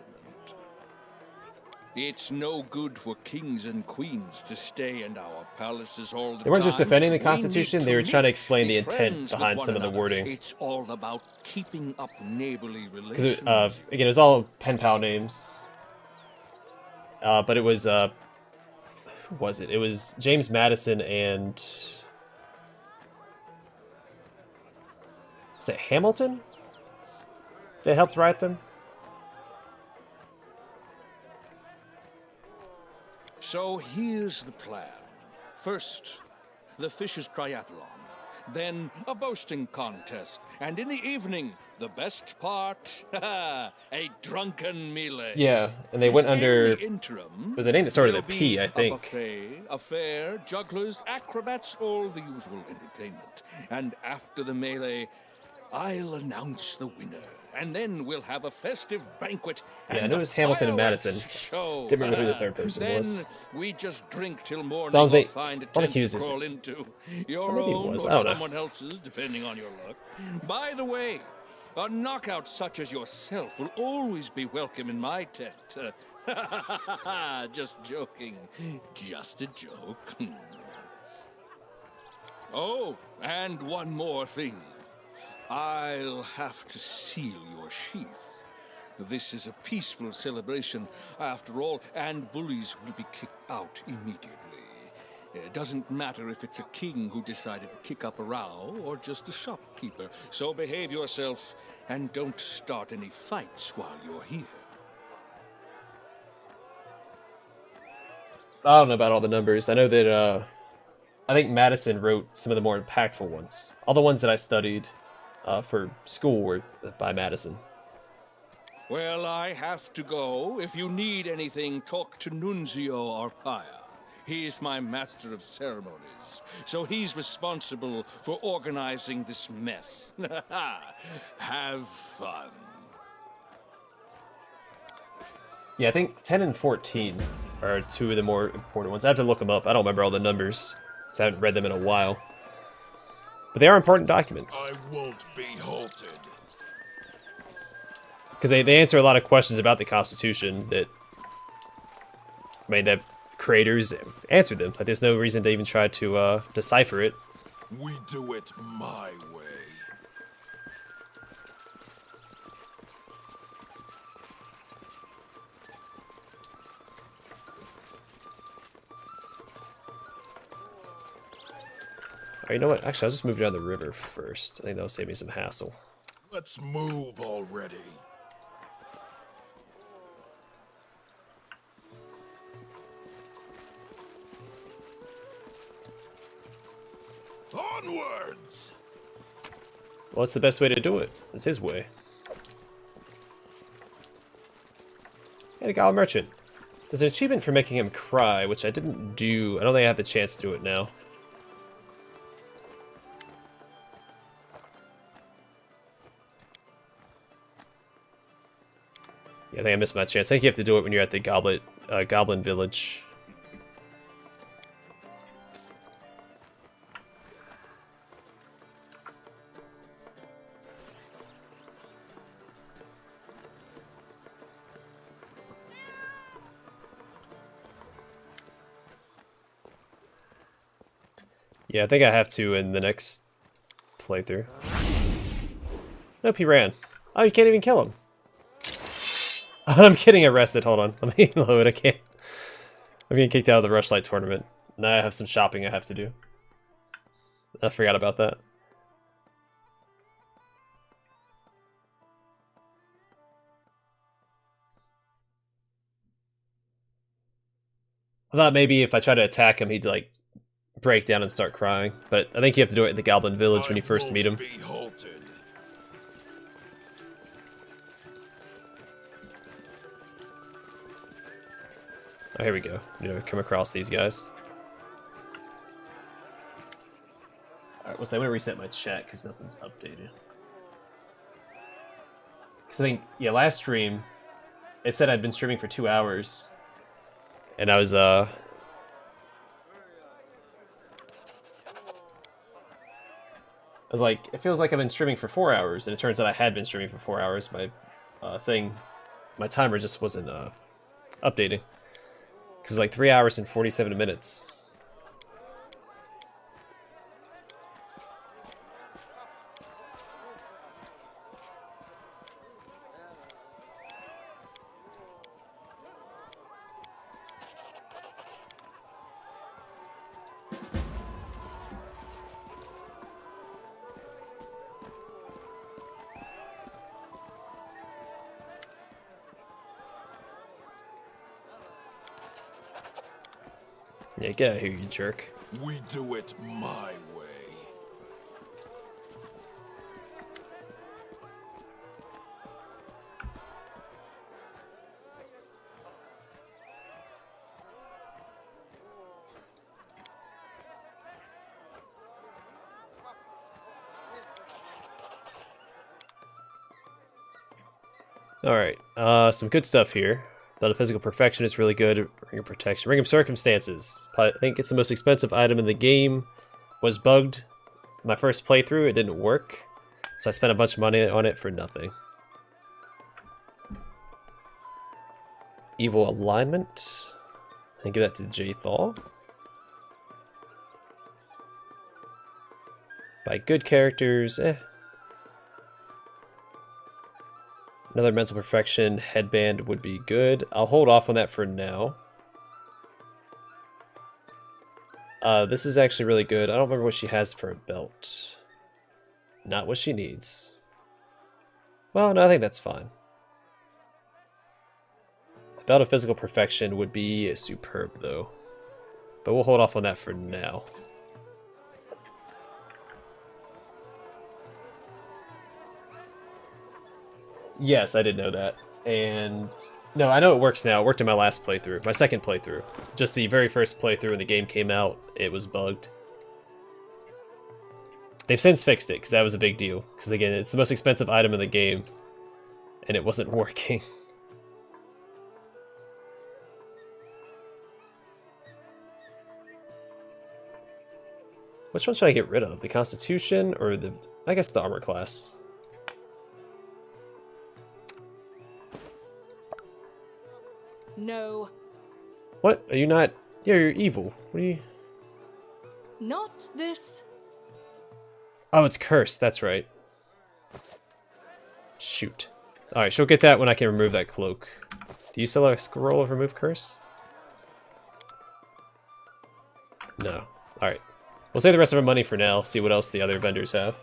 It's no good for kings and queens to stay in our palaces all the time. They weren't just defending the Constitution, they were trying to explain the intent behind some of the wording. It's all about keeping up neighborly relations. Because, again, it was all pen pal names. But it was, who was it? It was James Madison and... Was it Hamilton? That helped write them? So here's the plan. First, the Fishers Triathlon. Then a boasting contest. And in the evening, the best part, a drunken melee. Yeah, and they went under... In the interim, was a name that started with a there'll P, be I think. A buffet, a fair, jugglers, acrobats, all the usual entertainment. And after the melee, I'll announce the winner. And then we'll have a festive banquet. Yeah, I and noticed a Hamilton and fireworks Madison. Show. Didn't remember who the third person then was. We just drink till morning So or find a tent Hughes to is- crawl into. Your maybe it own was, or I don't know. someone else's, depending on your luck. By the way, a knockout such as yourself will always be welcome in my tent. Just joking. Just a joke. Oh, and one more thing. I'll have to seal your sheath. This is a peaceful celebration, after all, and bullies will be kicked out immediately. It doesn't matter if it's a king who decided to kick up a row or just a shopkeeper. So behave yourself and don't start any fights while you're here. I don't know about all the numbers. I know that, I think Madison wrote some of the more impactful ones. All the ones that I studied for school were by Madison. Well, I have to go. If you need anything, talk to Nunzio Arpaia. He's my master of ceremonies, so he's responsible for organizing this mess. Have fun. Yeah, I think 10 and 14 are two of the more important ones. I have to look them up. I don't remember all the numbers, because I haven't read them in a while. But they are important documents. I won't be halted. Because they answer a lot of questions about the Constitution that, I mean, the creators answered them. Like, there's no reason to even try to decipher it. We do it my way. Alright, you know what? Actually, I'll just move down the river first. I think that'll save me some hassle. Let's move already. Onwards! Well, what's the best way to do it? It's his way. Hey, the Goblin Merchant. There's an achievement for making him cry, which I didn't do. I don't think I have the chance to do it now. Yeah, I think I missed my chance. I think you have to do it when you're at the Goblin Village. Yeah, I think I have to in the next playthrough. Nope, he ran. Oh, you can't even kill him. I'm getting arrested. Hold on. Let me load. I can't. I'm getting kicked out of the Rushlight tournament. Now I have some shopping I have to do. I forgot about that. I thought maybe if I try to attack him, he'd like break down and start crying. But I think you have to do it in the Goblin Village when you first meet him. Be halted. Oh, here we go. You know, come across these guys. Alright, I'm gonna reset my chat because nothing's updated. Because I think, yeah, last stream, it said I'd been streaming for 2 hours. And I was, I was like, it feels like I've been streaming for 4 hours, and it turns out I had been streaming for 4 hours. My my timer just wasn't updating. Because it's like 3 hours and 47 minutes. Yeah, get out of here, you jerk. We do it my way. Alright, some good stuff here. Belt of Physical Perfection is really good. Ring of Protection. Ring of Circumstances. I think it's the most expensive item in the game. Was bugged. My first playthrough, it didn't work. So I spent a bunch of money on it for nothing. Evil Alignment. And give that to J-Thaw. By good characters, Another Mental Perfection headband would be good. I'll hold off on that for now. This is actually really good. I don't remember what she has for a belt. Not what she needs. Well, no, I think that's fine. The Belt of Physical Perfection would be superb, though. But we'll hold off on that for now. Yes, I did know that. And no, I know it works now. It worked in my last playthrough, my second playthrough. Just the very first playthrough when the game came out, it was bugged. They've since fixed it, because that was a big deal. Because again, it's the most expensive item in the game, and it wasn't working. Which one should I get rid of? The Constitution or the... I guess the Armor class. No. What? Are you not... Yeah, you're evil. What are you... Not this. Oh, it's cursed. That's right. Shoot. Alright, she'll get that when I can remove that cloak. Do you sell a scroll of remove curse? No. Alright. We'll save the rest of our money for now, see what else the other vendors have.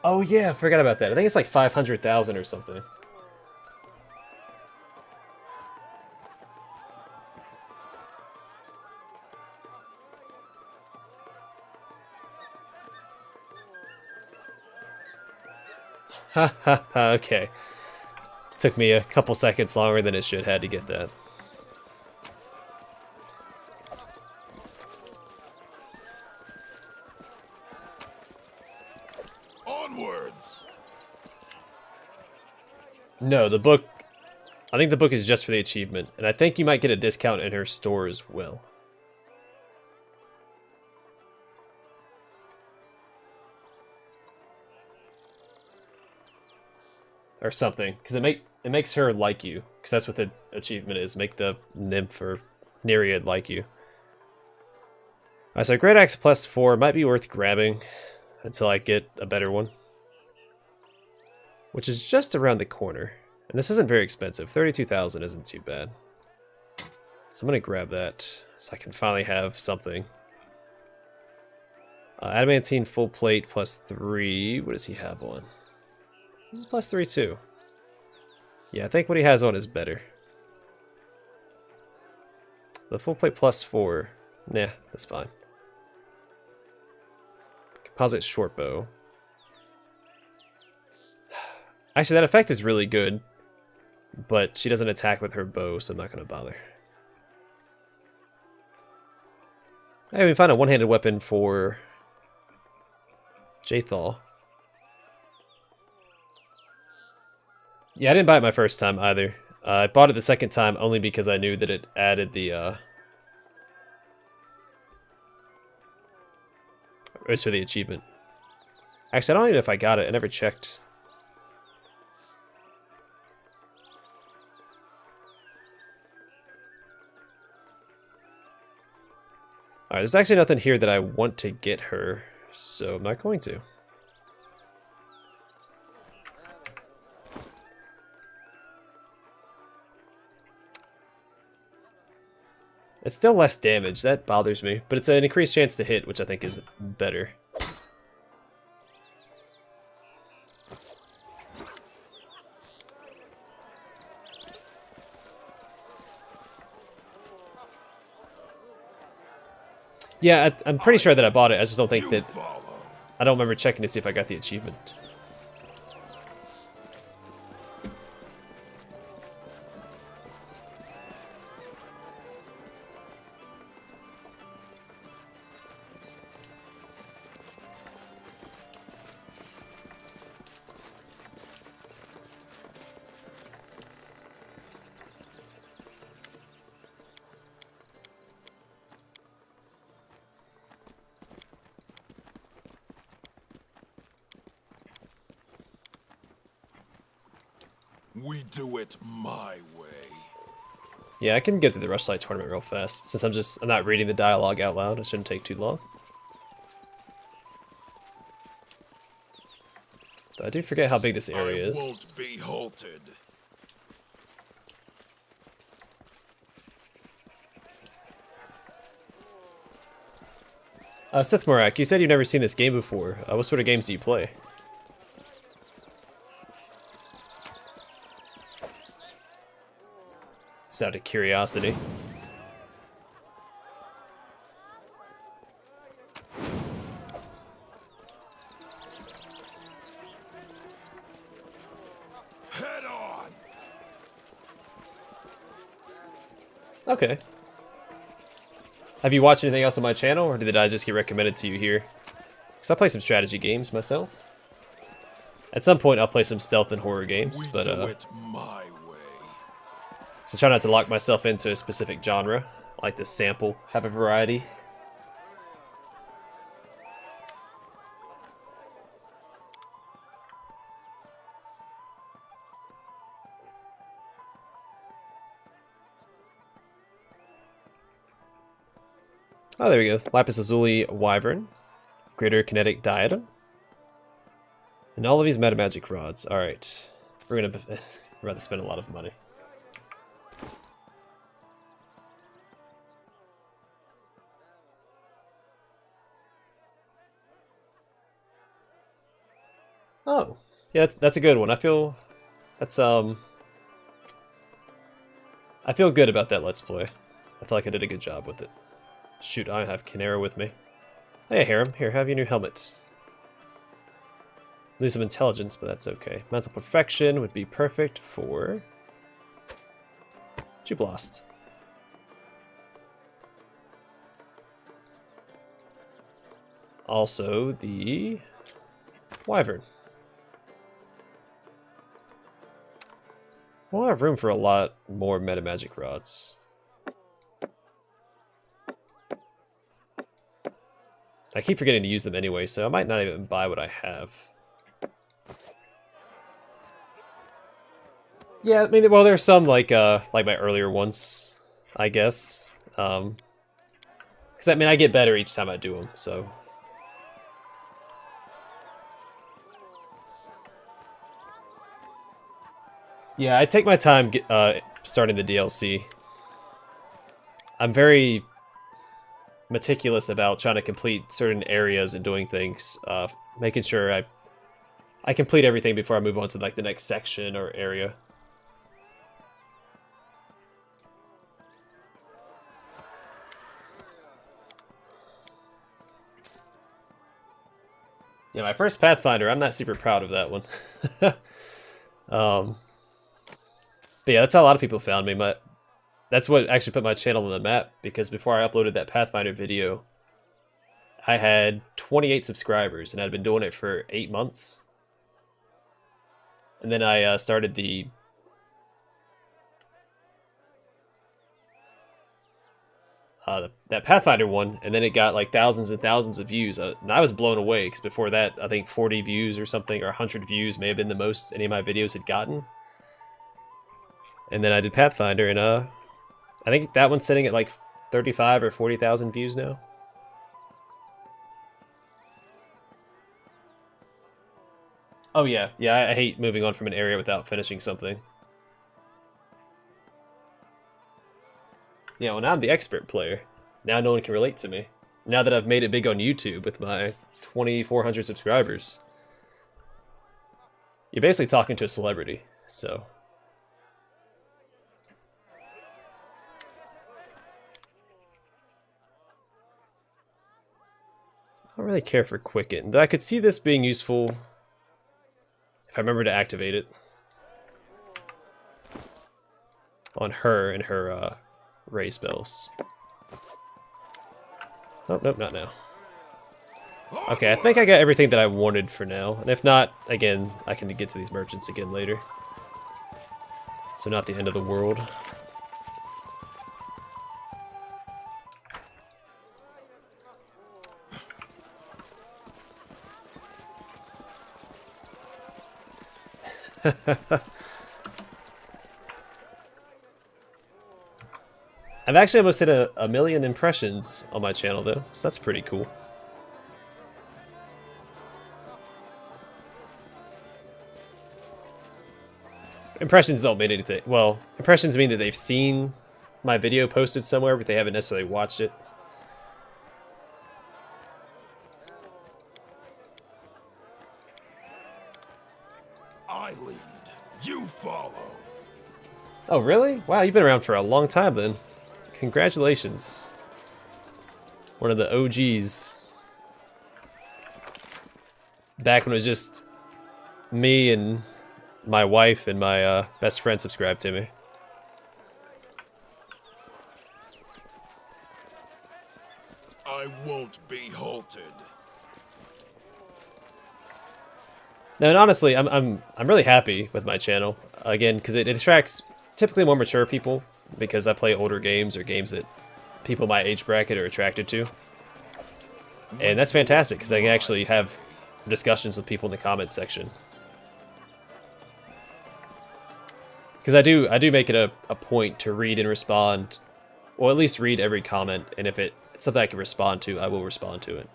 Oh yeah, I forgot about that. I think it's like 500,000 or something. Ha ha ha, okay. Took me a couple seconds longer than it should had to get that. Onwards. No, the book... I think the book is just for the achievement, and I think you might get a discount in her store as well. Or something, because it makes her like you, because that's what the achievement is, make the nymph or Nereid like you. Alright, so Great Axe plus 4 might be worth grabbing until I get a better one. Which is just around the corner. And this isn't very expensive, 32,000 isn't too bad. So I'm going to grab that, so I can finally have something. Adamantine full plate plus 3, what does he have on? This is plus 3 too. Yeah, I think what he has on is better. The full plate plus 4. Nah, that's fine. Composite short bow. Actually, that effect is really good. But she doesn't attack with her bow, so I'm not going to bother. Hey, we found a one-handed weapon for J-Thaw. Yeah, I didn't buy it my first time either. I bought it the second time only because I knew that it added the... It was for the achievement. Actually, I don't even know if I got it. I never checked. Alright, there's actually nothing here that I want to get her, so I'm not going to. It's still less damage, that bothers me, but it's an increased chance to hit, which I think is better. Yeah, I'm pretty sure that I bought it. I just don't think that... I don't remember checking to see if I got the achievement. We do it my way. Yeah, I can get through the Rushlight tournament real fast. Since I'm not reading the dialogue out loud, it shouldn't take too long. But I do forget how big this area is. Won't be halted. Sith Morak, you said you've never seen this game before. What sort of games do you play? Just out of curiosity. Head on. Okay. Have you watched anything else on my channel, or did I just get recommended to you here? Because I play some strategy games myself. At some point, I'll play some stealth and horror games, but Do it my way. so try not to lock myself into a specific genre. I like to sample, have a variety. Oh, there we go. Lapis Lazuli Wyvern. Greater Kinetic Diadem. And all of these meta magic rods. Alright. We're about to spend a lot of money. Oh. Yeah, that's a good one. I feel good about that Let's Play. I feel like I did a good job with it. Shoot, I have Kinera with me. Hey, Harem, here, have your new helmet. Lose some intelligence, but that's okay. Mental Perfection would be perfect for... Jublast. Also, the... Wyvern. Well, I have room for a lot more meta magic rods. I keep forgetting to use them anyway, so I might not even buy what I have. Yeah, I mean, well, there's some like my earlier ones, I guess. Because I mean, I get better each time I do them, so. Yeah, I take my time starting the DLC. I'm very meticulous about trying to complete certain areas and doing things, making sure I complete everything before I move on to like the next section or area. Yeah, my first Pathfinder, I'm not super proud of that one. But yeah, that's how a lot of people found me. That's what actually put my channel on the map, because before I uploaded that Pathfinder video, I had 28 subscribers, and I'd been doing it for 8 months. And then I started that Pathfinder one, and then it got like thousands and thousands of views. And I was blown away, because before that, I think 40 views or something, or 100 views may have been the most any of my videos had gotten. And then I did Pathfinder, and I think that one's sitting at like 35 or 40,000 views now. Oh yeah, I hate moving on from an area without finishing something. Yeah, well now I'm the expert player. Now no one can relate to me. Now that I've made it big on YouTube with my 2,400 subscribers. You're basically talking to a celebrity, so... don't really care for Quicken, though I could see this being useful if I remember to activate it on her and her ray spells. Oh, nope, not now. Okay, I think I got everything that I wanted for now, and if not, again, I can get to these merchants again later. So not the end of the world. I've actually almost hit a million impressions on my channel though, so that's pretty cool. Impressions don't mean anything. Well, impressions mean that they've seen my video posted somewhere, but they haven't necessarily watched it. I lead, you follow. Oh, really? Wow, you've been around for a long time then. Congratulations. One of the OGs. Back when it was just me and my wife and my best friend subscribed to me. I won't be halted. No, and honestly, I'm really happy with my channel. Again, because it attracts typically more mature people, because I play older games or games that people my age bracket are attracted to. And that's fantastic, because I can actually have discussions with people in the comments section. Because I do make it a point to read and respond, or at least read every comment, and if it's something I can respond to, I will respond to it.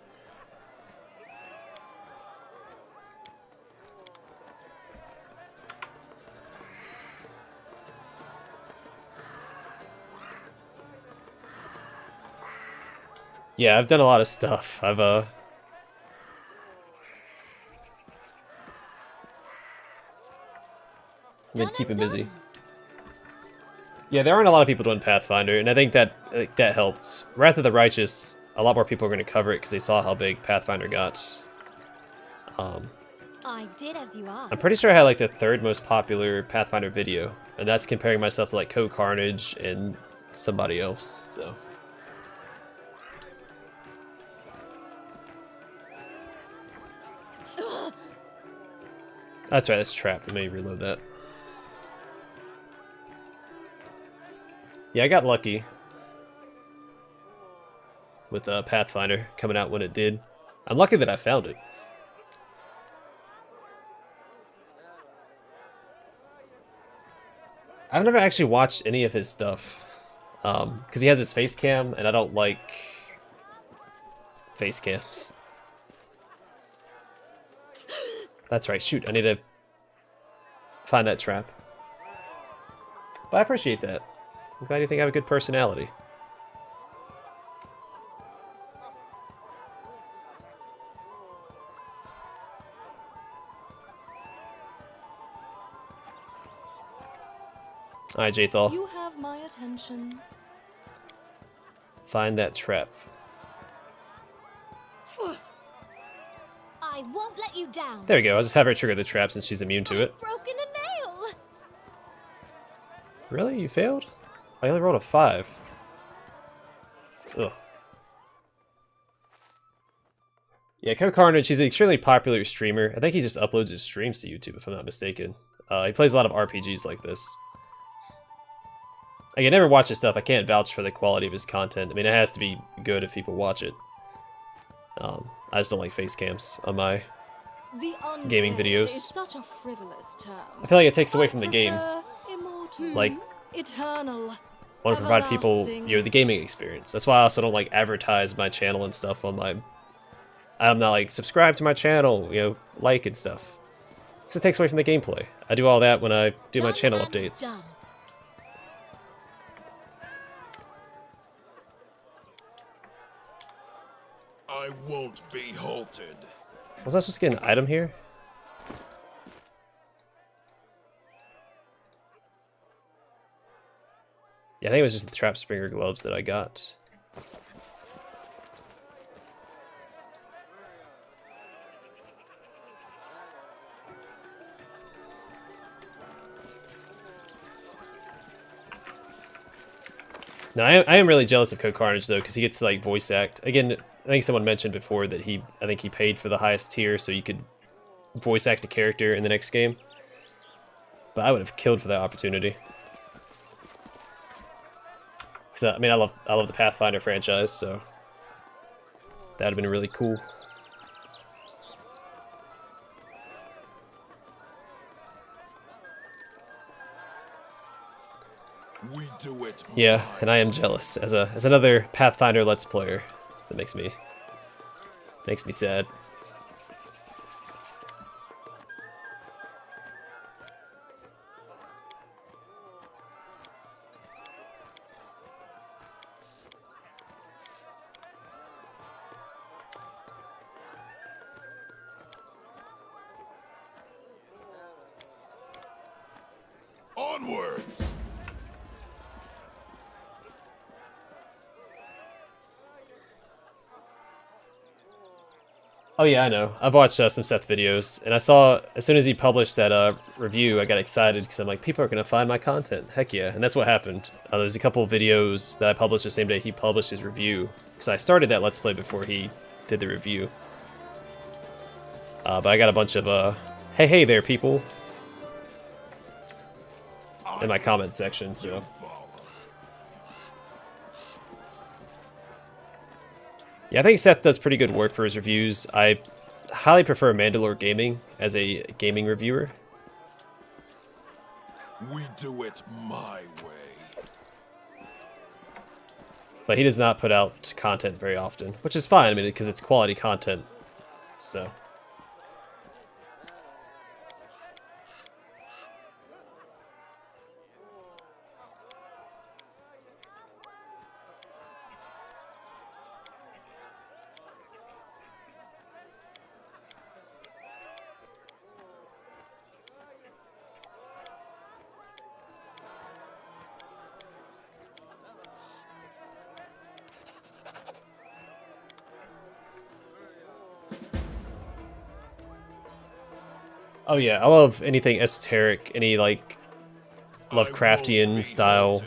Yeah, I've done a lot of stuff. I've been keeping busy. Yeah, there aren't a lot of people doing Pathfinder, and I think that helped. Wrath of the Righteous, a lot more people are going to cover it because they saw how big Pathfinder got. I did as you asked. I'm pretty sure I had like the 3rd most popular Pathfinder video, and that's comparing myself to like Co Carnage and somebody else. So. That's right, that's trapped. Let me reload that. Yeah, I got lucky with Pathfinder coming out when it did. I'm lucky that I found it. I've never actually watched any of his stuff. Because he has his face cam, and I don't like face cams. That's right, shoot, I need to find that trap. But I appreciate that. I'm glad you think I have a good personality. Alright, Jathal. You have my attention. Find that trap. I won't let you down. There we go. I'll just have her trigger the trap since she's immune to it. Broken a nail. Really? You failed? I only rolled a 5. Ugh. Yeah, Co Carnage, he's an extremely popular streamer. I think he just uploads his streams to YouTube, if I'm not mistaken. He plays a lot of RPGs like this. I never watch his stuff. I can't vouch for the quality of his content. I mean, it has to be good if people watch it. I just don't like face cams on my gaming videos. Is such a frivolous term. I feel like it takes away from the game. Immortal, Like, eternal, I want to provide people, everlasting. the gaming experience. That's why I also don't like advertise my channel and stuff on my. I'm not like subscribe to my channel, like and stuff. Because it takes away from the gameplay. I do all that when I do my channel updates. I won't be halted. Was I supposed to get an item here? Yeah, I think it was just the Trap Springer gloves that I got. No, I am really jealous of Code Carnage though, because he gets to like voice act. Again, I think someone mentioned before that I think he paid for the highest tier so you could voice act a character in the next game. But I would have killed for that opportunity. Because I mean, I love the Pathfinder franchise, so that would have been really cool. We do it. Yeah, and I am jealous as another Pathfinder Let's Player. That makes me sad. Onwards. Oh yeah, I know. I've watched some Seth videos, and I saw as soon as he published that review, I got excited because I'm like, people are gonna find my content. Heck yeah, and that's what happened. There's a couple of videos that I published the same day he published his review, because I started that Let's Play before he did the review. But I got a bunch of hey there people in my comment section, so. Yeah, I think Seth does pretty good work for his reviews. I highly prefer Mandalore Gaming as a gaming reviewer. We do it my way. But he does not put out content very often, which is fine, I mean, because it's quality content, so. Oh yeah, I love anything esoteric, any like Lovecraftian style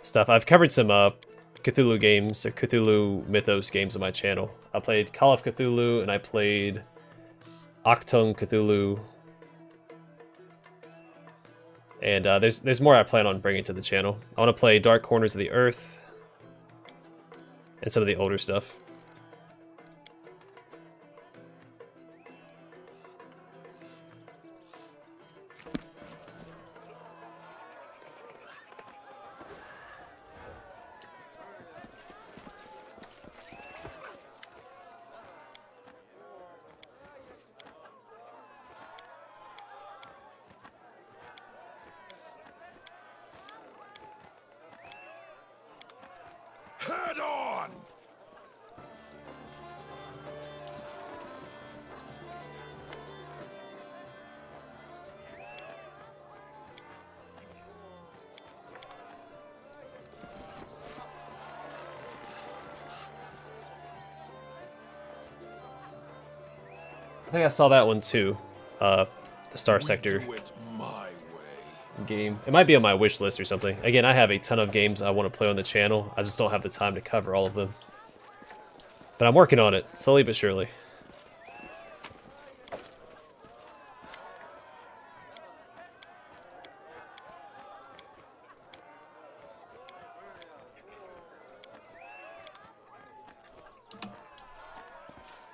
stuff. I've covered some Cthulhu games, or Cthulhu Mythos games on my channel. I played Call of Cthulhu, and I played Octung Cthulhu. And there's more I plan on bringing to the channel. I want to play Dark Corners of the Earth, and some of the older stuff. Head on! I think I saw that one too. The Star Sector Do it my way. game. It might be on my wish list or something. Again, I have a ton of games I want to play on the channel. I just don't have the time to cover all of them. But I'm working on it, slowly but surely.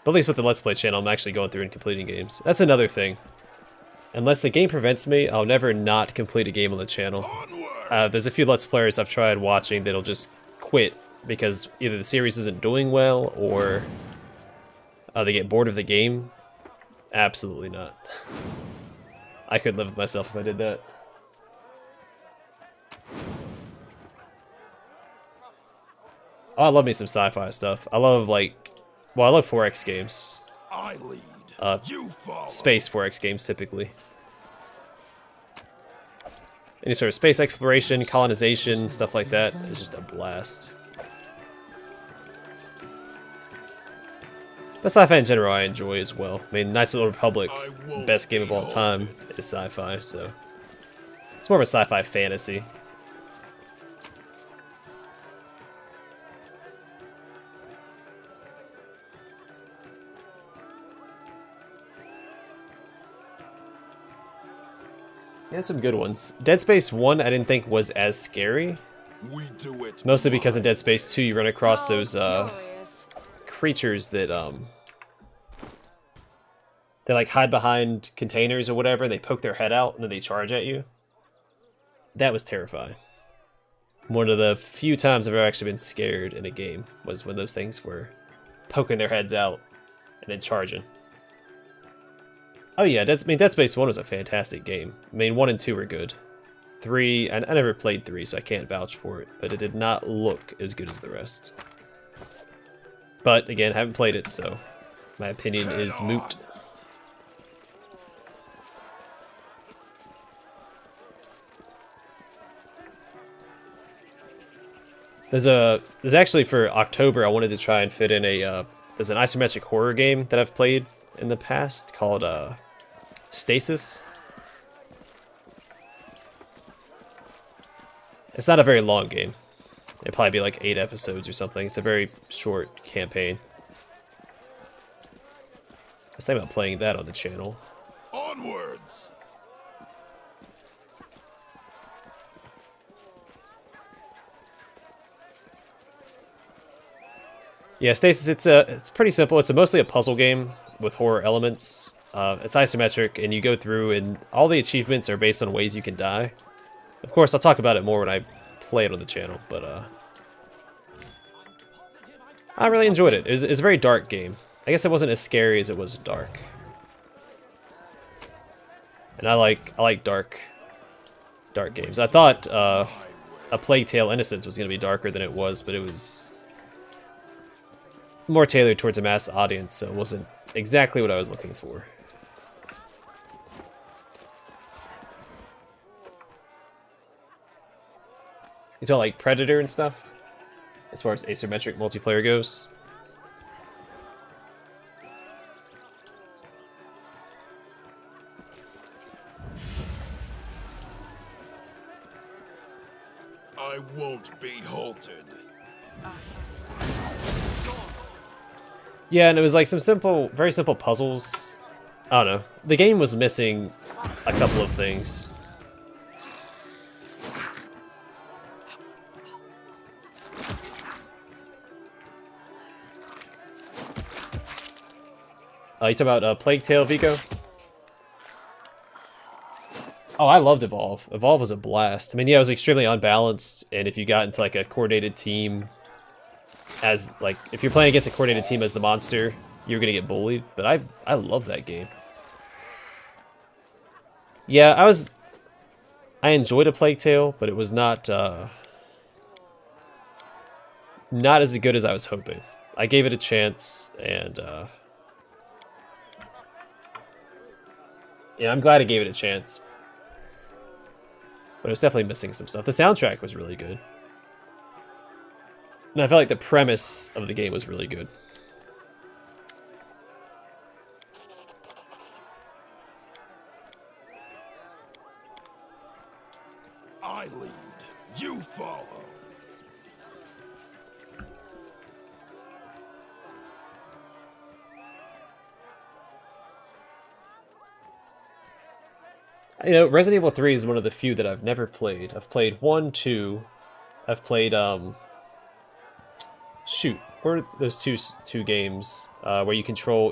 But at least with the Let's Play channel, I'm actually going through and completing games. That's another thing. Unless the game prevents me, I'll never not complete a game on the channel. There's a few Let's Players I've tried watching that'll just quit because either the series isn't doing well or they get bored of the game. Absolutely not. I couldn't live with myself if I did that. Oh, I love me some sci-fi stuff. I love, like, well, I love 4X games. I lead. You follow. Space 4X games, typically. Any sort of space exploration, colonization, stuff like that is just a blast. But sci-fi in general I enjoy as well. I mean, Knights of the Old Republic, best game of all time, is sci-fi, so... It's more of a sci-fi fantasy. There's some good ones. Dead Space 1 I didn't think was as scary. We do it. Mostly because in Dead Space 2 you run across those creatures that they like hide behind containers or whatever, they poke their head out and then they charge at you. That was terrifying. One of the few times I've ever actually been scared in a game was when those things were poking their heads out and then charging. Oh yeah, Dead Space 1 was a fantastic game. I mean, 1 and 2 were good. 3, I never played 3, so I can't vouch for it, but it did not look as good as the rest. But again, I haven't played it, so my opinion is moot. There's actually for October I wanted to try and fit in there's an isometric horror game that I've played in the past called Stasis. It's not a very long game. It'd probably be like 8 episodes or something. It's a very short campaign. I was thinking about playing that on the channel. Onwards. Yeah, Stasis, it's pretty simple. It's mostly a puzzle game with horror elements. It's isometric, and you go through, and all the achievements are based on ways you can die. Of course, I'll talk about it more when I play it on the channel, but I really enjoyed it. It's a very dark game. I guess it wasn't as scary as it was dark. And I like dark games. I thought A Plague Tale: Innocence was going to be darker than it was, but it was more tailored towards a mass audience, so it wasn't exactly what I was looking for. You talk like Predator and stuff, as far as asymmetric multiplayer goes. I won't be halted. Yeah, and it was like some very simple puzzles. I don't know. The game was missing a couple of things. You talk about Plague Tale, Vico? Oh, I loved Evolve. Evolve was a blast. I mean, yeah, it was extremely unbalanced, and if you got into like a coordinated team as like if you're playing against a coordinated team as the monster, you're gonna get bullied. But I love that game. Yeah, I enjoyed A Plague Tale, but it was not as good as I was hoping. I gave it a chance, and yeah, I'm glad I gave it a chance. But it was definitely missing some stuff. The soundtrack was really good. And I felt like the premise of the game was really good. I lead, you follow. You know, Resident Evil 3 is one of the few that I've never played. I've played 1, 2. I've played, shoot, what are those two games where you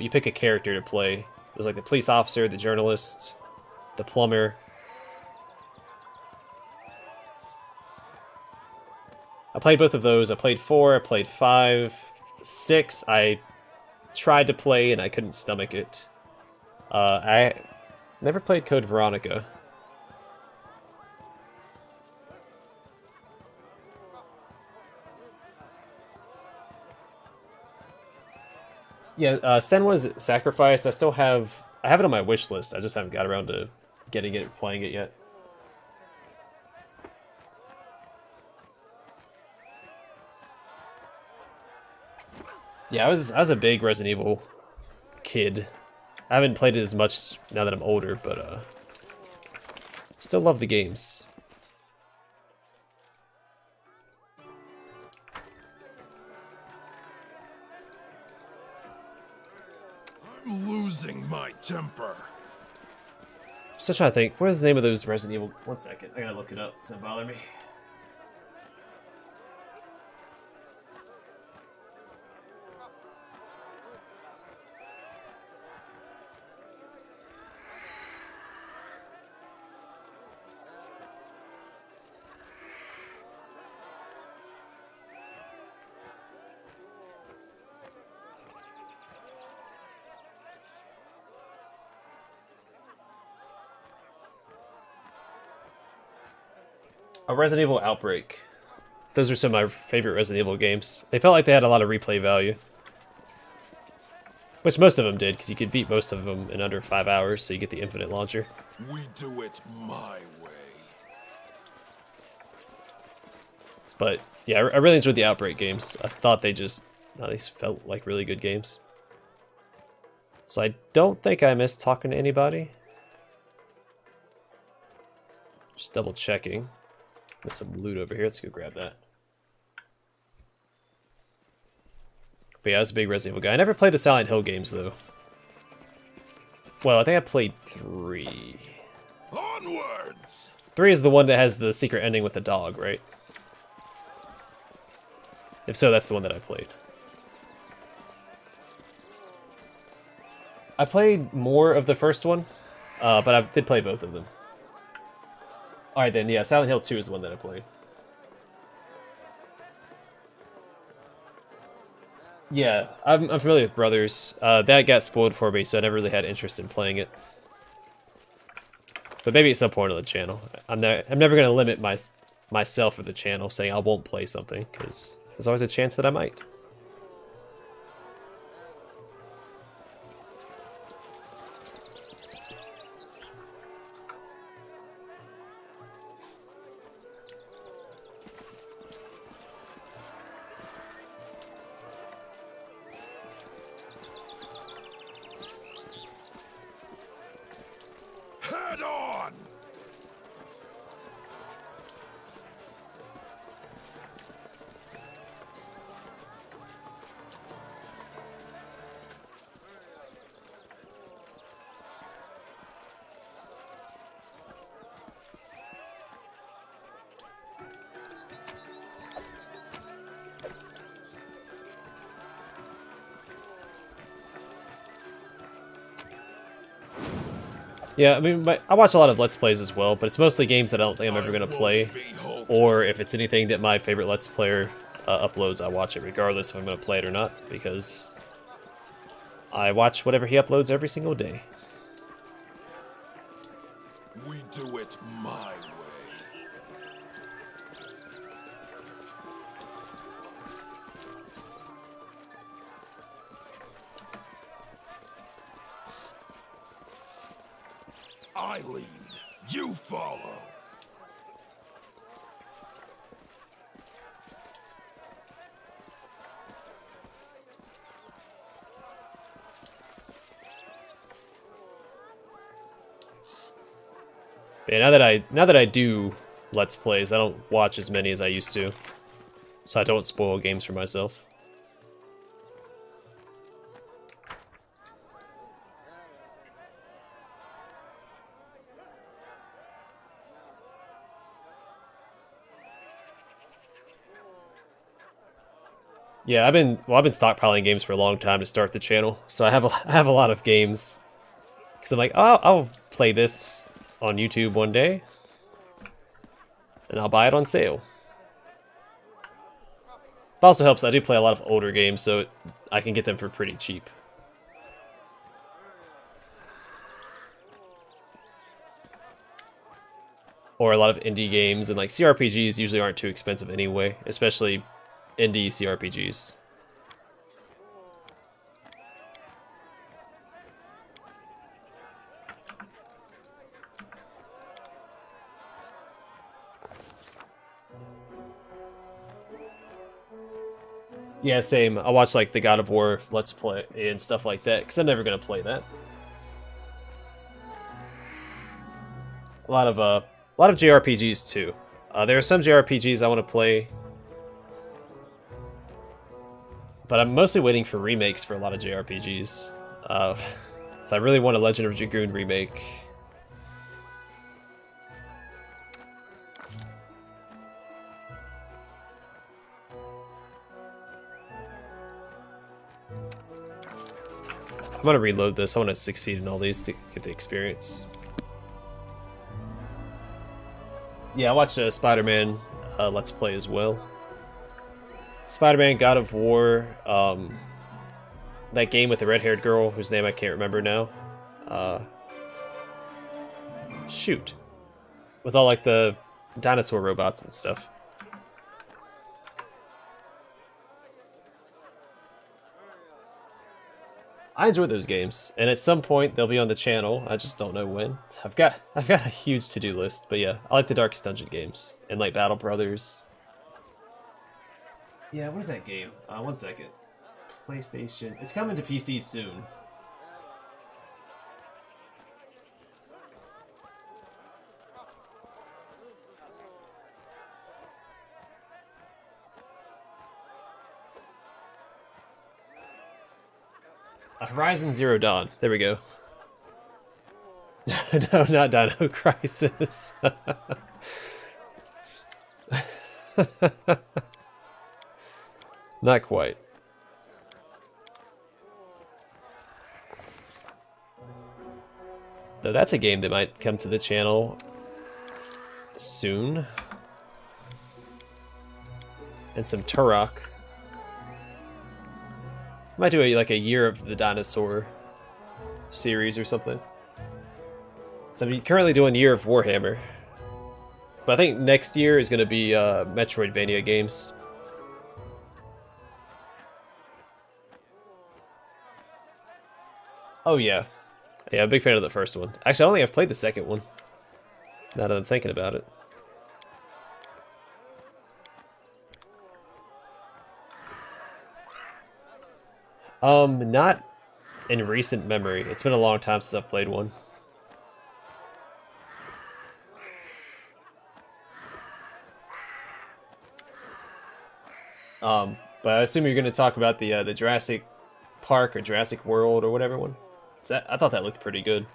pick a character to play? There's like the police officer, the journalist, the plumber. I played both of those. I played 4, I played 5. 6, I tried to play and I couldn't stomach it. I never played Code Veronica. Yeah, Senwa's Sacrifice. I have it on my wish list. I just haven't got around to getting it, playing it yet. Yeah, I was a big Resident Evil kid. I haven't played it as much now that I'm older, but still love the games. I'm losing my temper. Still trying to think. What is the name of those Resident Evil? 1 second. I gotta look it up. It's gonna bother me. A Resident Evil Outbreak. Those are some of my favorite Resident Evil games. They felt like they had a lot of replay value. Which most of them did, because you could beat most of them in under 5 hours, so you get the infinite launcher. We do it my way. But, yeah, I really enjoyed the Outbreak games. I thought they felt like really good games. So I don't think I missed talking to anybody. Just double checking. There's some loot over here. Let's go grab that. But yeah, I was a big Resident Evil guy. I never played the Silent Hill games, though. Well, I think I played 3. Onwards! 3 is the one that has the secret ending with the dog, right? If so, that's the one that I played. I played more of the first one, but I did play both of them. Alright then, yeah, Silent Hill 2 is the one that I played. Yeah, I'm familiar with Brothers. That got spoiled for me, so I never really had interest in playing it. But maybe at some point on the channel. I'm never going to limit myself or the channel saying I won't play something, because there's always a chance that I might. Head on! Yeah, I mean, I watch a lot of Let's Plays as well, but it's mostly games that I don't think I'm ever going to play. Or if it's anything that my favorite Let's Player uploads, I watch it regardless if I'm going to play it or not, because I watch whatever he uploads every single day. We do it my way. I lead, you follow. Yeah, now that I do Let's Plays, I don't watch as many as I used to, so I don't spoil games for myself. Yeah, I've been stockpiling games for a long time to start the channel, so I have a lot of games. Because I'm like, oh, I'll play this on YouTube one day, and I'll buy it on sale. It also helps, I do play a lot of older games, so I can get them for pretty cheap. Or a lot of indie games, and like CRPGs usually aren't too expensive anyway, especially indie CRPGs. Yeah, same. I watch like the God of War Let's Play and stuff like that, because I'm never gonna play that. A lot of JRPGs too. There are some JRPGs I want to play, but I'm mostly waiting for remakes for a lot of JRPGs. So I really want a Legend of Dragoon remake. I'm gonna reload this. I want to succeed in all these to get the experience. Yeah, I watched Spider-Man Let's Play as well. Spider-Man, God of War, that game with the red-haired girl, whose name I can't remember now. Shoot. With all, like, the dinosaur robots and stuff. I enjoy those games, and at some point they'll be on the channel. I just don't know when. I've got a huge to-do list, but yeah, I like the Darkest Dungeon games and like Battle Brothers. Yeah, what is that game? 1 second. PlayStation. It's coming to PC soon. Horizon Zero Dawn. There we go. No, not Dino Crisis. Not quite. No, that's a game that might come to the channel soon. And some Turok. Might do like a Year of the Dinosaur series or something. So I'm currently doing Year of Warhammer. But I think next year is going to be Metroidvania games. Oh yeah. Yeah, I'm a big fan of the first one. Actually, I don't think I've played the second one. Now that I'm thinking about it. Not in recent memory. It's been a long time since I've played one. But I assume you're going to talk about the Jurassic Park or Jurassic World or whatever one. I thought that looked pretty good.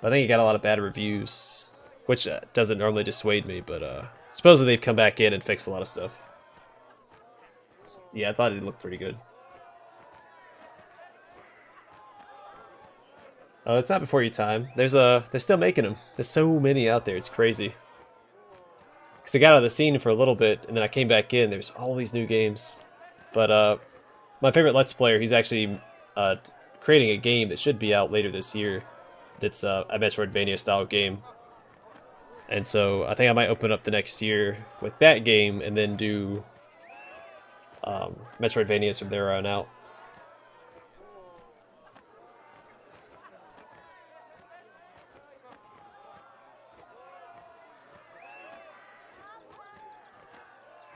I think it got a lot of bad reviews, which doesn't normally dissuade me, but supposedly they've come back in and fixed a lot of stuff. Yeah, I thought it looked pretty good. Oh, it's not before your time. They're still making them. There's so many out there. It's crazy. Because I got out of the scene for a little bit, and then I came back in. There's all these new games. But my favorite Let's Player, he's actually creating a game that should be out later this year. That's a Metroidvania style game. And so I think I might open up the next year with that game, and then do Metroidvanias from there on out.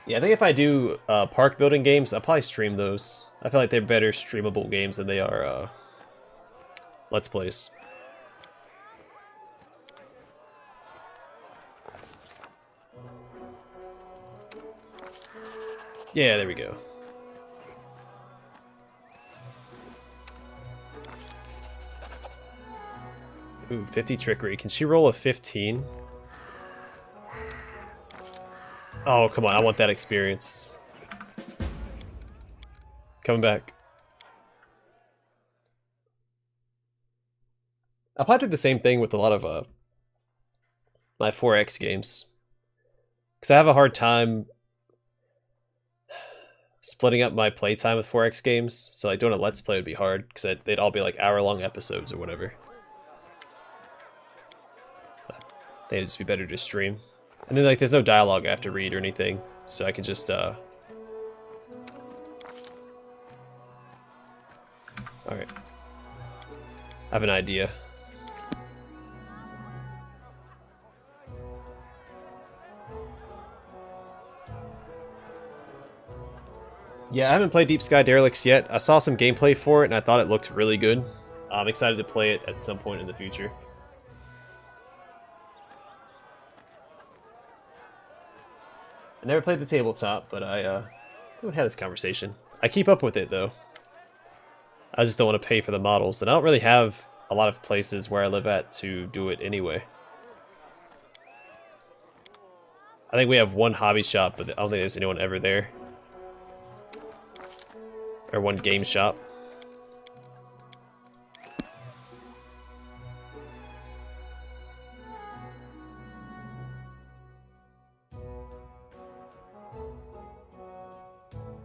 Yeah, I think if I do park building games, I'll probably stream those. I feel like they're better streamable games than they are Let's Plays. Yeah, there we go. Ooh, 50 trickery. Can she roll a 15? Oh, come on, I want that experience. Coming back. I'll probably do the same thing with a lot of my 4X games. Because I have a hard time splitting up my playtime with 4X games. So like doing a Let's Play would be hard, because they'd all be like hour-long episodes or whatever. I think it'd just be better to stream. And then like there's no dialogue I have to read or anything, so I can just Alright. I have an idea. Yeah, I haven't played Deep Sky Derelicts yet. I saw some gameplay for it and I thought it looked really good. I'm excited to play it at some point in the future. I never played the tabletop, but I would have this conversation. I keep up with it, though. I just don't want to pay for the models, and I don't really have a lot of places where I live at to do it anyway. I think we have one hobby shop, but I don't think there's anyone ever there. Or one game shop.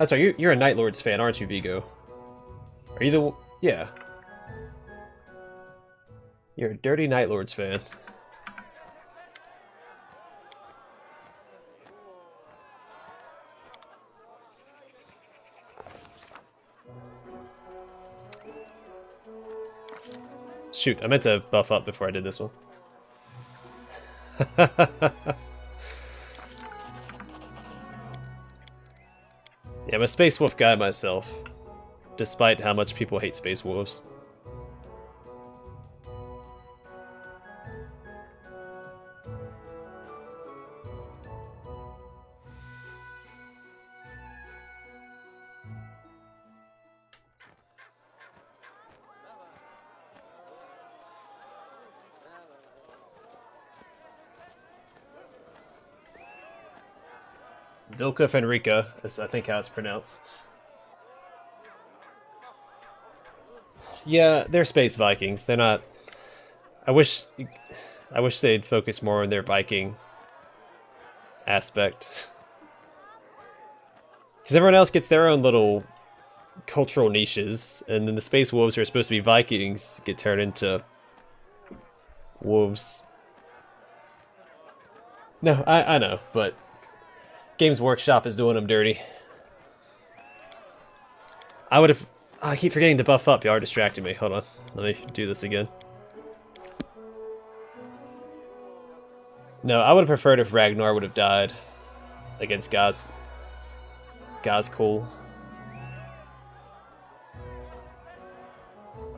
That's right, you're a Night Lords fan, aren't you, Vigo? Are you the... yeah. You're a dirty Night Lords fan. Shoot, I meant to buff up before I did this one. Yeah, I'm a Space Wolf guy myself, despite how much people hate Space Wolves. Vilka Fenrica is, I think, how it's pronounced. Yeah, they're space Vikings. They're not. I wish they'd focus more on their Viking aspect, because everyone else gets their own little cultural niches, and then the Space Wolves who are supposed to be Vikings get turned into wolves. No, I know, but Games Workshop is doing them dirty. I would have... I keep forgetting to buff up. Y'all are distracting me. Hold on. Let me do this again. No, I would have preferred if Ragnar would have died against Gazkul.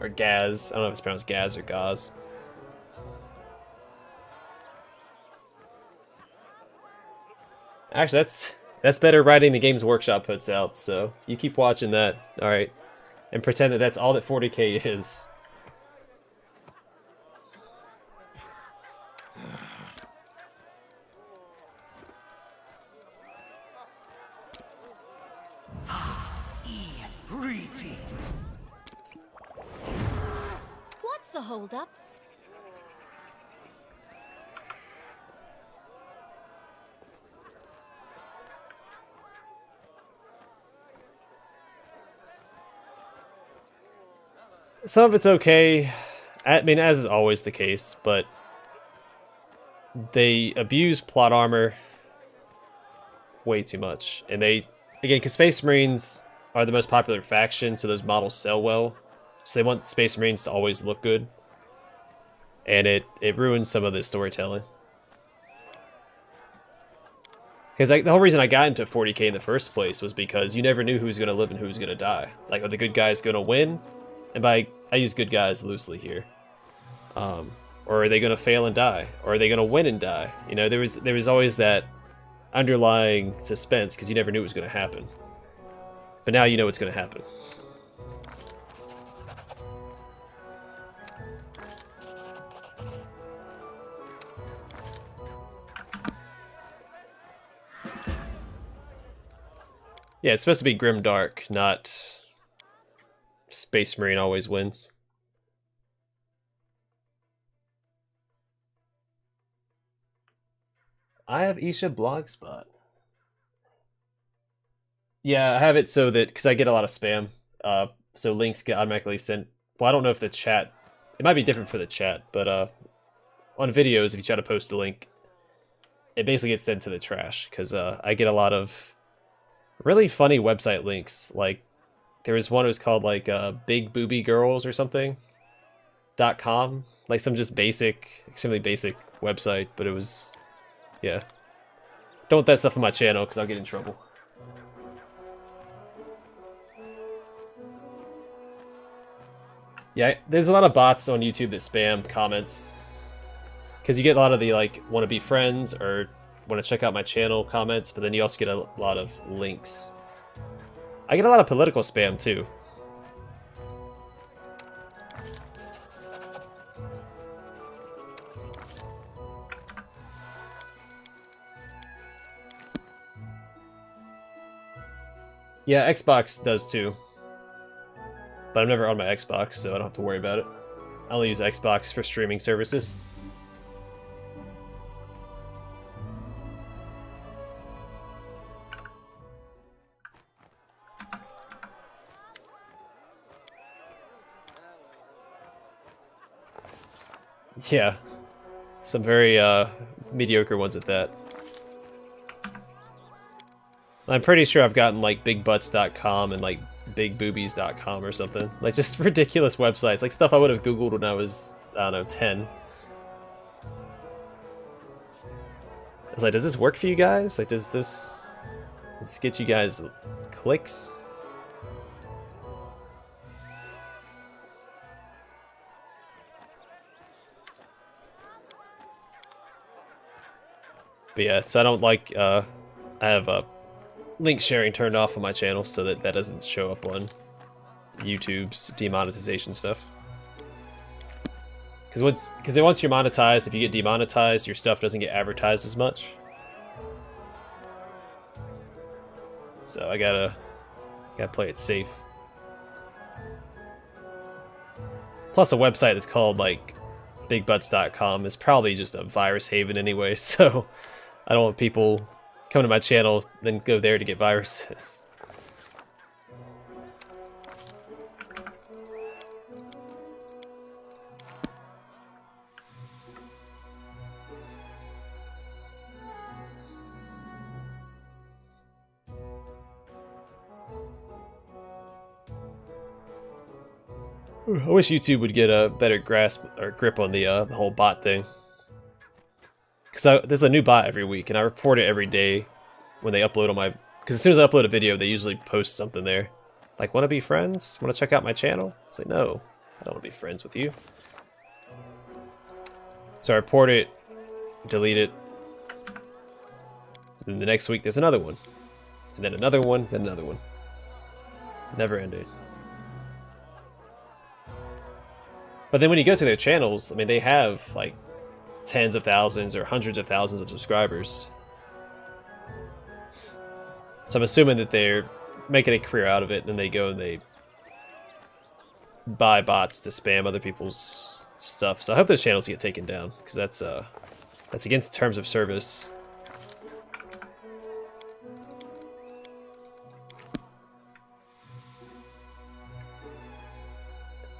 Or Gaz. I don't know if it's pronounced Gaz or Gaz. Actually, that's better writing the Games Workshop puts out, so you keep watching that, alright? And pretend that that's all that 40k is. What's the holdup? Some of it's okay. I mean, as is always the case, but they abuse plot armor way too much. And they, again, because Space Marines are the most popular faction, so those models sell well. So they want Space Marines to always look good. And it ruins some of the storytelling. Because the whole reason I got into 40k in the first place was because you never knew who was going to live and who was going to die. Like, are the good guys going to win? And by, I use good guys loosely here. Or are they going to fail and die? Or are they going to win and die? You know, there was always that underlying suspense because you never knew it was going to happen. But now you know what's going to happen. Yeah, it's supposed to be grim dark, not Space Marine always wins. I have Isha Blogspot. Yeah, I have it so that, because I get a lot of spam, so links get automatically sent. Well, I don't know if the chat, it might be different for the chat, but on videos, if you try to post a link, it basically gets sent to the trash, because I get a lot of really funny website links. Like, there was one that was called, like, Big Booby Girls or something, .com. Like, some just basic, extremely basic website, but it was, yeah. Don't want that stuff on my channel, because I'll get in trouble. Yeah, there's a lot of bots on YouTube that spam comments. Because you get a lot of the, like, want to be friends, or want to check out my channel comments, but then you also get a lot of links. I get a lot of political spam too. Yeah, Xbox does too. But I'm never on my Xbox, so I don't have to worry about it. I only use Xbox for streaming services. Yeah. Some very mediocre ones at that. I'm pretty sure I've gotten like bigbutts.com and like bigboobies.com or something. Like just ridiculous websites, like stuff I would have Googled when I was, I don't know, 10. I was like, does this work for you guys? Like, does this get you guys clicks? But yeah, so I don't like, I have link sharing turned off on my channel so that that doesn't show up on YouTube's demonetization stuff. Because once you're monetized, if you get demonetized, your stuff doesn't get advertised as much. So I gotta play it safe. Plus, a website that's called like bigbutts.com is probably just a virus haven anyway. So I don't want people come to my channel then go there to get viruses. I wish YouTube would get a better grasp or grip on the whole bot thing. Because there's a new bot every week, and I report it every day when they upload on my... Because as soon as I upload a video, they usually post something there. Like, want to be friends? Want to check out my channel? It's like, no, I don't want to be friends with you. So I report it, delete it. Then the next week, there's another one. And then another one, then another one. Never ending. But then when you go to their channels, I mean, they have like tens of thousands or hundreds of thousands of subscribers. So I'm assuming that they're making a career out of it, and then they go and they buy bots to spam other people's stuff. So I hope those channels get taken down, because that's against terms of service.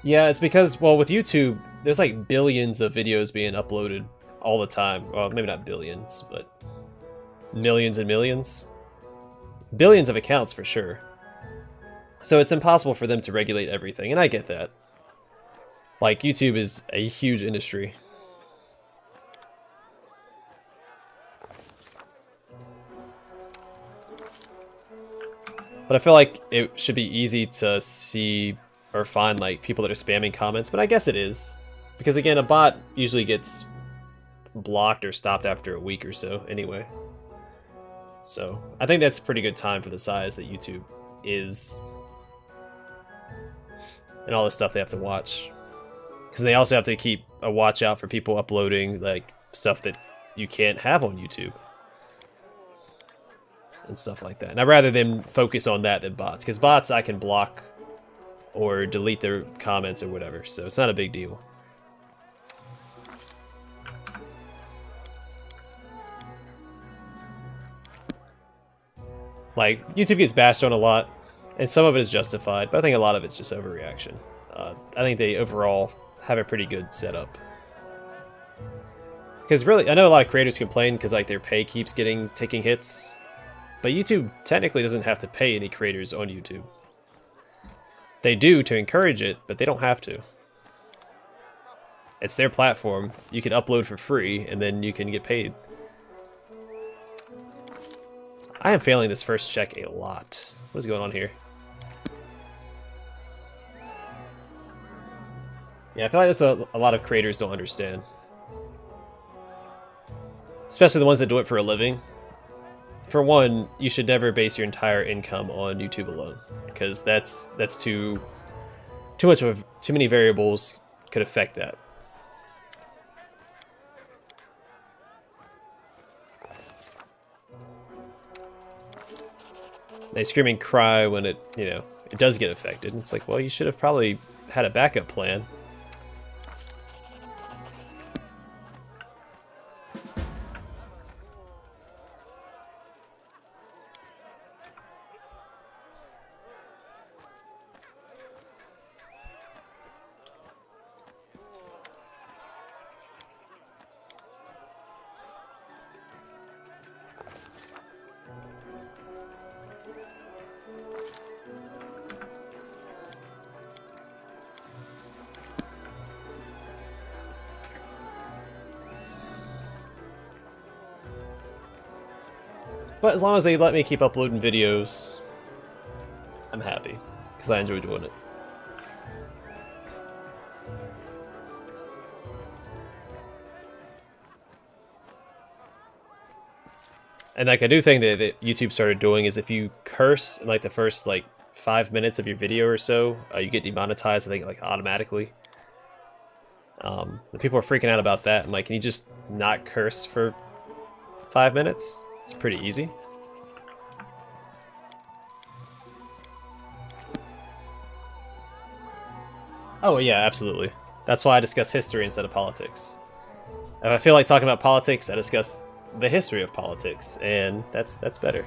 Yeah, it's because, well, with YouTube, there's like billions of videos being uploaded all the time. Well, maybe not billions, but millions and millions. Billions of accounts for sure. So it's impossible for them to regulate everything, and I get that. Like, YouTube is a huge industry. But I feel like it should be easy to see or find like people that are spamming comments, but I guess it is. Because again, a bot usually gets blocked or stopped after a week or so anyway. So I think that's a pretty good time for the size that YouTube is. And all the stuff they have to watch. Because they also have to keep a watch out for people uploading like stuff that you can't have on YouTube. And stuff like that. And I'd rather them focus on that than bots. Because bots I can block or delete their comments or whatever, so it's not a big deal. Like, YouTube gets bashed on a lot, and some of it is justified, but I think a lot of it's just overreaction. I think they overall have a pretty good setup. Because really, I know a lot of creators complain because like their pay keeps taking hits, but YouTube technically doesn't have to pay any creators on YouTube. They do to encourage it, but they don't have to. It's their platform. You can upload for free, and then you can get paid. I am failing this first check a lot. What is going on here? Yeah, I feel like that's a lot of creators don't understand. Especially the ones that do it for a living. For one, you should never base your entire income on YouTube alone, because that's too many variables could affect that. They scream and cry when it does get affected. It's like, well, you should have probably had a backup plan. But as long as they let me keep uploading videos, I'm happy, because I enjoy doing it. And like a new thing that YouTube started doing is if you curse in like the first like 5 minutes of your video or so, you get demonetized, I think, like automatically. The people are freaking out about that. I'm like, can you just not curse for 5 minutes? It's pretty easy. Oh yeah, absolutely. That's why I discuss history instead of politics. If I feel like talking about politics, I discuss the history of politics, and that's better.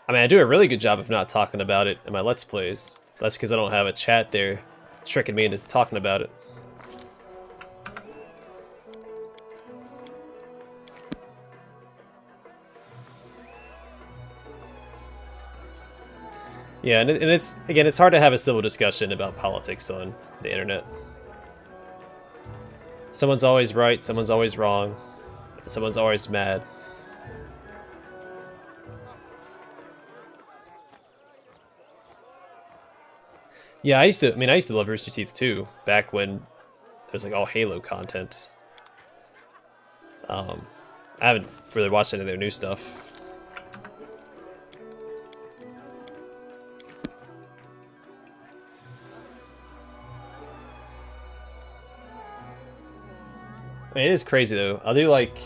I mean, I do a really good job of not talking about it in my Let's Plays. That's because I don't have a chat there tricking me into talking about it. Yeah, and it's, again, it's hard to have a civil discussion about politics on the internet. Someone's always right, someone's always wrong, someone's always mad. Yeah, I used to love Rooster Teeth too, back when it was like all Halo content. I haven't really watched any of their new stuff. I mean, it is crazy though. I'll do like...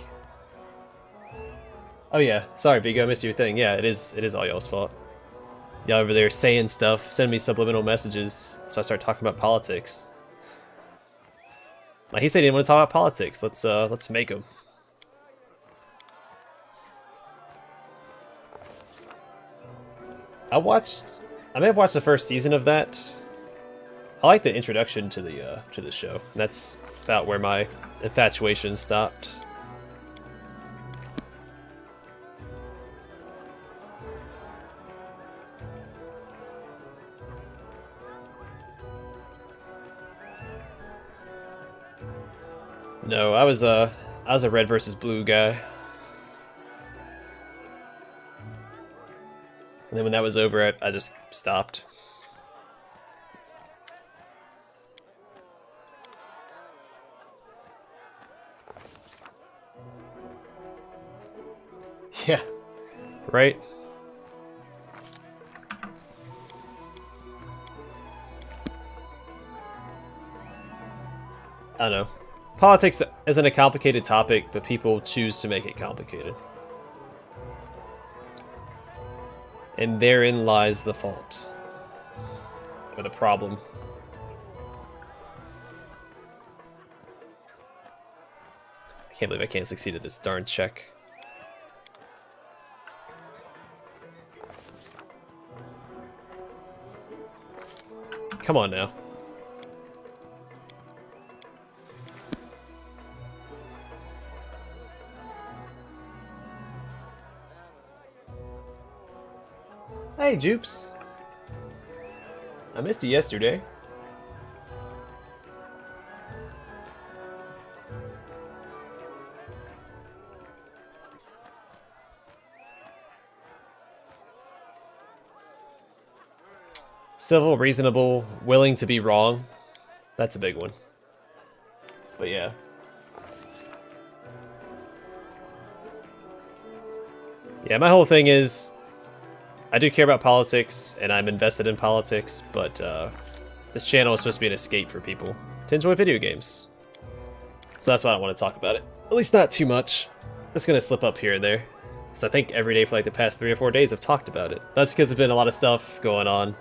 Oh yeah, sorry Bigo, I missed your thing. Yeah, it is all y'all's fault. Y'all over there saying stuff, sending me subliminal messages, so I start talking about politics. Like he said he didn't want to talk about politics. Let's make him. I may have watched the first season of that. I like the introduction to the show. And that's about where my infatuation stopped. No, I was a red versus blue guy. And then when that was over, I just stopped. Yeah, right? I don't know. Politics isn't a complicated topic, but people choose to make it complicated. And therein lies the fault. Or the problem. I can't believe I can't succeed at this darn check. Come on now. Hey, Jupes. I missed you yesterday. Civil, reasonable, willing to be wrong. That's a big one. But yeah. Yeah, my whole thing is, I do care about politics, and I'm invested in politics, but this channel is supposed to be an escape for people to enjoy video games. So that's why I don't want to talk about it. At least not too much. It's going to slip up here and there. So I think every day for like the past 3 or 4 days I've talked about it. That's because there's been a lot of stuff going on.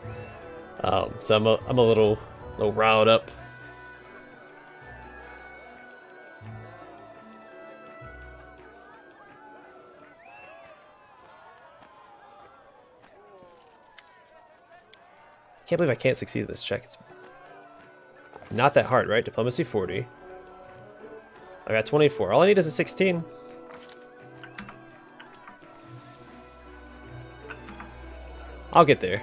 So I'm a little riled up. Can't believe I can't succeed at this check. It's not that hard, right? Diplomacy 40. I got 24. All I need is a 16. I'll get there.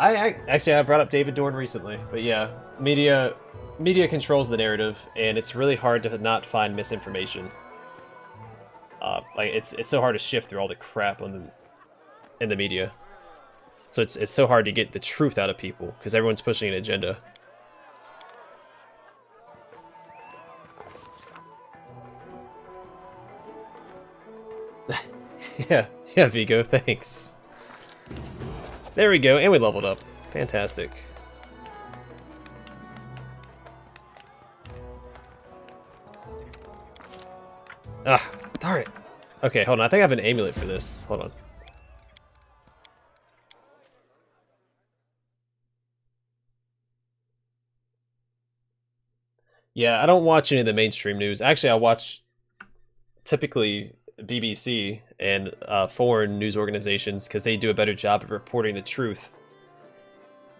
I brought up David Dorn recently, but yeah, media controls the narrative, and it's really hard to not find misinformation. Like it's so hard to shift through all the crap in the media. So it's so hard to get the truth out of people because everyone's pushing an agenda. yeah, Vigo, thanks. There we go, and we leveled up. Fantastic. Ah, darn it. Okay, hold on. I think I have an amulet for this. Hold on. Yeah, I don't watch any of the mainstream news. Actually, I watch typically BBC and foreign news organizations because they do a better job of reporting the truth.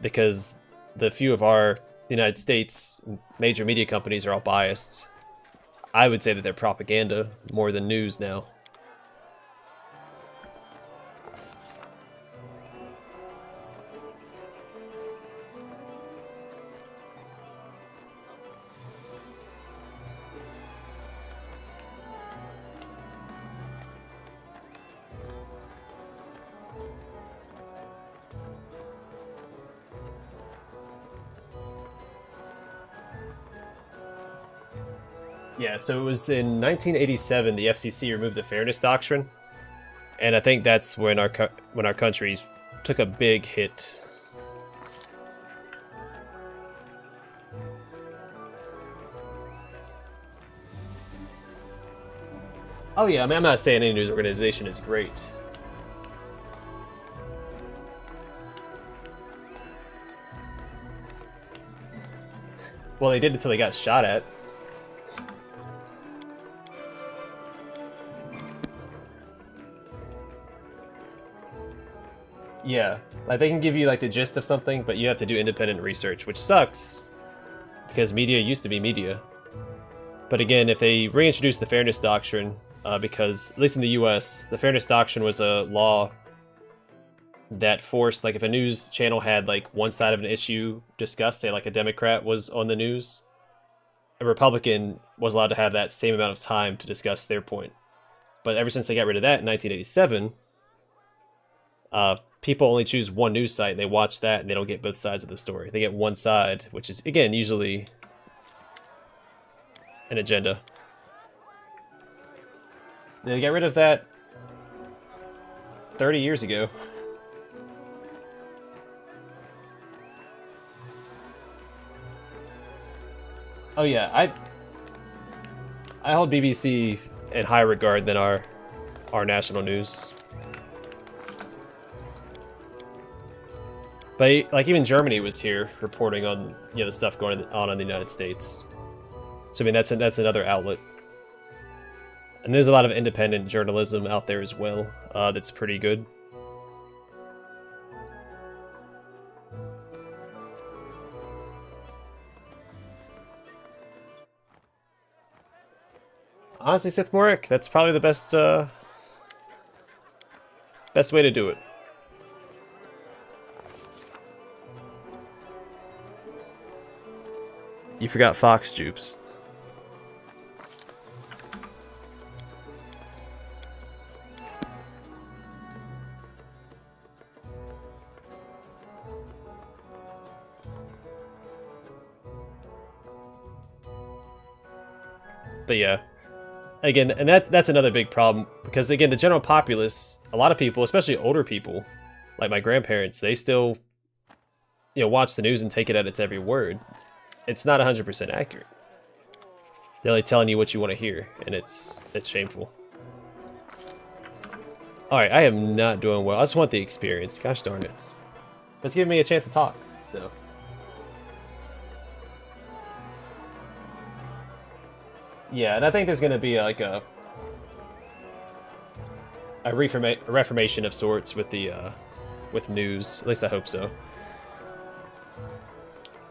Because the few of our United States major media companies are all biased. I would say that they're propaganda more than news now. Yeah, so it was in 1987 the FCC removed the Fairness Doctrine, and I think that's when our country took a big hit. Oh yeah, I mean, I'm not saying any news organization is great. Well, they did until they got shot at. Yeah, like they can give you like the gist of something, but you have to do independent research, which sucks because media used to be media. But again, if they reintroduce the Fairness Doctrine, because at least in the US, the Fairness Doctrine was a law that forced, like if a news channel had like one side of an issue discussed, say like a Democrat was on the news, a Republican was allowed to have that same amount of time to discuss their point. But ever since they got rid of that in 1987, people only choose one news site, and they watch that, and they don't get both sides of the story. They get one side, which is, again, usually an agenda. They got rid of that 30 years ago. Oh yeah, I hold BBC in higher regard than our national news. But like even Germany was here reporting on the stuff going on in the United States. So I mean that's another outlet. And there's a lot of independent journalism out there as well that's pretty good. Honestly, Sith Morik, that's probably the best way to do it. You forgot Fox Jupes. But yeah, again, and that's another big problem because again, the general populace, a lot of people, especially older people, like my grandparents, they still, watch the news and take it at its every word. It's not 100% accurate. They're only telling you what you want to hear, and it's shameful. Alright, I am not doing well. I just want the experience. Gosh darn it. It's giving me a chance to talk, so. Yeah, and I think there's going to be like a reformation of sorts with the with news. At least I hope so.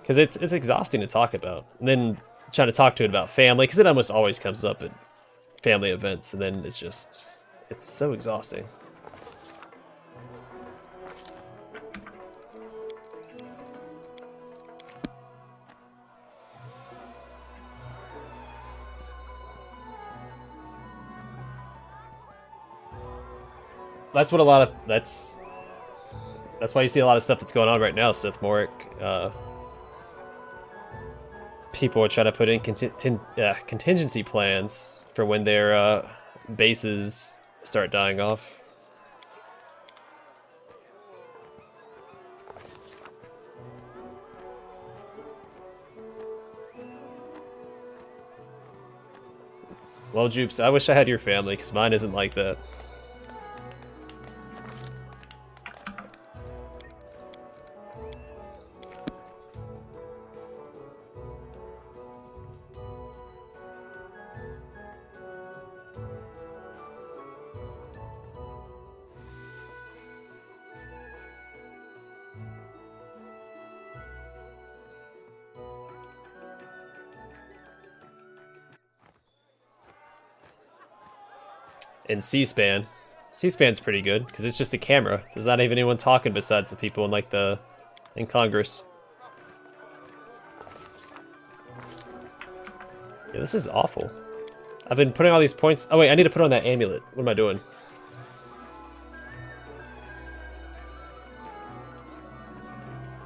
Because it's exhausting to talk about. And then trying to talk to it about family, because it almost always comes up at family events, and then it's so exhausting. that's what a lot of that's why you see a lot of stuff that's going on right now, Sith Morik. People are trying to put in contingency plans for when their bases start dying off. Well, Jupes, I wish I had your family, because mine isn't like that. And C-SPAN. C-SPAN's pretty good, because it's just a camera. There's not even anyone talking besides the people in, like, in Congress. Yeah, this is awful. I've been putting all these points... Oh, wait, I need to put on that amulet. What am I doing?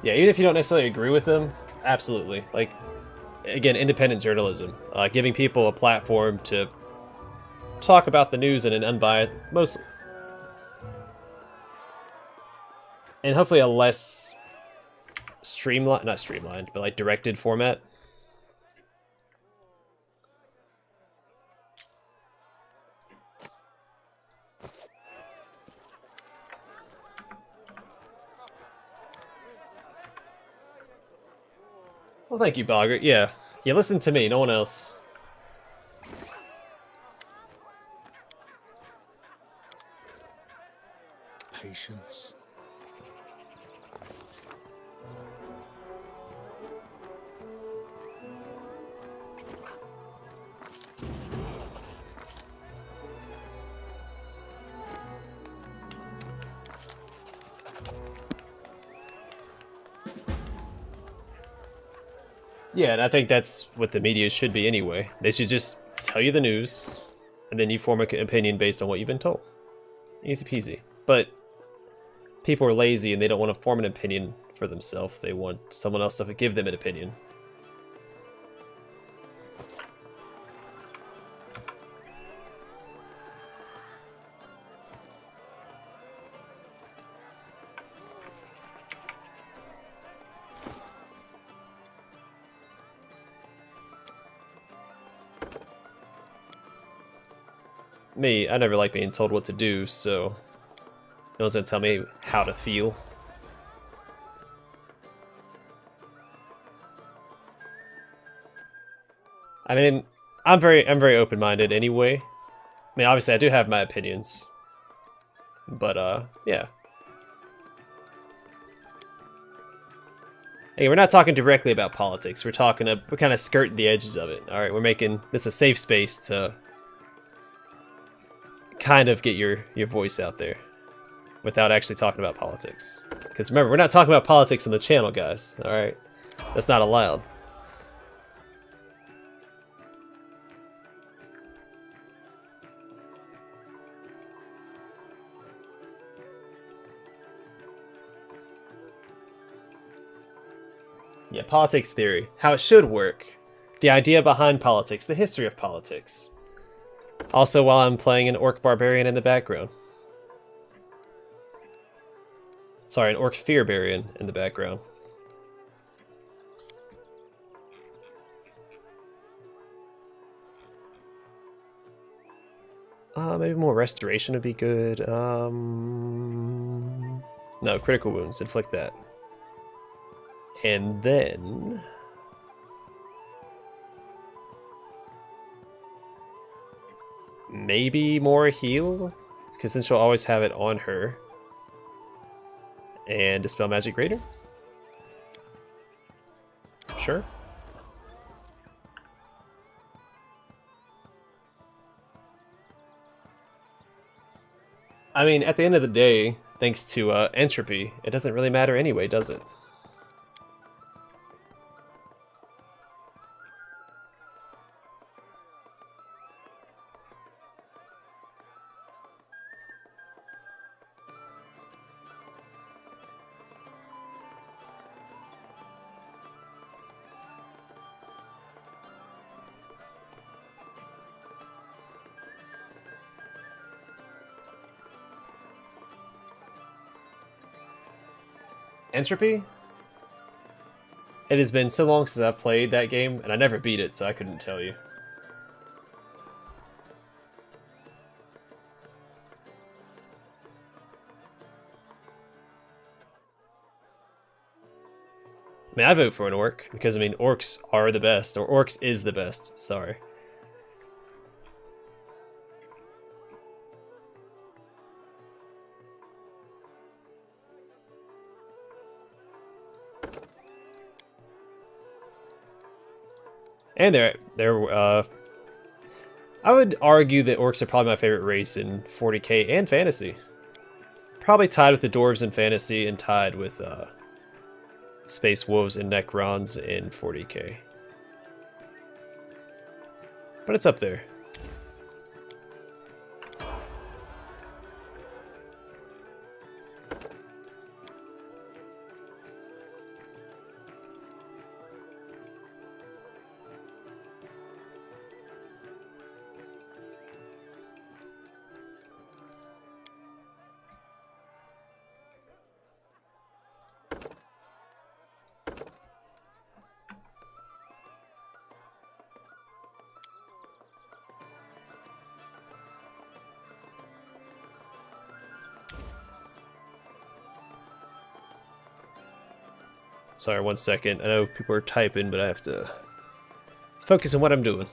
Yeah, even if you don't necessarily agree with them, absolutely. Like, again, independent journalism. Giving people a platform to talk about the news in an unbiased, and hopefully a less not streamlined, but like directed format. Well, thank you, Bogger. Yeah, listen to me, no one else. Patience. Yeah, and I think that's what the media should be anyway. They should just tell you the news, and then you form an opinion based on what you've been told. Easy peasy. But people are lazy and they don't want to form an opinion for themselves. They want someone else to give them an opinion. Me, I never like being told what to do, so no one's gonna tell me how to feel. I mean, I'm very open-minded anyway. I mean, obviously I do have my opinions, but yeah. Hey, we're not talking directly about politics. We're kind of skirting the edges of it. All right, we're making this a safe space to kind of get your voice out there without actually talking about politics. Because remember, we're not talking about politics on the channel, guys. All right, that's not allowed. Yeah, politics theory, how it should work, the idea behind politics, the history of politics. Also, while I'm playing an Orc Barbarian in the background. Sorry, an Orc Fearbarian in the background. Maybe more restoration would be good. No, critical wounds, inflict that. And then... maybe more heal? Because then she'll always have it on her. And Dispel Magic Greater? Sure. I mean, at the end of the day, thanks to entropy, it doesn't really matter anyway, does it? Entropy? It has been so long since I played that game, and I never beat it, so I couldn't tell you. I mean, I vote for an orc, because, I mean, orcs are the best, or orcs is the best, sorry. And I would argue that orcs are probably my favorite race in 40k and fantasy. Probably tied with the dwarves in fantasy and tied with space wolves and necrons in 40k. But it's up there. Sorry, 1 second. I know people are typing, but I have to focus on what I'm doing.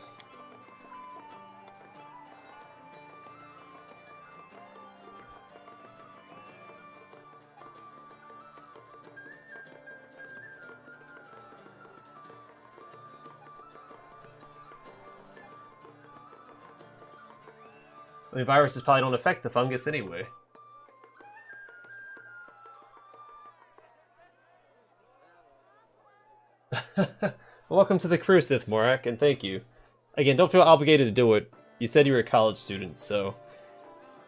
I mean, viruses probably don't affect the fungus anyway. Welcome to the crew, Sith Morak, and thank you. Again, don't feel obligated to do it. You said you were a college student, so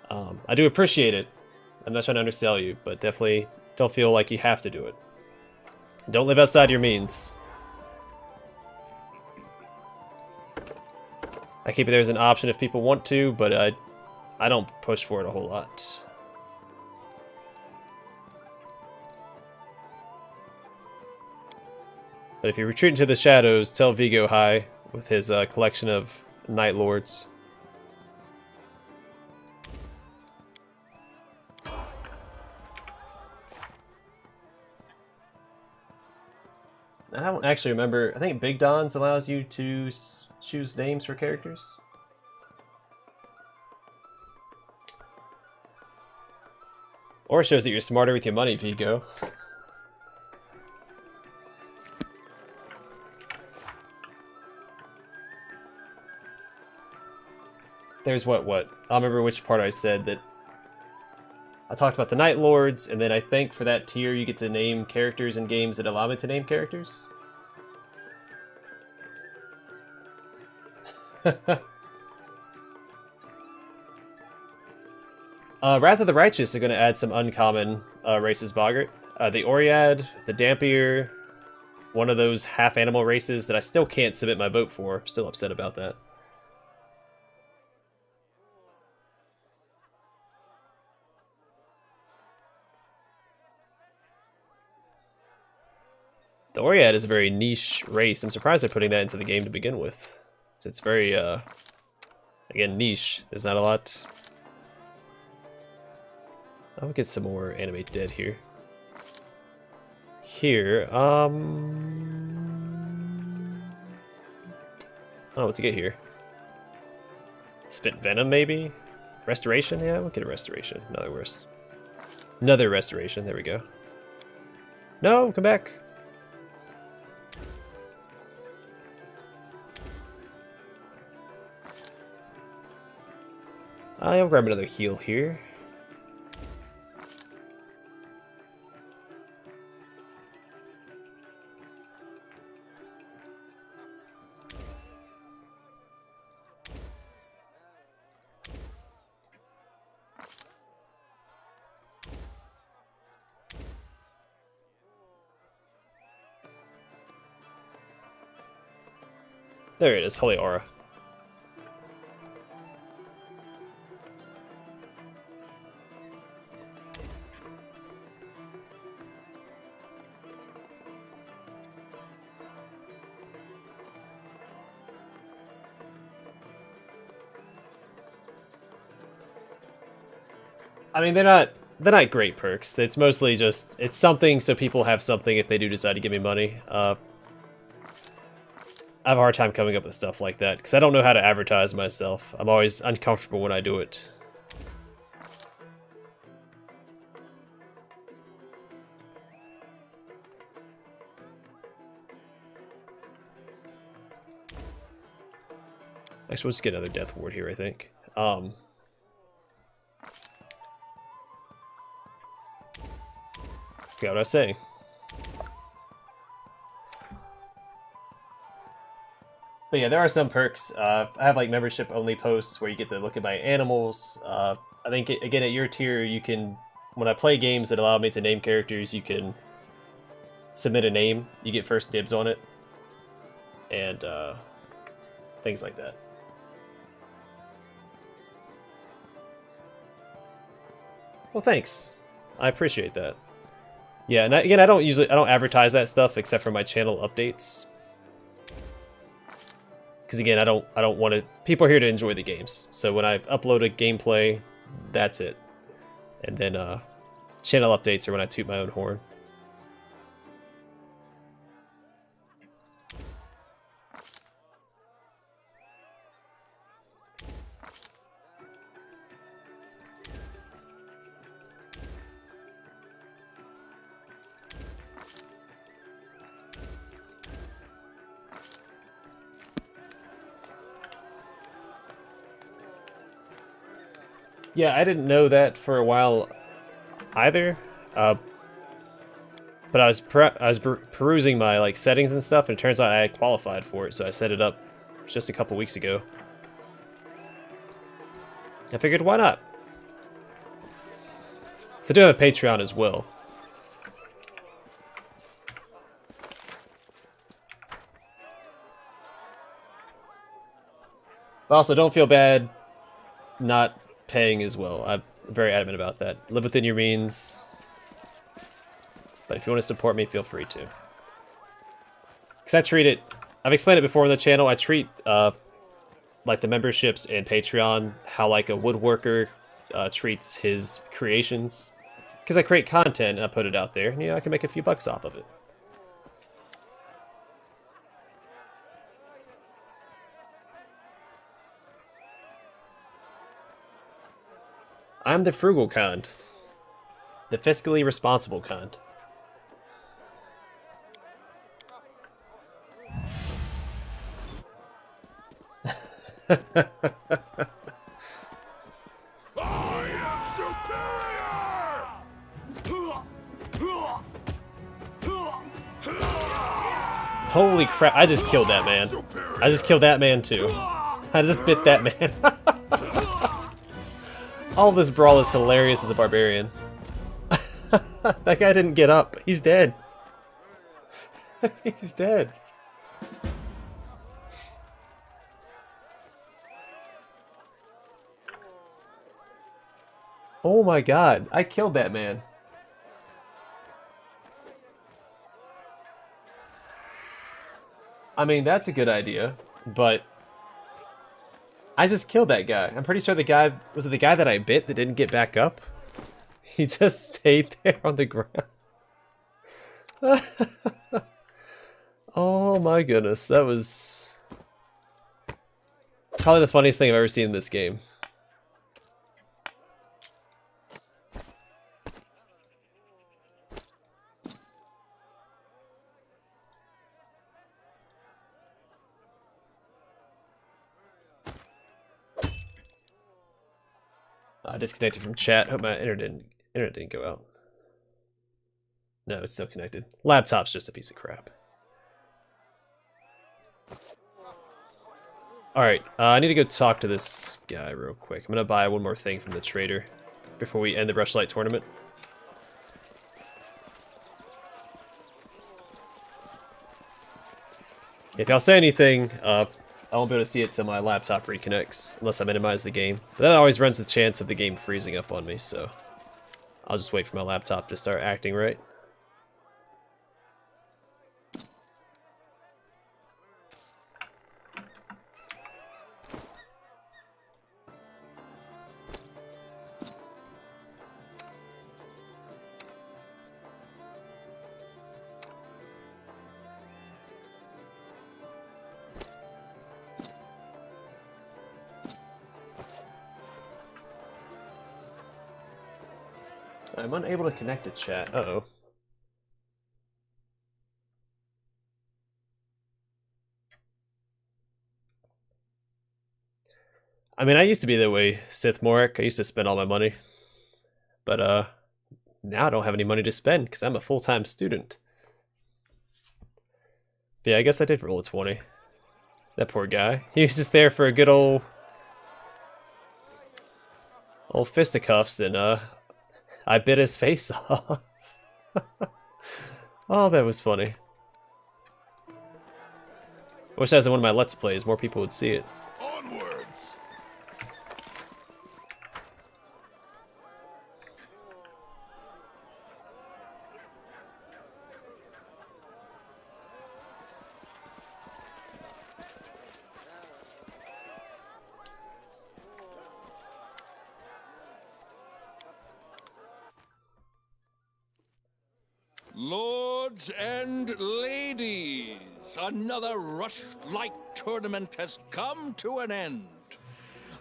I do appreciate it. I'm not trying to undersell you, but definitely don't feel like you have to do it. Don't live outside your means. I keep it there as an option if people want to, but I don't push for it a whole lot. But if you retreat into the shadows, tell Vigo hi with his collection of Night Lords. I don't actually remember. I think Big Don's allows you to choose names for characters. Or shows that you're smarter with your money, Vigo. There's what? I don't remember which part I said that. I talked about the Night Lords, and then I think for that tier you get to name characters in games that allow me to name characters. Wrath of the Righteous are going to add some uncommon races, Boggart. The Oread, the Dampier, one of those half-animal races that I still can't submit my vote for. I'm still upset about that. The Oread is a very niche race. I'm surprised they're putting that into the game to begin with. So it's very, again, niche. There's not a lot. I'll get some more animate dead here. I don't know what to get here. Spit Venom, maybe? Restoration? Yeah, we'll get a Restoration. Another Restoration. There we go. No, come back. I'll grab another heal here. There it is, Holy Aura. I mean, they're not great perks. It's mostly just, it's something so people have something if they do decide to give me money. I have a hard time coming up with stuff like that because I don't know how to advertise myself. I'm always uncomfortable when I do it. Actually, we'll just get another death ward here, I think. Forgot what I was saying. But yeah, there are some perks. I have like membership only posts where you get to look at my animals. I think again at your tier you can, when I play games that allow me to name characters, you can submit a name. You get first dibs on it, and things like that. Well, thanks. I appreciate that. Yeah, and again, I don't advertise that stuff except for my channel updates. Because again, I don't want to. People are here to enjoy the games. So when I upload a gameplay, that's it. And then channel updates are when I toot my own horn. Yeah, I didn't know that for a while either. But I was perusing my like settings and stuff, and it turns out I had qualified for it, so I set it up just a couple weeks ago. I figured, why not? So I do have a Patreon as well. But also, don't feel bad not paying as well. I'm very adamant about that. Live within your means. But if you want to support me, feel free to. Because I treat it... I've explained it before on the channel. I treat like the memberships and Patreon how like a woodworker treats his creations. Because I create content and I put it out there. And I can make a few bucks off of it. I'm the frugal kind. The fiscally responsible kind. Holy crap, I just killed that man. I just killed that man too. I just bit that man. All this brawl is hilarious as a barbarian. That guy didn't get up. He's dead. He's dead. Oh my god, I killed that man. I mean, that's a good idea, but I just killed that guy. I'm pretty sure the guy... Was it the guy that I bit that didn't get back up? He just stayed there on the ground. Oh my goodness, that was... probably the funniest thing I've ever seen in this game. I disconnected from chat. Hope my internet didn't go out. No, it's still connected. Laptop's just a piece of crap. Alright, I need to go talk to this guy real quick. I'm gonna buy one more thing from the trader before we end the Rushlight tournament. If y'all say anything, I won't be able to see it till my laptop reconnects, unless I minimize the game. But that always runs the chance of the game freezing up on me, so I'll just wait for my laptop to start acting right. I'm unable to connect to chat. Uh-oh. I mean, I used to be that way, Sith Morik. I used to spend all my money. But, now I don't have any money to spend because I'm a full-time student. But yeah, I guess I did roll a 20. That poor guy. He was just there for a good old fisticuffs, and, I bit his face off. Oh, that was funny. I wish that was in one of my Let's Plays. More people would see it. Onwards. Lords and ladies, another Rushlight tournament has come to an end.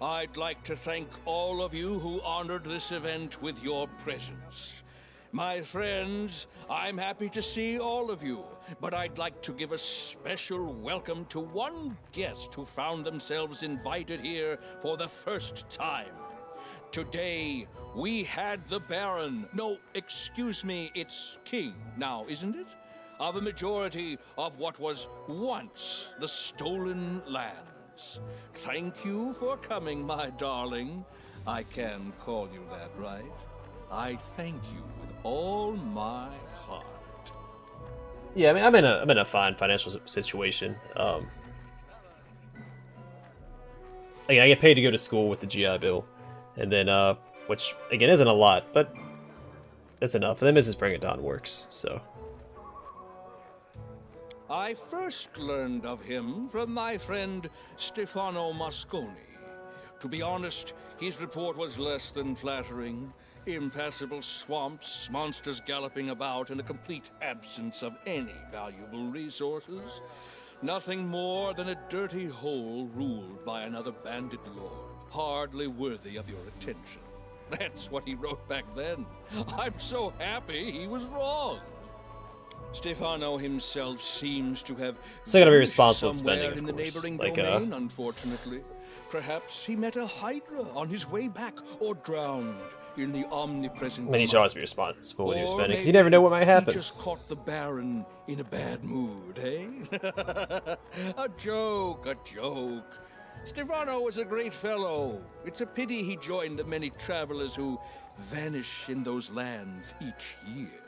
I'd like to thank all of you who honored this event with your presence. My friends, I'm happy to see all of you, but I'd like to give a special welcome to one guest who found themselves invited here for the first time. Today, we had the Baron, no, excuse me, it's King now, isn't it? Of a majority of what was once the Stolen Lands. Thank you for coming, my darling. I can call you that, right? I thank you with all my heart. Yeah, I mean, I'm in a fine financial situation. Again, I get paid to go to school with the GI Bill. And then, which, again, isn't a lot, but that's enough. And then Mrs. Bring It Down works, so. I first learned of him from my friend Stefano Mosconi. To be honest, his report was less than flattering. Impassable swamps, monsters galloping about, and a complete absence of any valuable resources. Nothing more than a dirty hole ruled by another bandit lord. Hardly worthy of your attention. That's what he wrote back then. I'm so happy he was wrong. Stefano himself seems to have still gotta be responsible with somewhere spending, in of the course. neighboring Like, domain, unfortunately. Perhaps he met a Hydra on his way back, or drowned in the omnipresent. I mean, you should always be responsible when you're Or spending, because maybe you never know what might happen. He just caught the Baron in a bad mood, eh? A joke, a joke. Stefano was a great fellow. It's a pity he joined the many travelers who vanish in those lands each year.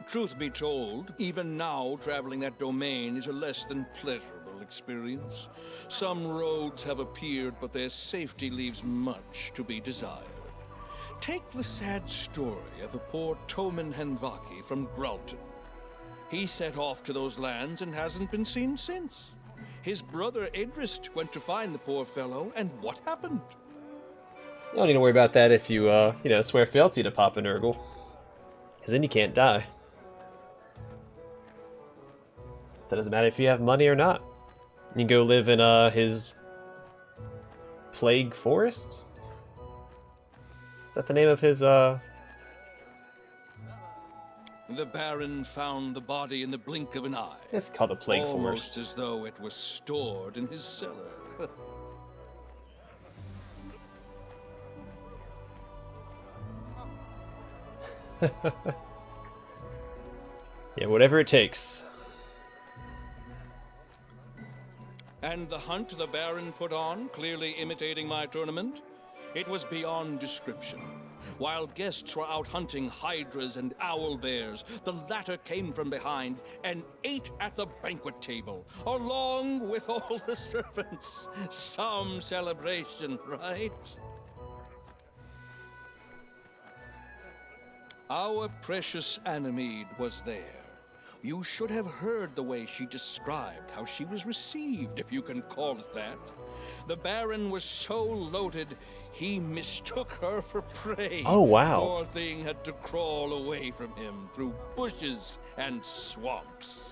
Truth be told, even now traveling that domain is a less than pleasurable experience. Some roads have appeared, but their safety leaves much to be desired. Take the sad story of the poor Toman Henvaki from Gralton. He set off to those lands and hasn't been seen since. His brother Edrist went to find the poor fellow, and what happened? You don't need to worry about that if you, swear fealty to Papa Nurgle. Because then you can't die. So it doesn't matter if you have money or not. You can go live in, his Plague Forest? Is that the name of his, The Baron found the body in the blink of an eye. It's called the Plague Almost Forest. as though it was stored in his cellar. Yeah, whatever it takes. And the hunt the Baron put on, clearly imitating my tournament, it was beyond description. While guests were out hunting hydras and owl bears, the latter came from behind and ate at the banquet table, along with all the servants. Some celebration, right? Our precious Anemid was there. You should have heard the way she described how she was received, if you can call it that. The Baron was so loaded, he mistook her for prey. Oh, wow. Poor thing had to crawl away from him through bushes and swamps.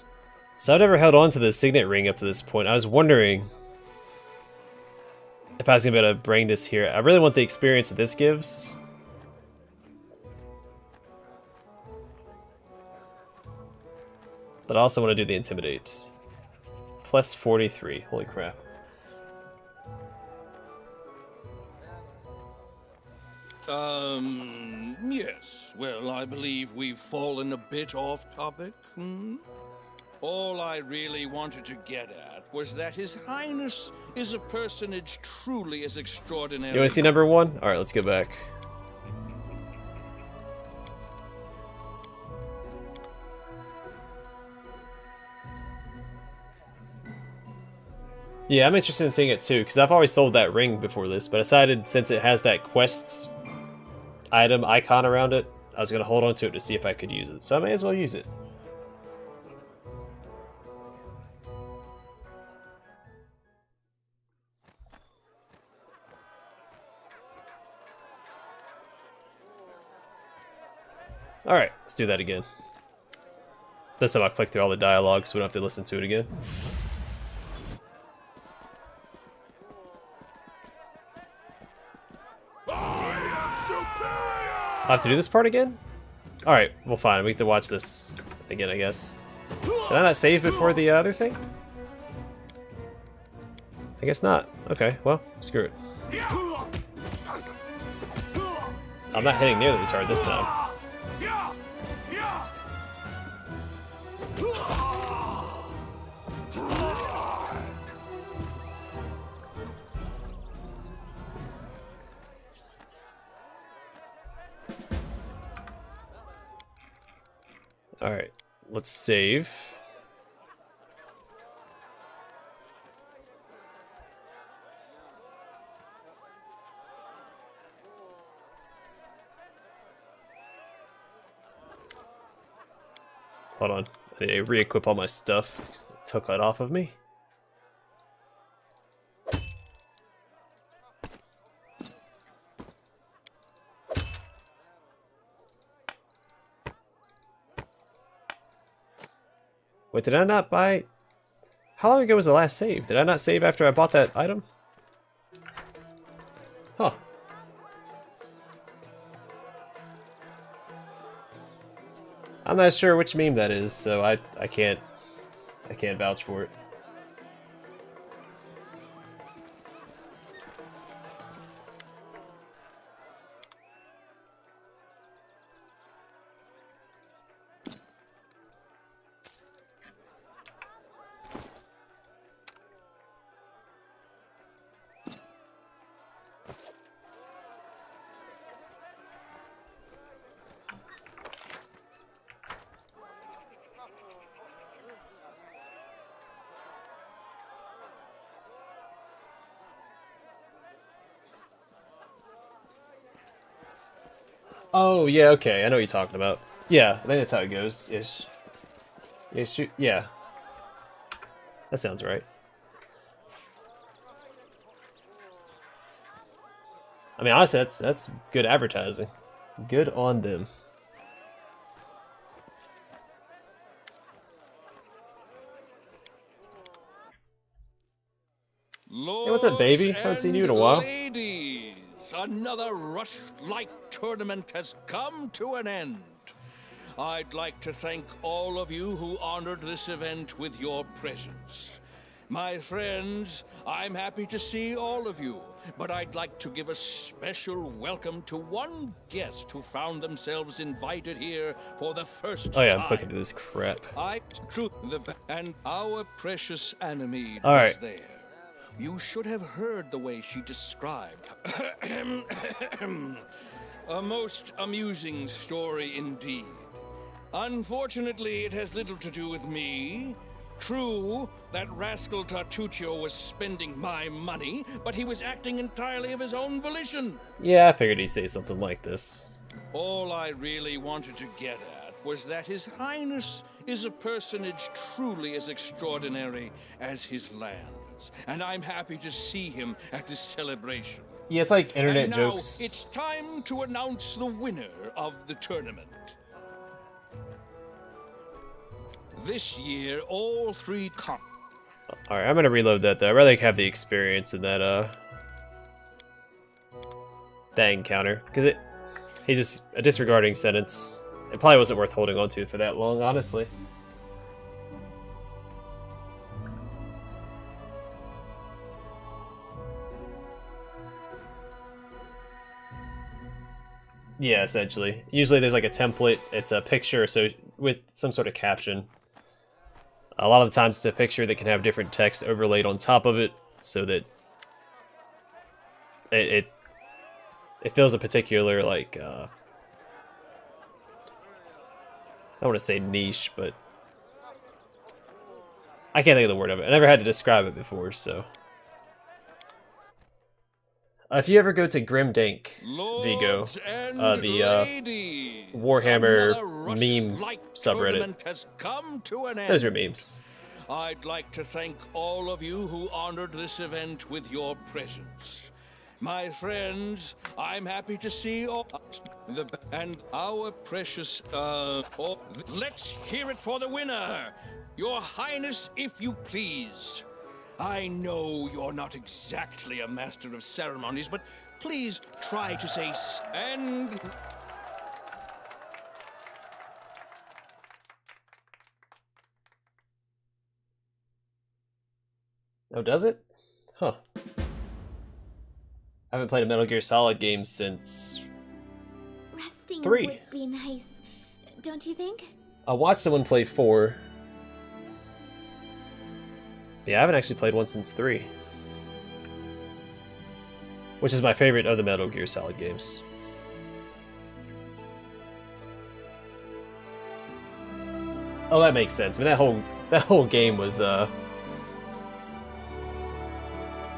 So I've never held on to the signet ring up to this point. I was wondering if I was going to be able to bring this here. I really want the experience that this gives. But I also want to do the Intimidate. Plus 43. Holy crap. Yes. Well, I believe we've fallen a bit off topic. All I really wanted to get at was that His Highness is a personage truly as extraordinary. You want to see number 1? Alright, let's go back. Yeah, I'm interested in seeing it too, because I've always sold that ring before this, but I decided since it has that quest item icon around it, I was going to hold on to it to see if I could use it. So I may as well use it. Alright, let's do that again. This time I'll click through all the dialogue so we don't have to listen to it again. I have to do this part again? Alright, well fine, we have to watch this again, I guess. Did I not save before the other thing? I guess not. Okay, well, screw it. I'm not hitting nearly as hard this time. Alright, let's save. Hold on, I need to re-equip all my stuff. It took that off of me. Wait, did I not buy... How long ago was the last save? Did I not save after I bought that item? Huh. I'm not sure which meme that is, so I can't vouch for it. Oh, yeah, okay, I know what you're talking about. Yeah, I think that's how it goes. Ish. Ish, yeah. That sounds right. I mean, honestly, that's good advertising. Good on them. Lords Hey, what's up, baby? Haven't seen you in a while. Ladies, another Rushlight tournament has come to an end. I'd like to thank all of you who honored this event with your presence. My friends, I'm happy to see all of you, but I'd like to give a special welcome to one guest who found themselves invited here for the first time. Oh yeah, I'm clicking through this crap. And our precious enemy All right. was there. You should have heard the way she described. A most amusing story indeed. Unfortunately, it has little to do with me. True, that rascal Tartuccio was spending my money, but he was acting entirely of his own volition. Yeah, I figured he'd say something like this. All I really wanted to get at was that His Highness is a personage truly as extraordinary as his lands, and I'm happy to see him at this celebration. Yeah, it's like internet and now jokes. It's time to announce the winner of the tournament. This year, all three Alright, I'm gonna reload that though. I'd rather have the experience in that that encounter. Because he's just a disregarding sentence. It probably wasn't worth holding on to for that long, honestly. Yeah, essentially. Usually there's like a template, it's a picture so with some sort of caption. A lot of the times it's a picture that can have different text overlaid on top of it so that it fills a particular, like, I don't want to say niche, but I can't think of the word of it. I never had to describe it before, so. If you ever go to Grimdank, Vigo, the Warhammer meme subreddit, has come to an end. those are memes. I'd like to thank all of you who honored this event with your presence. My friends, I'm happy to see all and our precious let's hear it for the winner. Your Highness, if you please. I know you're not exactly a master of ceremonies, but please try to say and Oh, does it? Huh. I haven't played a Metal Gear Solid game since Resting 3. would be nice, don't you think? I watched someone play 4. Yeah, I haven't actually played one since 3. Which is my favorite of the Metal Gear Solid games. Oh, that makes sense. I mean, that whole game was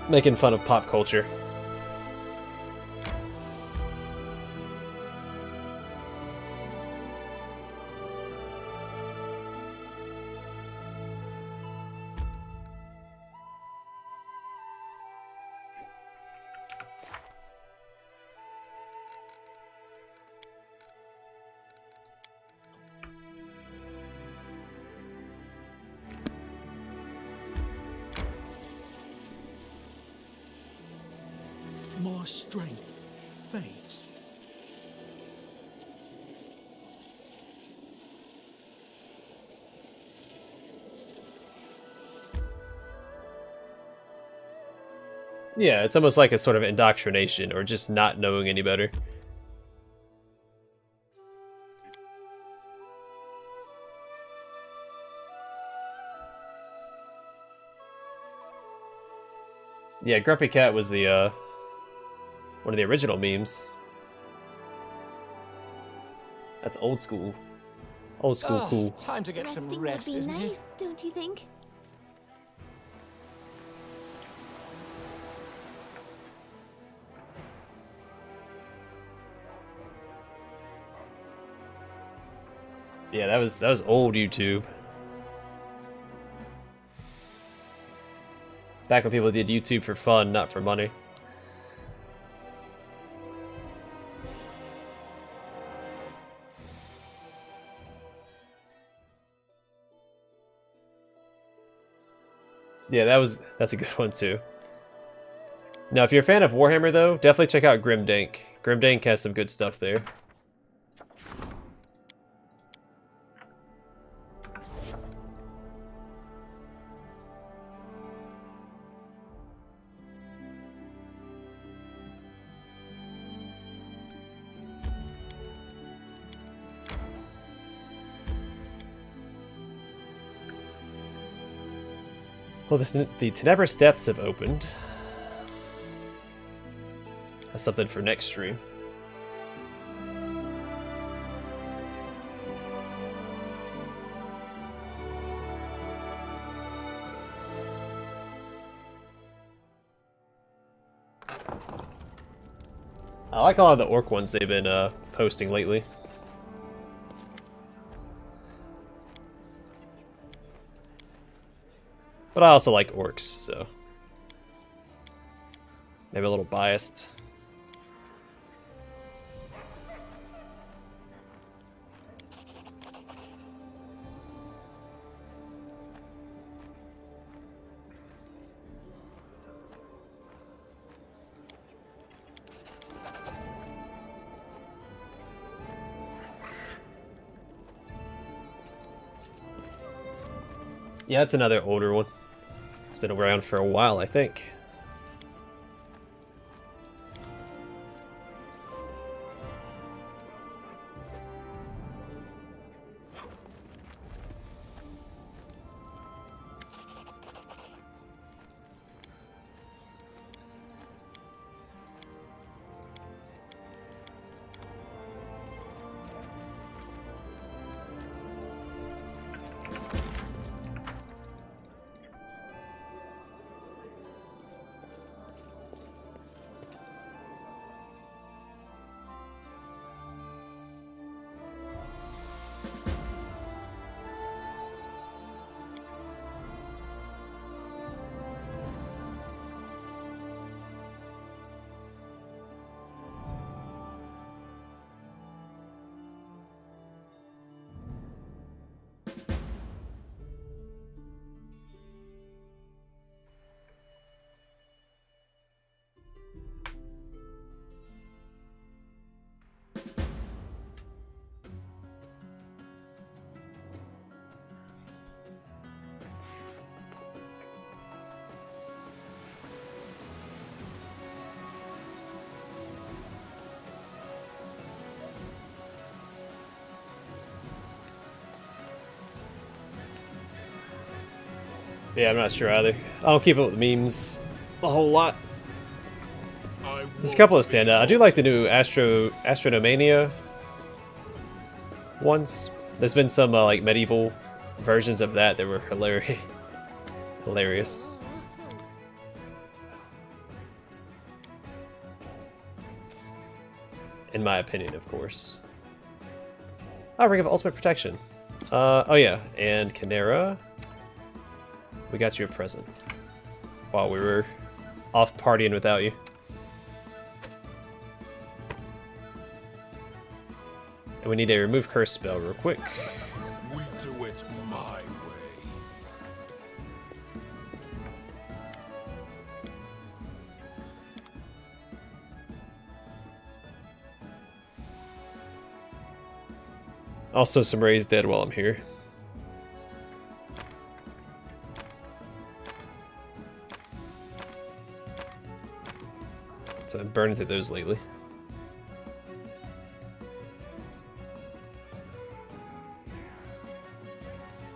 making fun of pop culture. My strength fades. Yeah, it's almost like a sort of indoctrination or just not knowing any better. Yeah, Grumpy Cat was the one of the original memes. That's old school. Old school cool. Time to get some Resting rest, would be isn't nice, it? don't you think? Yeah, that was old YouTube. Back when people did YouTube for fun, not for money. Yeah, that's a good one too. Now, if you're a fan of Warhammer though, definitely check out Grimdank. Grimdank has some good stuff there. Well, the Tenebrous Depths have opened. That's something for next stream. I like a lot of the orc ones they've been posting lately. But I also like orcs, so maybe a little biased. Yeah, that's another older one. It's been around for a while, I think. Yeah, I'm not sure either. I don't keep up with memes a whole lot. There's a couple that stand out. I do like the new Astronomania ones. There's been some like medieval versions of that were hilarious. Hilarious. In my opinion, of course. Oh, Ring of Ultimate Protection. Oh yeah, and Canera. We got you a present while we were off partying without you. And we need a remove curse spell real quick. We do it my way. Also some raised dead while I'm here. So I'm burning through those lately.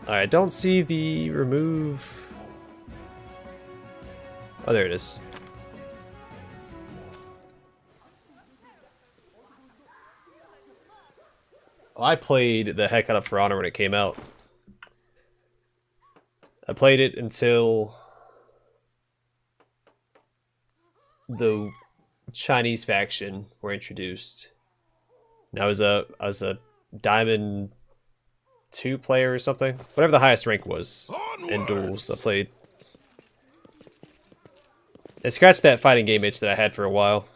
I don't see the remove. Oh, there it is. Well, I played the heck out of For Honor when it came out. I played it until the Chinese faction were introduced. And I was a Diamond 2 player or something, whatever the highest rank was in duels. I played. It scratched that fighting game itch that I had for a while.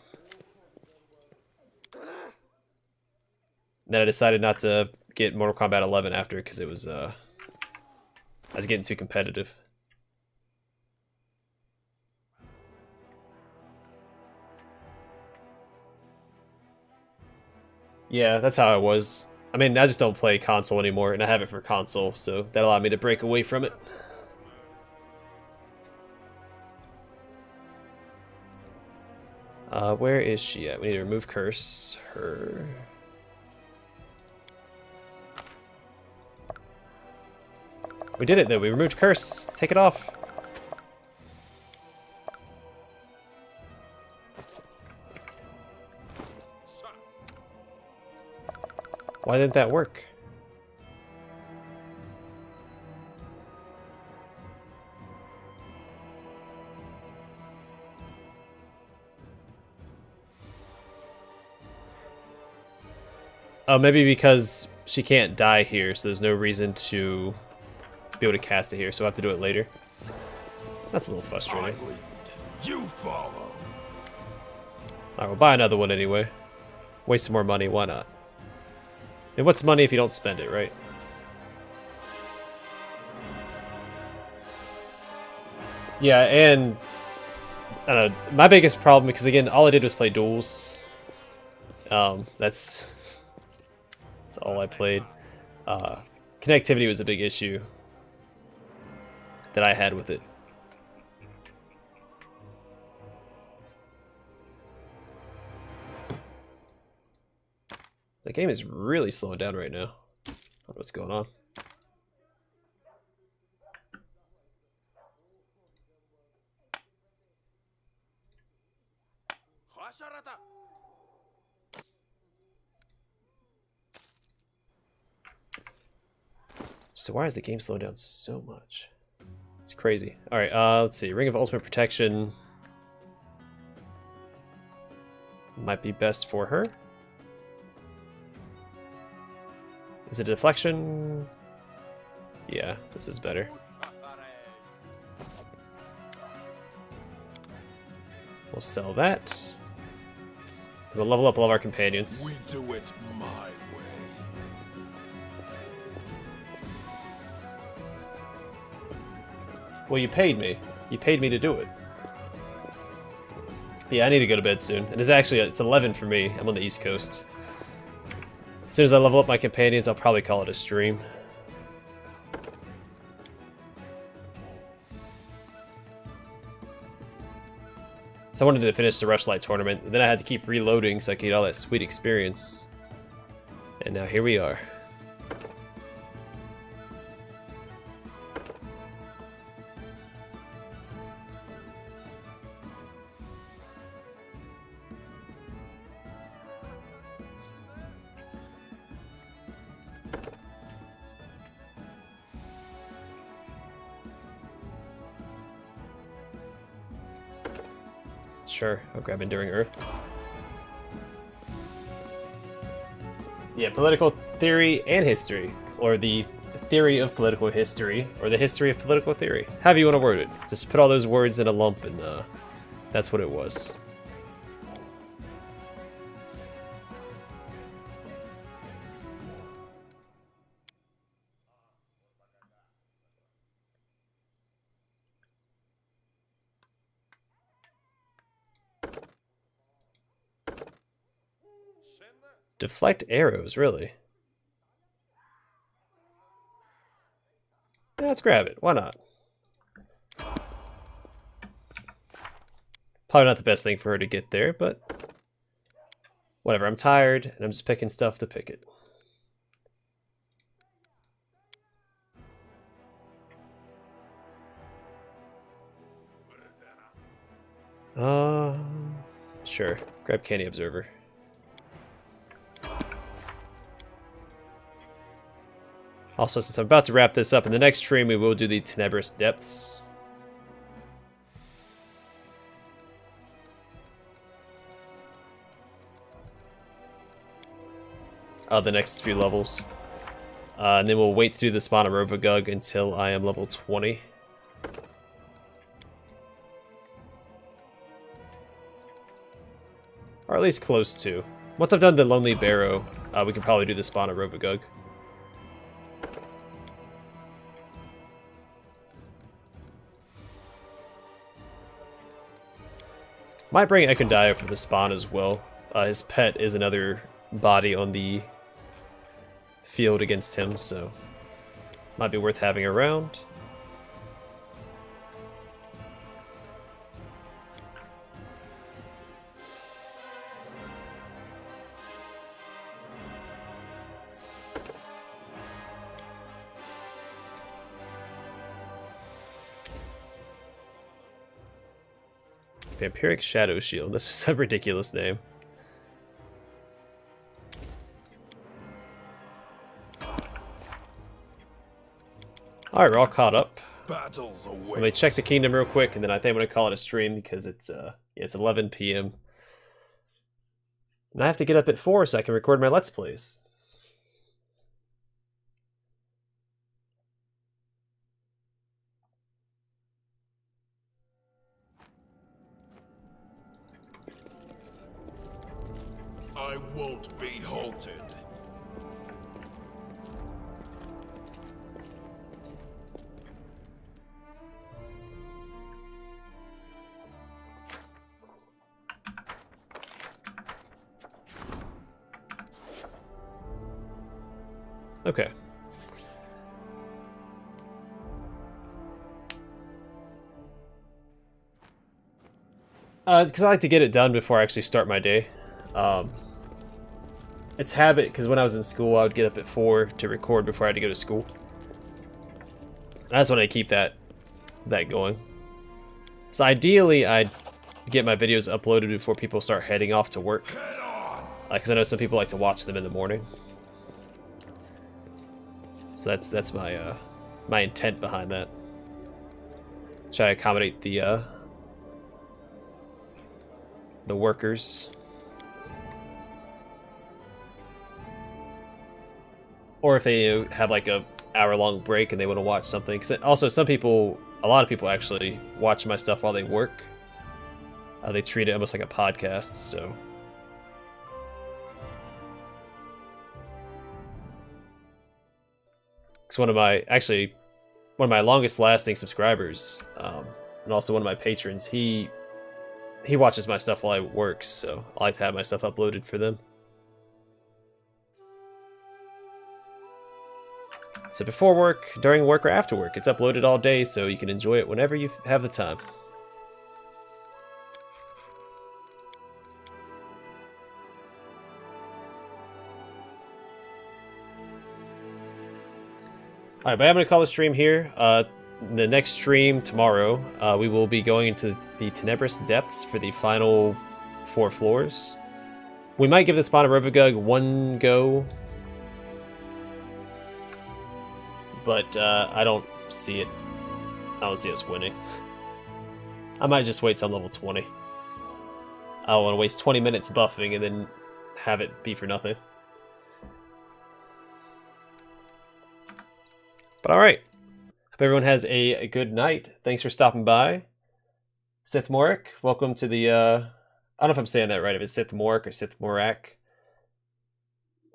Then I decided not to get Mortal Kombat 11 after because it was I was getting too competitive. Yeah, that's how I was. I mean, I just don't play console anymore, and I have it for console, so that allowed me to break away from it. Where is she at? We need to remove curse. Her. We did it, though. We removed curse. Take it off. Why didn't that work? Oh, maybe because she can't die here, so there's no reason to be able to cast it here, so I'll have to do it later. That's a little frustrating. You follow. Alright, we'll buy another one anyway. Waste some more money, why not? And what's money if you don't spend it, right? Yeah, and I don't know, my biggest problem, because again, all I did was play duels. That's all I played. Connectivity was a big issue that I had with it. The game is really slowing down right now. I don't know what's going on. So why is the game slowing down so much? It's crazy. Alright, let's see. Ring of Ultimate Protection might be best for her. Is it a deflection? Yeah, this is better. We'll sell that. We'll level up all of our companions. We do it my way. Well, you paid me. You paid me to do it. Yeah, I need to go to bed soon. And it's 11 for me. I'm on the East Coast. As soon as I level up my companions, I'll probably call it a stream. So I wanted to finish the Rushlight tournament, and then I had to keep reloading so I could get all that sweet experience. And now here we are. Sure, I'll grab Enduring Earth. Yeah, political theory and history, or the theory of political history, or the history of political theory. However you want to word it. Just put all those words in a lump and that's what it was. Deflect arrows, really? Yeah, let's grab it. Why not? Probably not the best thing for her to get there, but whatever. I'm tired, and I'm just picking stuff to pick it. Sure. Grab Candy Observer. Also, since I'm about to wrap this up, in the next stream we will do the Tenebrous Depths. The next few levels. And then we'll wait to do the Spawn of Rovagug until I am level 20. Or at least close to. Once I've done the Lonely Barrow, we can probably do the Spawn of Rovagug. Might bring Ekondio for the spawn as well. His pet is another body on the field against him, so might be worth having around. Vampiric Shadow Shield. This is a ridiculous name. Alright, we're all caught up. Let me check the kingdom real quick, and then I think I'm going to call it a stream because it's 11 p.m. And I have to get up at 4 so I can record my Let's Plays. I won't be halted. Okay. Because I like to get it done before I actually start my day. It's habit, because when I was in school, I would get up at 4 to record before I had to go to school. That's when I keep that going. So ideally, I'd get my videos uploaded before people start heading off to work. Because I know some people like to watch them in the morning. So that's my my intent behind that. Try to accommodate the workers. Or if they have like a hour-long break and they want to watch something. 'Cause also, a lot of people actually watch my stuff while they work. They treat it almost like a podcast, so. It's one of my longest-lasting subscribers, and also one of my patrons. He watches my stuff while I work, so I like to have my stuff uploaded for them. So before work, during work, or after work, it's uploaded all day, so you can enjoy it whenever you have the time. Alright, but I'm going to call the stream here. The next stream tomorrow, we will be going into the Tenebrous Depths for the final 4 floors. We might give the Spawn of Rovagug one go, but I don't see us winning. I might just wait till I'm level 20. I don't want to waste 20 minutes buffing and then have it be for nothing. But alright. Hope everyone has a good night. Thanks for stopping by. Sith Morik, welcome to the, I don't know if I'm saying that right, if it's Sith Morik or Sith Morak.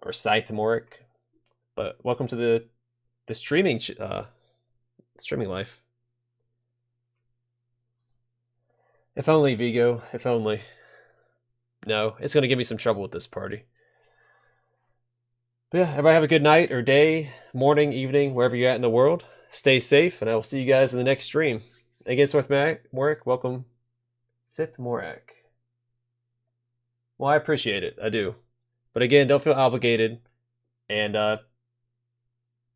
Or Scythe Morik. But welcome to the streaming, streaming life. If only, Vigo, if only. No, it's going to give me some trouble with this party. But yeah, everybody have a good night or day, morning, evening, wherever you're at in the world. Stay safe, and I will see you guys in the next stream. Again, Sith Morik, welcome. Sith Morak. Well, I appreciate it. I do. But again, don't feel obligated. And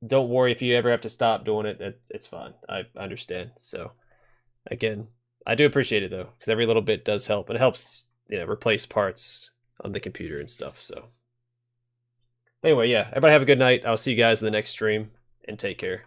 don't worry if you ever have to stop doing it. It's fine. I understand. So, again, I do appreciate it, though. Because every little bit does help. And it helps, you know, replace parts on the computer and stuff. So, anyway, yeah. Everybody have a good night. I'll see you guys in the next stream. And take care.